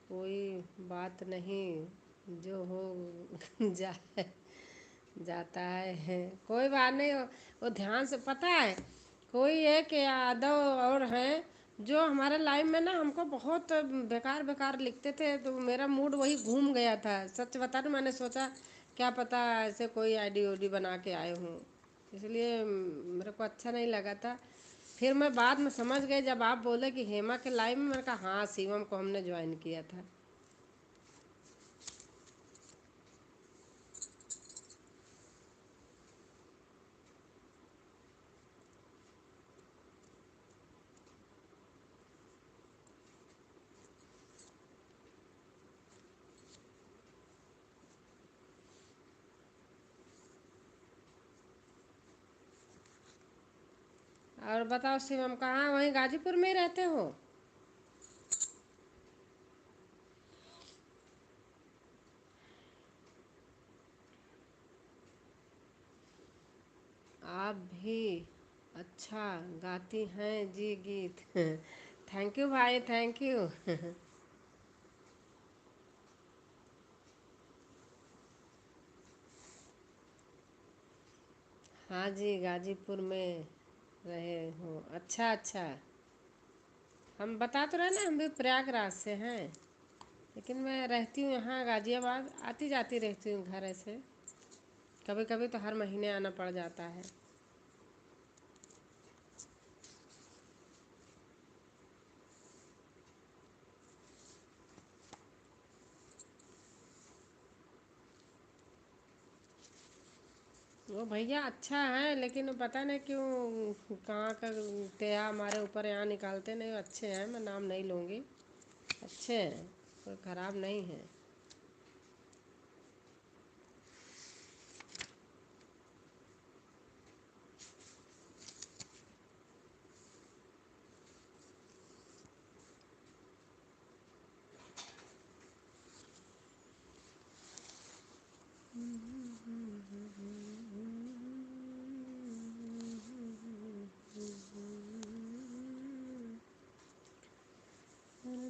कोई बात नहीं, जो हो जाए जाता है। कोई बात नहीं। वो ध्यान से पता है, कोई एक यादव और हैं जो हमारे लाइव में ना हमको बहुत बेकार बेकार लिखते थे, तो मेरा मूड वही घूम गया था। सच बता रही, मैंने सोचा क्या पता ऐसे कोई आईडी ओडी बना के आए हूँ, इसलिए मेरे को अच्छा नहीं लगा था। फिर मैं बाद में समझ गई, जब आप बोले कि हेमा के लाइव में, मैंने कहा हाँ, शिवम को हमने ज्वाइन किया था। और बताओ शिवम, कहाँ, वहीं गाजीपुर में ही रहते हो? आप भी अच्छा गाती हैं जी गीत। थैंक यू भाई, थैंक यू। हाँ जी, गाजीपुर में रहे हूँ। अच्छा अच्छा। हम बता तो रहे ना, हम भी प्रयागराज से हैं, लेकिन मैं रहती हूँ यहाँ गाजियाबाद। आती जाती रहती हूँ घर ऐसे। कभी कभी तो हर महीने आना पड़ जाता है। वो भैया अच्छा है, लेकिन पता नहीं क्यों कहाँ का तेया हमारे ऊपर यहाँ निकालते नहीं। अच्छे हैं, मैं नाम नहीं लूँगी। अच्छे हैं, कोई ख़राब नहीं है।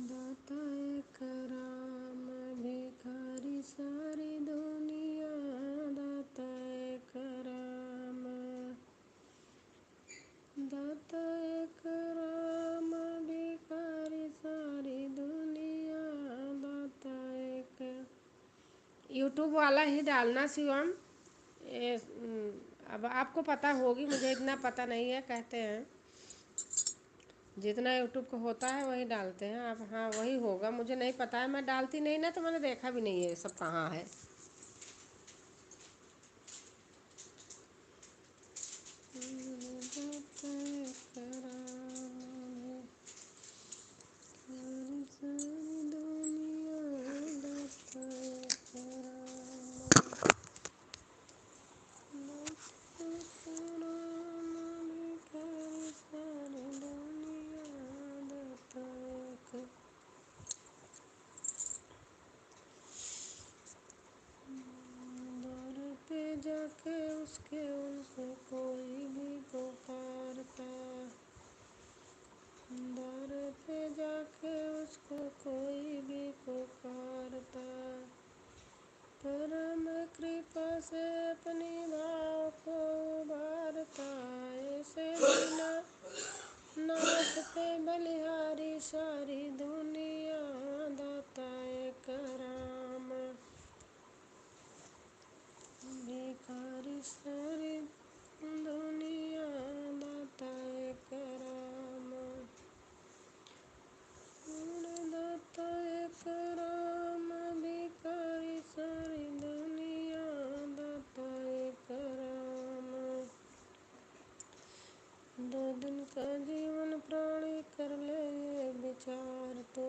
दाता एक राम, भिखारी सारी दुनिया। दाता एक राम, दाता एक राम, भिखारी सारी दुनिया। दाता एक। यूट्यूब वाला ही डालना शिवम। अब आपको पता होगी, मुझे इतना पता नहीं है। कहते हैं जितना यूट्यूब को होता है वही डालते हैं आप। हाँ वही होगा, मुझे नहीं पता है, मैं डालती नहीं ना, तो मैंने देखा भी नहीं है ये सब कहाँ है। दर पे जाके उसके उनसे कोई भी पुकारता। दर पे जाके उसको कोई भी पुकारता। परम कृपा से अपनी भाव को उबारता। ऐसे बिना नाथ पे बलिहारी सारी दुनिया। दाता एक राम, भिखारी सारी दुनिया। दाता एक राम, दाता एक राम, भिखारी सारी दुनिया। दाता एक राम। दो दिन का जीवन प्राणी कर ले ये विचार तो।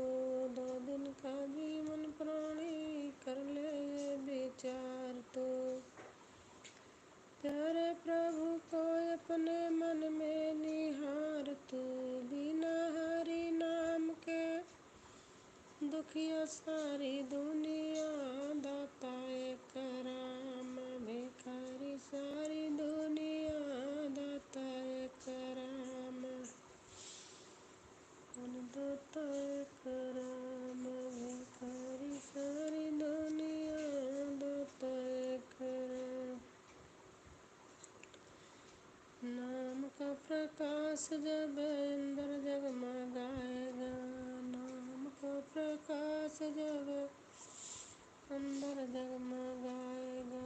दो दिन का जीवन प्राणी कर ले ये विचार तो। प्यारे प्रभु को अपने मन में निहार तू। बिना हरि नाम के दुखिया सारी दुनिया। दाता एक राम, भिखारी सारी दुनिया। दाता एक राम, दाता एक राम, भिखारी सारी दुनिया। दाता एक राम। नाम का प्रकाश जब अंदर जगमगाएगा। नाम का प्रकाश जब अंदर जगमगाएगा।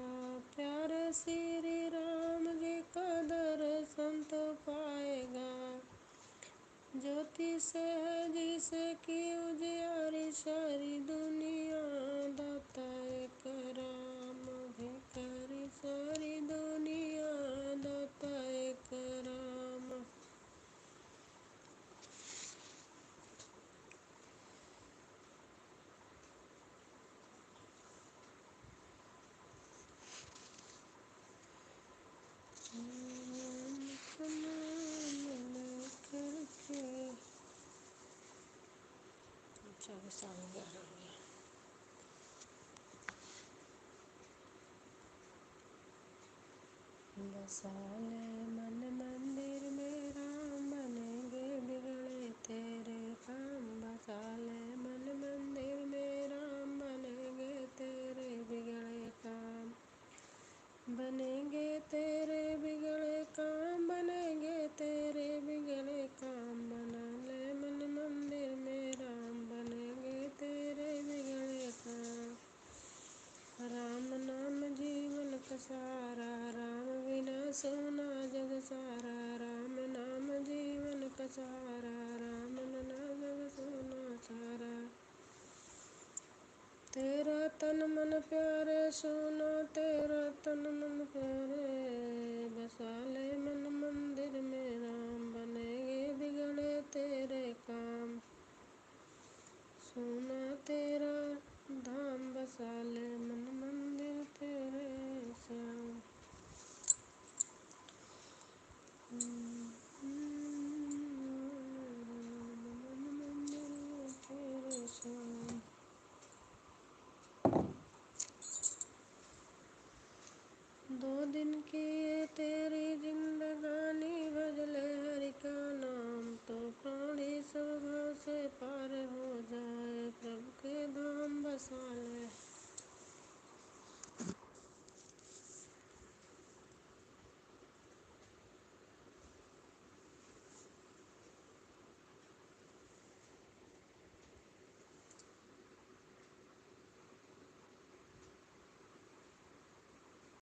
प्यारे श्री राम जी का दर्शन तो पाएगा। ज्योति से है जिसे की उजियारी सारी दुनिया। दाता एक राम, भिखारी सारी दुनिया। दाता एक राम। नाम का नाम लेकर के। अच्छा, 11:30 हो गया। बसा ले मन मंदिर में राम, बनेंगे बिगड़े तेरे काम। बसा ले मन मंदिर में राम, बनेंगे तेरे बिगड़े काम। बनेंगे तेरे बिगड़े सोना जग सारा, राम नाम जीवन का सहारा, राम नाम जग सोना सारा। तेरा तन मन प्यारे सोना, तेरा तन मन प्यारे, बसा ले मन मंदिर में राम, बनेंगे बिगड़े तेरे काम। सोना तेरा धाम बसा ले मन मंदिर तेरे श्याम। मन मंदिर तेरे श्याम। दो दिन की